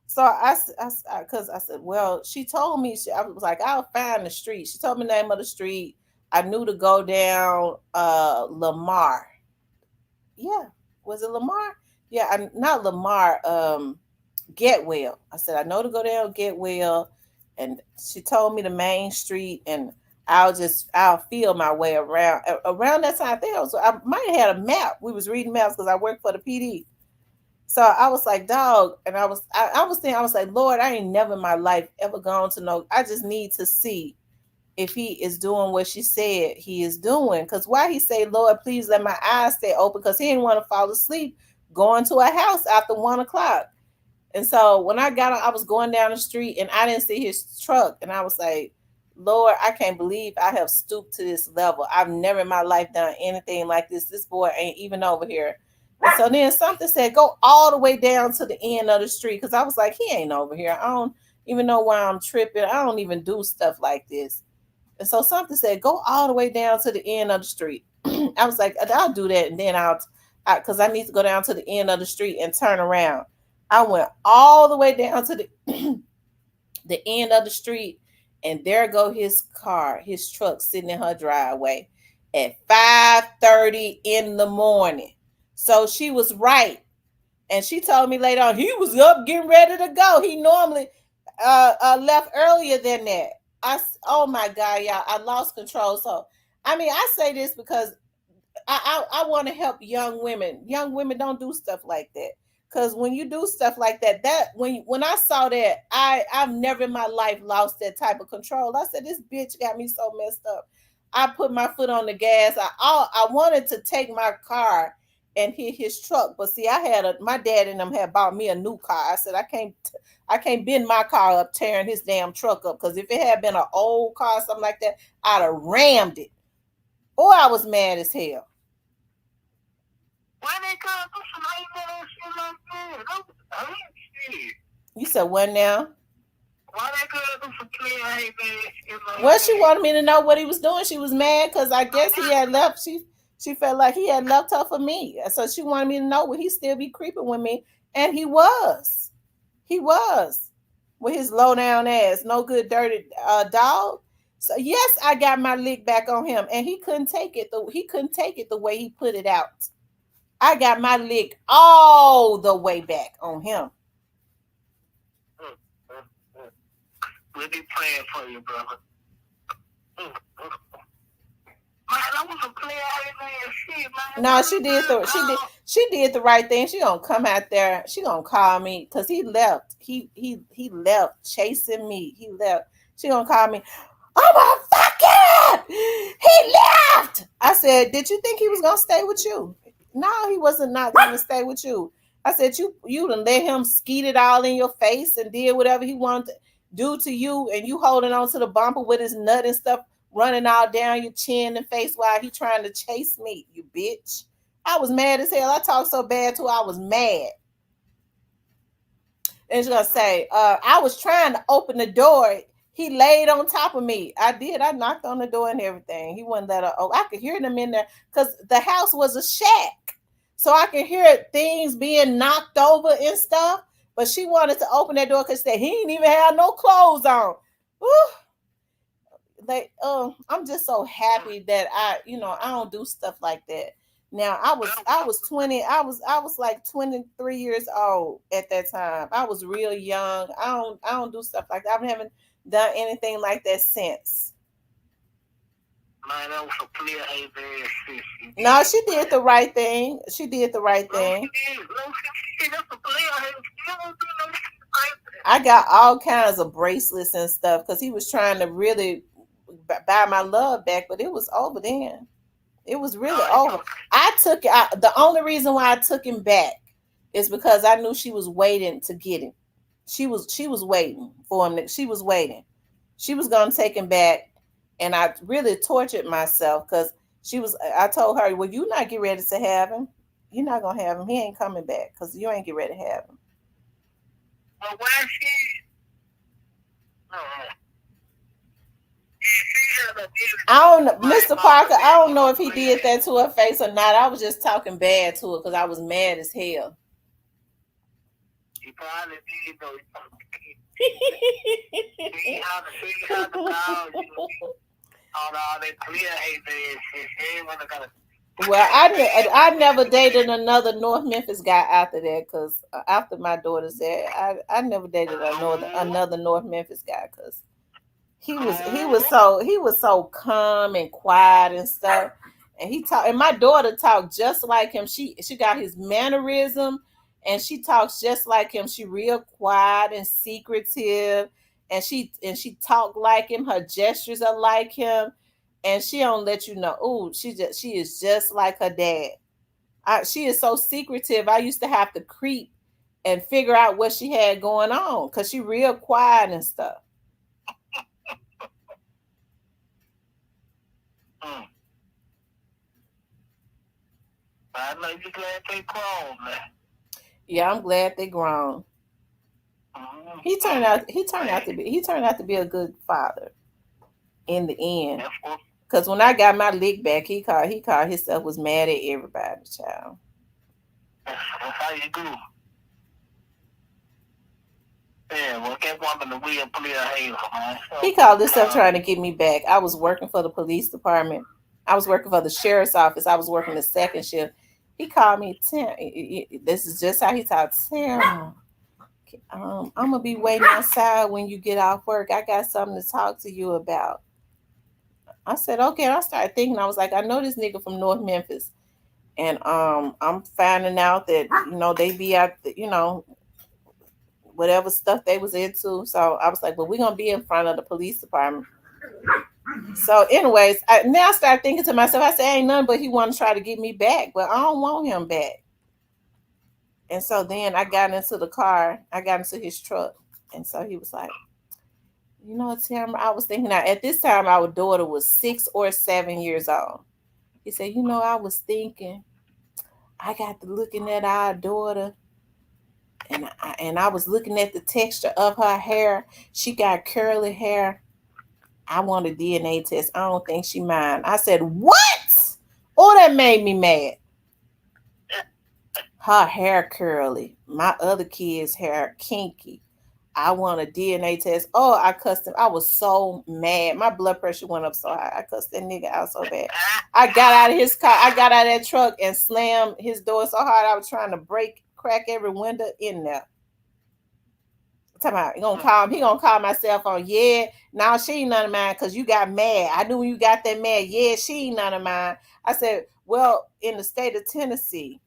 So I said, well, she told me, I was like, I'll find the street. She told me the name of the street. I knew to go down Lamar. Yeah. Was it Lamar? Yeah, not Lamar, Getwell. I said, I know to go down Getwell. And she told me the main street, and I'll feel my way around. Around that time, I might have had a map. We was reading maps because I worked for the PD. So I was like, dog, and I was like, Lord, I ain't never in my life ever gone to know. I just need to see if he is doing what she said he is doing. Because why he say, Lord, please let my eyes stay open, because he didn't want to fall asleep going to a house after 1 o'clock. And so when I was going down the street and I didn't see his truck, and I was like, Lord, I can't believe I have stooped to this level. I've never in my life done anything like this. This boy ain't even over here. And so then something said, go all the way down to the end of the street. Because I was like, he ain't over here. I don't even know why I'm tripping. I don't even do stuff like this. And so something said, go all the way down to the end of the street. I was like, I'll do that. And then because I need to go down to the end of the street and turn around. I went all the way down to the end of the street, and there go his truck sitting in her driveway at 5:30 in the morning. So she was right. And she told me later on, he was up getting ready to go. He normally left earlier than that. Oh my God, y'all, I lost control. So, I mean, I say this because I want to help young women. Young women don't do stuff like that. Because when you do stuff like that, when I saw that, I've never in my life lost that type of control. I said, this bitch got me so messed up. I put my foot on the gas. I wanted to take my car and hit his truck, but see, my dad and them had bought me a new car. I said, I can't bend my car up tearing his damn truck up, because if it had been an old car or something like that, I'd have rammed it. Or I was mad as hell. Why they gotta do some hate shit like that? I ain't shit. You said what now? Why they gotta do some player hate shit like that? Well, she wanted me to know what he was doing. She was mad because I guess he had left. She felt like he had left her for me. So she wanted me to know would he still be creeping with me? And he was. He was. With his low down ass, no good dirty dog. So yes, I got my lick back on him, and he couldn't take it. He couldn't take it the way he put it out. I got my lick all the way back on him. We'll be praying for you, brother. Man, I was a player shit, man. No, she did the right thing. She gonna come out there. She gonna call me because he left. He left chasing me. He left. She gonna call me. Oh my fucking! He left. I said, did you think he was gonna stay with you? No, he wasn't not gonna stay with you. I said, you done let him skeet it all in your face and did whatever he wanted to do to you, and you holding on to the bumper with his nut and stuff running all down your chin and face while he trying to chase me, you bitch. I was mad as hell. I talked so bad too. I was mad. And she's gonna say, I was trying to open the door. He laid on top of me. I did. I knocked on the door and everything. He wouldn't let her. Oh, I could hear them in there because the house was a shack. So I could hear things being knocked over and stuff. But she wanted to open that door because he didn't even have no clothes on. Woo. Like, I'm just so happy that I don't do stuff like that. Now I was 20. I was like 23 years old at that time. I was real young. I don't do stuff like that. I haven't done anything like that since. Man, that was a clear shit. No, she did the right thing. She did the right thing. I got all kinds of bracelets and stuff because he was trying to really buy my love back, but it was over then. It was really over. The only reason why I took him back is because I knew she was waiting to get him. She was waiting for him. She was waiting. She was gonna take him back, and I really tortured myself because I told her, well, you not get ready to have him. You're not gonna have him. He ain't coming back because you ain't get ready to have him. Well, why she? I don't know, Mr. Parker. I don't know if he did that to her face or not. I was just talking bad to her because I was mad as hell. He probably did though. He had to figure out the dog. All that clear shit. Well, I never dated another North Memphis guy after that because after my daughter's there, I never dated another North Memphis guy because he was so calm and quiet and stuff, and my daughter talked just like him. She got his mannerism, and she talks just like him. She real quiet and secretive, and she talked like him. Her gestures are like him. And she don't let you know. Oh, she is just like her dad. She is so secretive. I used to have to creep and figure out what she had going on because she real quiet and stuff. I know you're glad they grown, man. Yeah, I'm glad they grown. He turned out to be a good father in the end. Because when I got my lick back, he called himself was mad at everybody, child. That's how you do. Yeah, well, that woman the wheel play a hazel, man. He called himself trying to get me back. I was working for the police department. I was working for the sheriff's office. I was working the second shift. He called me, Tim. This is just how he talked. Tim, I'm going to be waiting outside when you get off work. I got something to talk to you about. I said, okay. And I started thinking, I was like, I know this nigga from North Memphis. And I'm finding out that, they be out, whatever stuff they was into. So I was like, well, we're going to be in front of the police department. So anyways, now I started thinking to myself, I said, ain't nothing but he want to try to get me back, but I don't want him back. And so then I got into the car. I got into his truck. And so he was like, Tamara, I was thinking at this time, our daughter was 6 or 7 years old. He said, I was thinking, I got to looking at our daughter, and I was looking at the texture of her hair. She got curly hair. I want a DNA test. I don't think she mine. I said, what? Oh, what made me mad? Her hair curly. My other kid's hair kinky. I want a DNA test. Oh, I cussed him. I was so mad. My blood pressure went up so high. I cussed that nigga out so bad. I got out of his car. I got out of that truck and slammed his door so hard I was trying to crack every window in there. Talking about, he gonna call my cell phone. Yeah, now she ain't none of mine because you got mad. I knew when you got that mad. Yeah, she ain't none of mine. I said, well, in the state of Tennessee,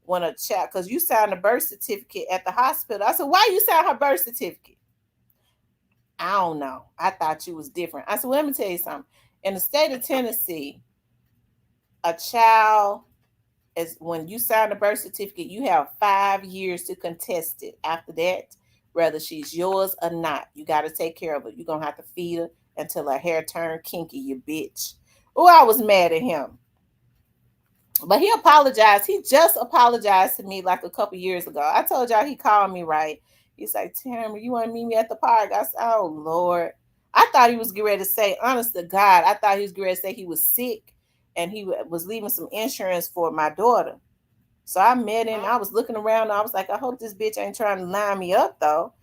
when a child, because you signed a birth certificate at the hospital. I said, why you signed her birth certificate? I don't know. I thought you was different. I said, well, let me tell you something. In the state of Tennessee, a child is, when you sign a birth certificate, you have 5 years to contest it. After that, whether she's yours or not, you got to take care of her. You're going to have to feed her until her hair turn kinky, you bitch. Oh, I was mad at him. But he apologized. He just apologized to me like a couple years ago. I told y'all he called me, right? He's like, Tamara, you want to meet me at the park? I said, oh, Lord. I thought he was getting ready to say, honest to God, I thought he was getting ready to say he was sick and he was leaving some insurance for my daughter. So I met him. I was looking around. I was like, I hope this bitch ain't trying to line me up, though.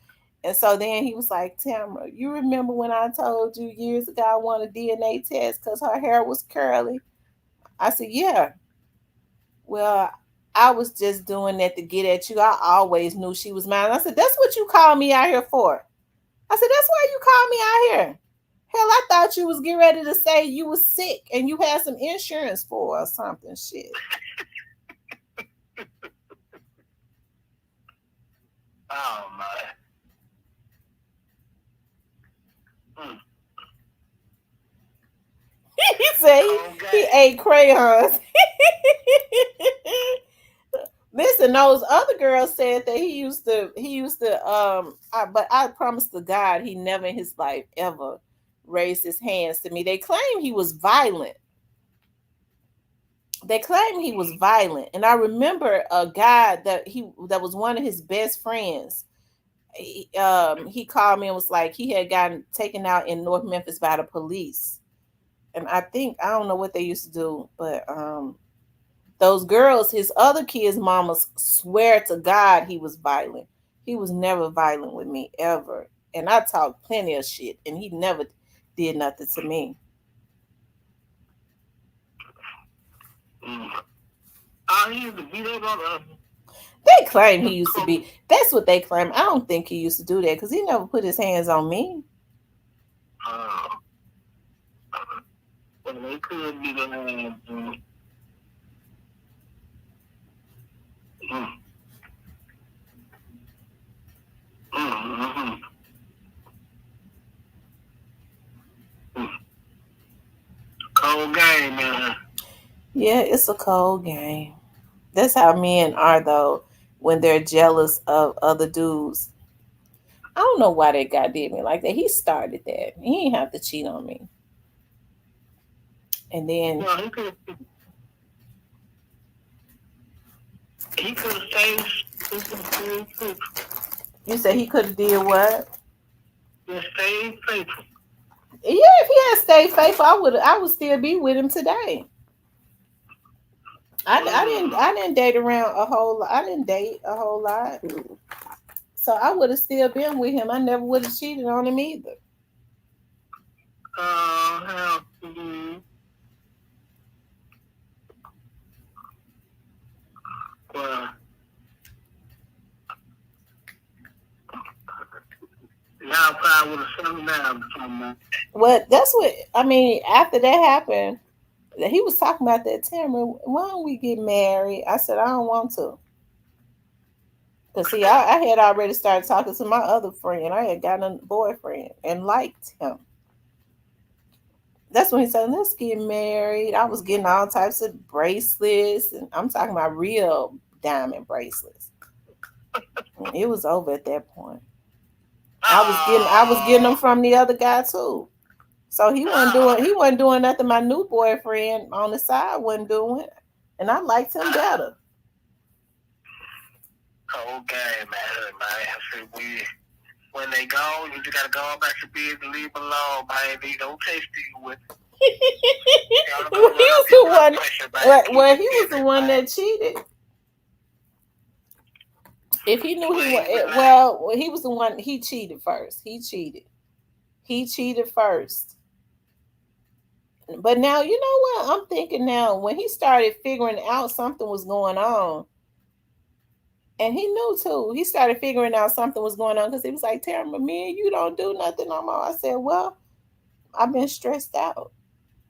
And so then he was like, Tamara, you remember when I told you years ago I want a DNA test because her hair was curly? I said, yeah. Well, I was just doing that to get at you. I always knew she was mine. I said, that's what you called me out here for. I said, that's why you called me out here. Hell, I thought you was getting ready to say you was sick and you had some insurance for or something. Shit. Oh, my. He said he ate crayons. Listen, those other girls said that he used to, but I promise to God, he never in his life ever raised his hands to me. They claim he was violent. And I remember a guy that was one of his best friends. He called me and was like, he had gotten taken out in North Memphis by the police. And I don't know what they used to do, but those girls, his other kids' mamas swear to God he was violent. He was never violent with me, ever. And I talked plenty of shit, and he never did nothing to me. He used to beat up on They claim he used to be. That's what they claim. I don't think he used to do that because he never put his hands on me. Well, they could be the hands. Cold game, man. Yeah, it's a cold game. That's how men are, though, when they're jealous of other dudes. I don't know why that guy did me like that. He started that. He didn't have to cheat on me. And then Well, he could have stayed. You said he could have did what? Just stay faithful. Yeah, if he had stayed faithful, I would still be with him today. I didn't date around a whole lot. I didn't date a whole lot. So I would have still been with him. I never would have cheated on him either. How to do? Well, y'all probably would have settled down somewhere. Well, that's what I mean. After that happened, he was talking about that. Tamara, why don't we get married? I said I don't want to. Because see, I had already started talking to my other friend. I had gotten a boyfriend and liked him. That's when he said, let's get married. I was getting all types of bracelets. And I'm talking about real diamond bracelets. It was over at that point. I was getting them from the other guy too. So he wasn't doing nothing my new boyfriend on the side wasn't doing. And I liked him better. Okay, man. When they go, you just gotta go about your business and leave them alone, baby. Don't chase people with it. was the one. Well, he was the one that cheated. If he knew he was, well, he was the one. He cheated first. He cheated. He cheated first. But now, you know what? I'm thinking now, when he started figuring out something was going on, and he knew too, he started figuring out something was going on because he was like, Tamara, me and you don't do nothing no more. I said, well, I've been stressed out.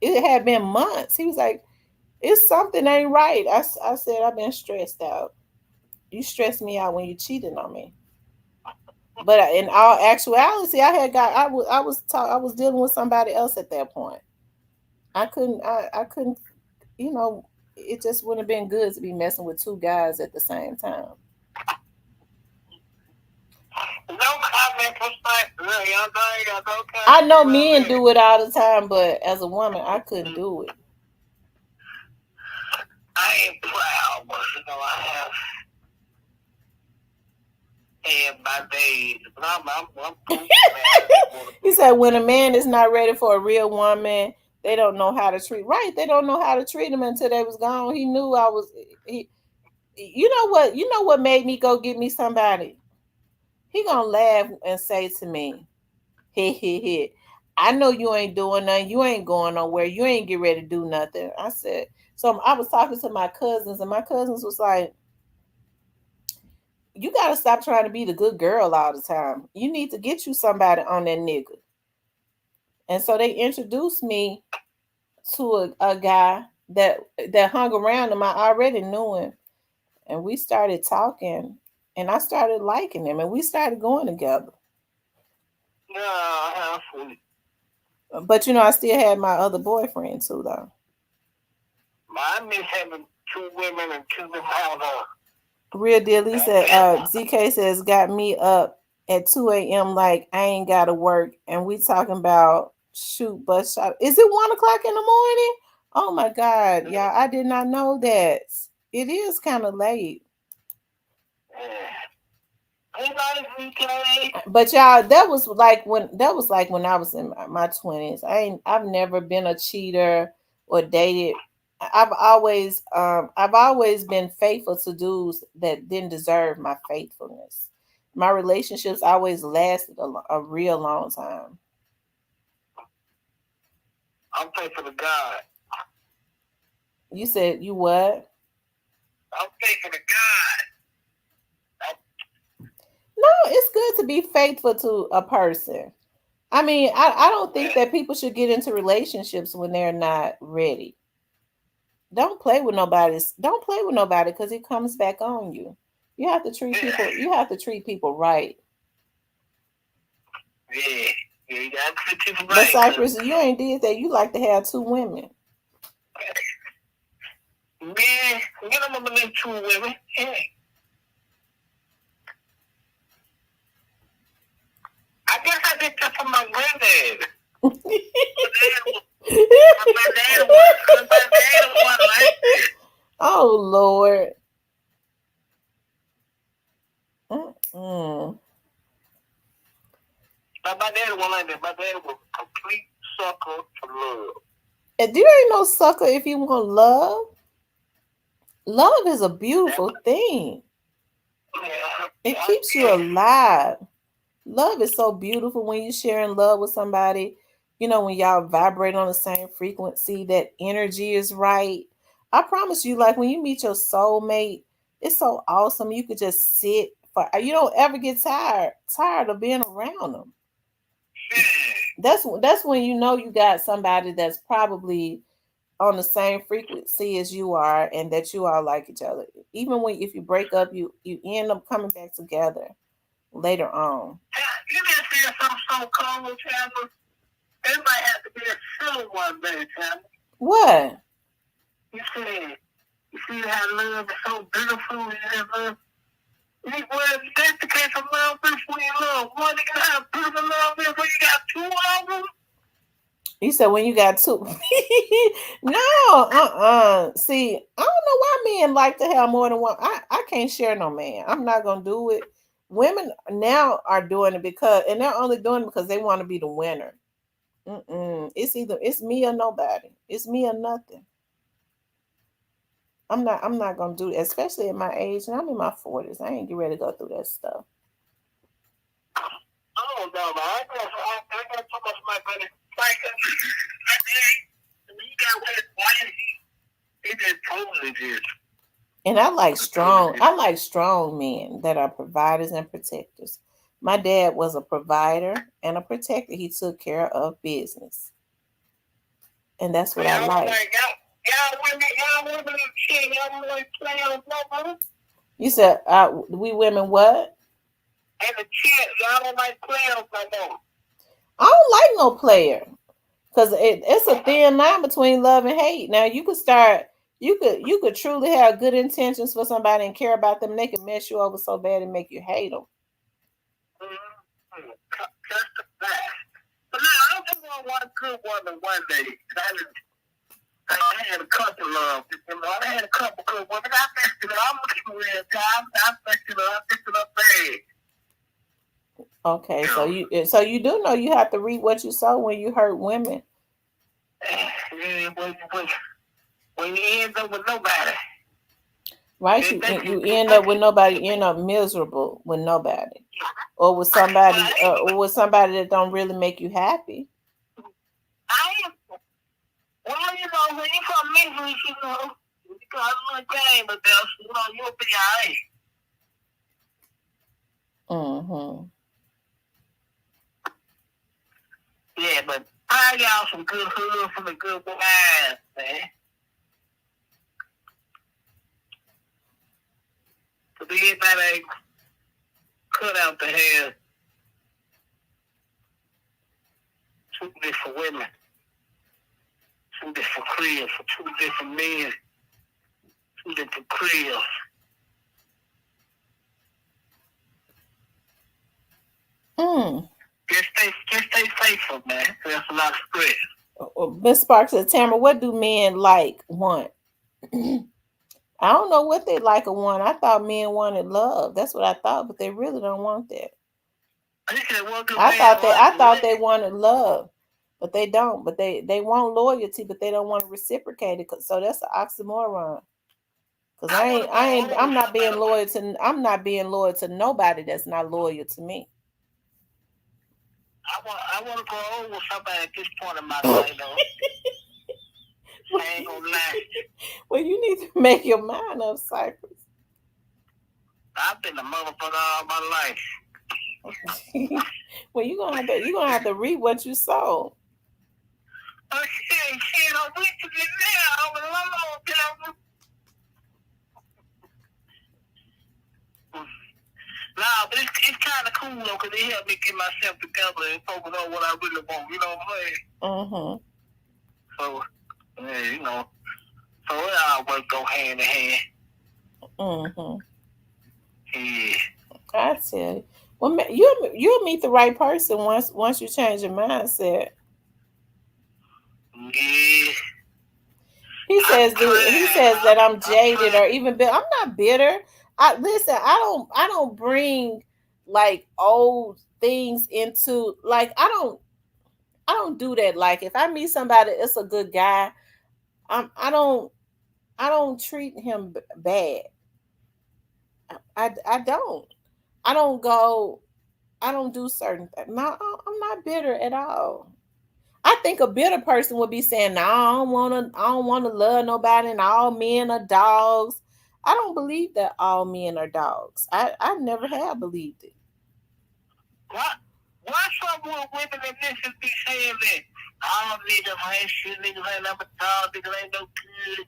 It had been months. He was like, it's something ain't right. I said, I've been stressed out. You stressed me out when you cheated on me. But in all actuality, I was dealing with somebody else at that point. I couldn't, you know, it just wouldn't have been good to be messing with two guys at the same time. No comment perspective. I know men do it all the time, but as a woman, I couldn't do it. I ain't proud, but you know I have had my days. But I'm He said when a man is not ready for a real woman, they don't know how to treat. Right, they don't know how to treat him until they was gone. He knew I was. He, you know what? You know what made me go get me somebody? He gonna laugh and say to me, "He. I know you ain't doing nothing. You ain't going nowhere. You ain't get ready to do nothing." I said. So I was talking to my cousins, and my cousins was like, you got to stop trying to be the good girl all the time. You need to get you somebody on that nigga. And so they introduced me to a guy that hung around him. I already knew him. And we started talking, and I started liking him, and we started going together. Yeah, how sweet. But, you know, I still had my other boyfriend, too, though. I miss having two women and two men out of. Real deal. He said, ZK says, got me up at 2 a.m. like I ain't got to work. And we talking about shoot bus shot. Is it 1 o'clock in the morning? Oh my God. Y'all, I did not know that. It is kind of late. But y'all, that was like when I was in my 20s. I've never been a cheater or dated. I've always been faithful to dudes that didn't deserve my faithfulness. My relationships always lasted a real long time. I'm faithful to God. You said you what? I'm faithful to God. No, it's good to be faithful to a person. I mean, I don't think that people should get into relationships when they're not ready. Don't play with nobody because it comes back on you. You have to treat people right. Yeah, you gotta treat people But right. Cypress, you ain't did that. You like to have two women. Man, get them up in two women. Yeah. I guess I did that for my granddad. My dad was like that. Oh Lord. Mm-mm. My dad was like that. My dad was a complete sucker for love. And you ain't no sucker if you want love. Love is a beautiful thing. Yeah. It keeps you alive. Love is so beautiful when you sharing love with somebody. You know, when y'all vibrate on the same frequency, that energy is right. I promise you, like when you meet your soulmate, it's so awesome. You could just sit for. You don't ever get tired of being around them. That's when you know you got somebody that's probably on the same frequency as you are, and that you all like each other. Even when if you break up, you end up coming back together later on. You just said something so cold, Tamara. It might have to be a show one day, Tamara. What? You see how love is so beautiful and love. Well, that's the case of love between love. One, you can have beautiful love is when you got two of them. You said when you got two. No, See, I don't know why men like to have more than one. I can't share no man. I'm not gonna do it. Women now are doing it and they're only doing it because they want to be the winner. It's me or nobody. It's me or nothing. I'm not gonna do it, especially at my age, and I'm in my 40s. I ain't get ready to go through that stuff. I don't know, man. I got so much of my money. Like, he got with his wife. He just totally just. And I like strong men that are providers and protectors. My dad was a provider and a protector. He took care of business. And that's what I like. Y'all women shit, y'all like play on no more. You said we women what? And the chat, y'all don't like players no more. I don't like no player. Because it's a thin line between love and hate. Now you could truly have good intentions for somebody and care about them. And they can mess you over so bad and make you hate them. Just the fact. But now I just want one good woman one day. I had a couple of, I had a couple good women. I messed it up. I'm gonna keep it real time. I messed it up bad. Okay, so you do know you have to read what you sow when you hurt women. Yeah, when you end up with nobody. Right, you end up with nobody. You end up miserable with nobody, or with somebody, that don't really make you happy. Well, when you from Memphis, because I'm a game about, you'll be alright. Yeah, but I got some good hood from the good wives, man. So everybody cut out the hair. Two different women. Two different cribs for two different men. Two different cribs. Just stay faithful, man. That's a lot of stress. Miss Sparks and Tamara, what do men want? I don't know what they like or want. I thought men wanted love. That's what I thought, but they really don't want that. I thought they wanted love, but they don't. But they want loyalty, but they don't want to reciprocate it. So that's an oxymoron. Because I'm not being loyal to nobody that's not loyal to me. I want to go over with somebody at this point in my life, though. I ain't gonna lie. Well, you need to make your mind up, Cypress. I've been a motherfucker all my life. Well, you're gonna have to read what you sow. Oh shit, I'm reaching it now. I'm alone, nah, but it's kind of cool though, cause it helped me get myself together and focus on what I really want. You know what I'm saying? So, yeah, so it always go hand in hand. Yeah. I tell you. Well, you'll meet the right person once you change your mindset. Yeah. He says that I'm jaded or even bitter. I'm not bitter. I don't bring like old things into like I don't do that. Like if I meet somebody, it's a good guy. I don't treat him bad. I don't. I don't go. I don't do certain things. No, I'm not bitter at all. I think a bitter person would be saying, "No, I don't want to love nobody, and all men are dogs." I don't believe that all men are dogs. I never have believed it. Why some women in this should be saying that all niggas ain't shit, niggas ain't never dog, niggas ain't no good.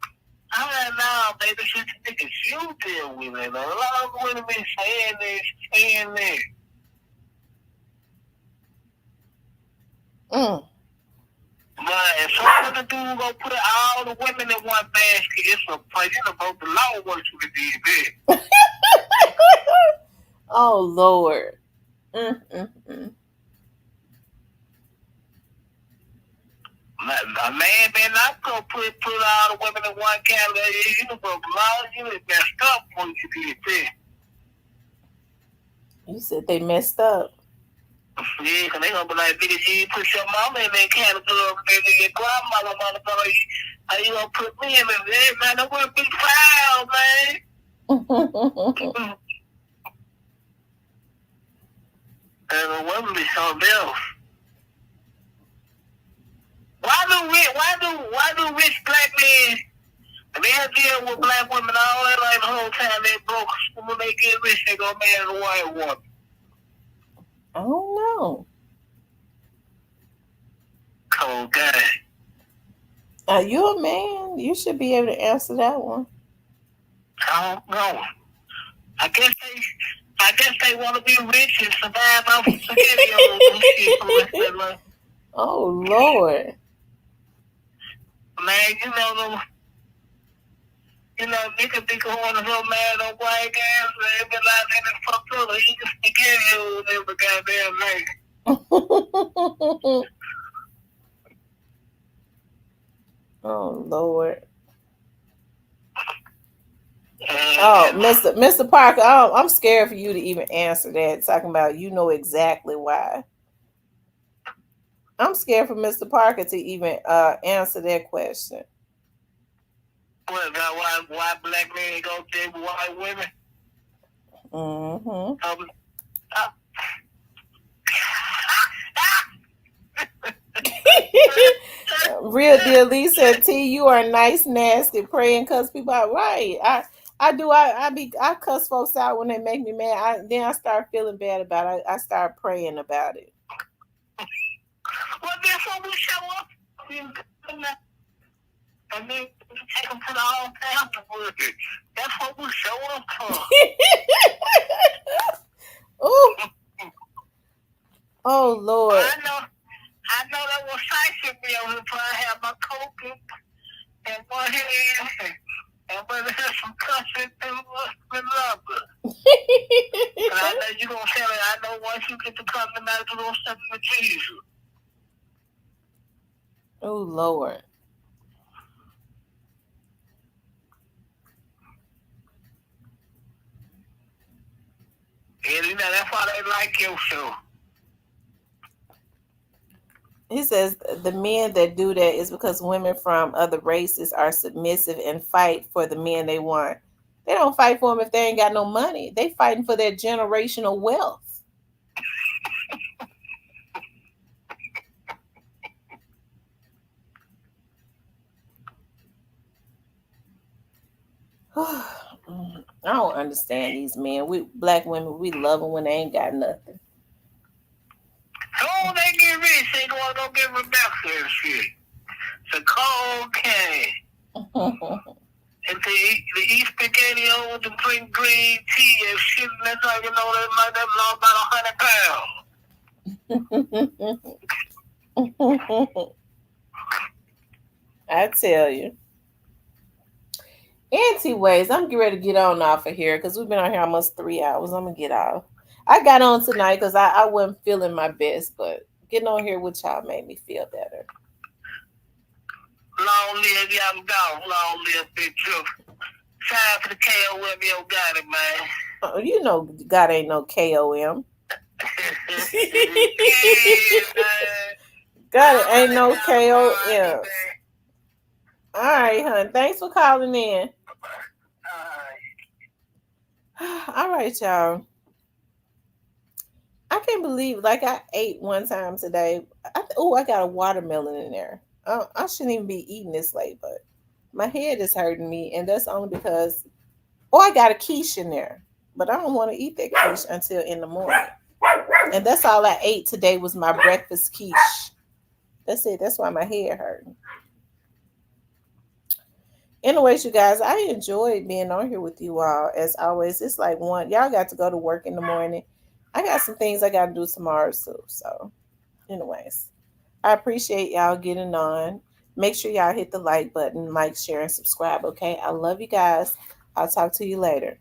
I don't know, baby, shit niggas you deal with it. A lot of women been saying this. But if some other dude go put all the women in one basket, it's a place. You know, both the law wants you to do that. Oh Lord. A man better not go put all the women in one category. You know, broke the law. You messed up when you did that. You said they messed up. Yeah, cause they gonna be like, nigga, you put your mama in that category, nigga, your grandmother, motherfucker. How you gonna put me in it? Man, that would be foul, man. And the women be something else. Why do rich black men, they'll deal with black women all their life the whole time they broke? When they get rich, they gonna marry a white woman. I don't know. Cold guy. You a man? You should be able to answer that one. I don't know. I guess they want to be rich and survive off spaghettios and shit for the rest of their life. Oh Lord. Man, nigga be going so mad on white guys, man, but like they done fucked up. He just spaghettios every goddamn night. Oh Lord. Oh, Mr. Parker, I'm scared for you to even answer that. Talking about you know exactly why. I'm scared for Mr. Parker to even answer that question. What about why black men go date with white women? Mm-hmm. Real deal, Lee said, T, you are nice, nasty, pray and cuss people out. Right. I do. I cuss folks out when they make me mad. Then I start feeling bad about it. I start praying about it. Well, that's what we show up. And then take them to the whole afterwards. That's what we show up for. Ooh. Oh Lord. I know that was nice of me over here trying to have my coke and one hand and whether there's some cussing and love. And I know you're going to tell me, I know once you get to come tonight, you're going to send me to Jesus. Oh Lord. And that's why they like your show. He says the men that do that is because women from other races are submissive and fight for the men they want. They don't fight for them if they ain't got no money. They fighting for their generational wealth. I don't understand these men. We black women, we love them when they ain't got nothing. So they get rich, they going to go get Rebecca and shit. It's a cold cane. And they eat spaghettios and drink green tea and shit, and that's how you know they might have lost about 100 pounds. I tell you. Anyways, I'm getting ready to get on off of here because we've been on here almost 3 hours. I'm going to get off. I got on tonight because I wasn't feeling my best, but getting on here with y'all made me feel better. Long live young dog, long live Big Truth. Time for the KOM, yo, got it, man. Oh, you know God ain't no KOM. God ain't no KOM. All right, hon. Thanks for calling in. All right, y'all. I can't believe, like, I ate one time today. I got a watermelon in there. I shouldn't even be eating this late, but my head is hurting me, and that's only because, I got a quiche in there, but I don't want to eat that quiche until in the morning. And that's all I ate today was my breakfast quiche. That's it. That's why my head hurting. Anyways, you guys, I enjoyed being on here with you all. As always, it's like y'all got to go to work in the morning. I got some things I got to do tomorrow too. So, anyways, I appreciate y'all getting on. Make sure y'all hit the like button, like, share, and subscribe. Okay, I love you guys. I'll talk to you later.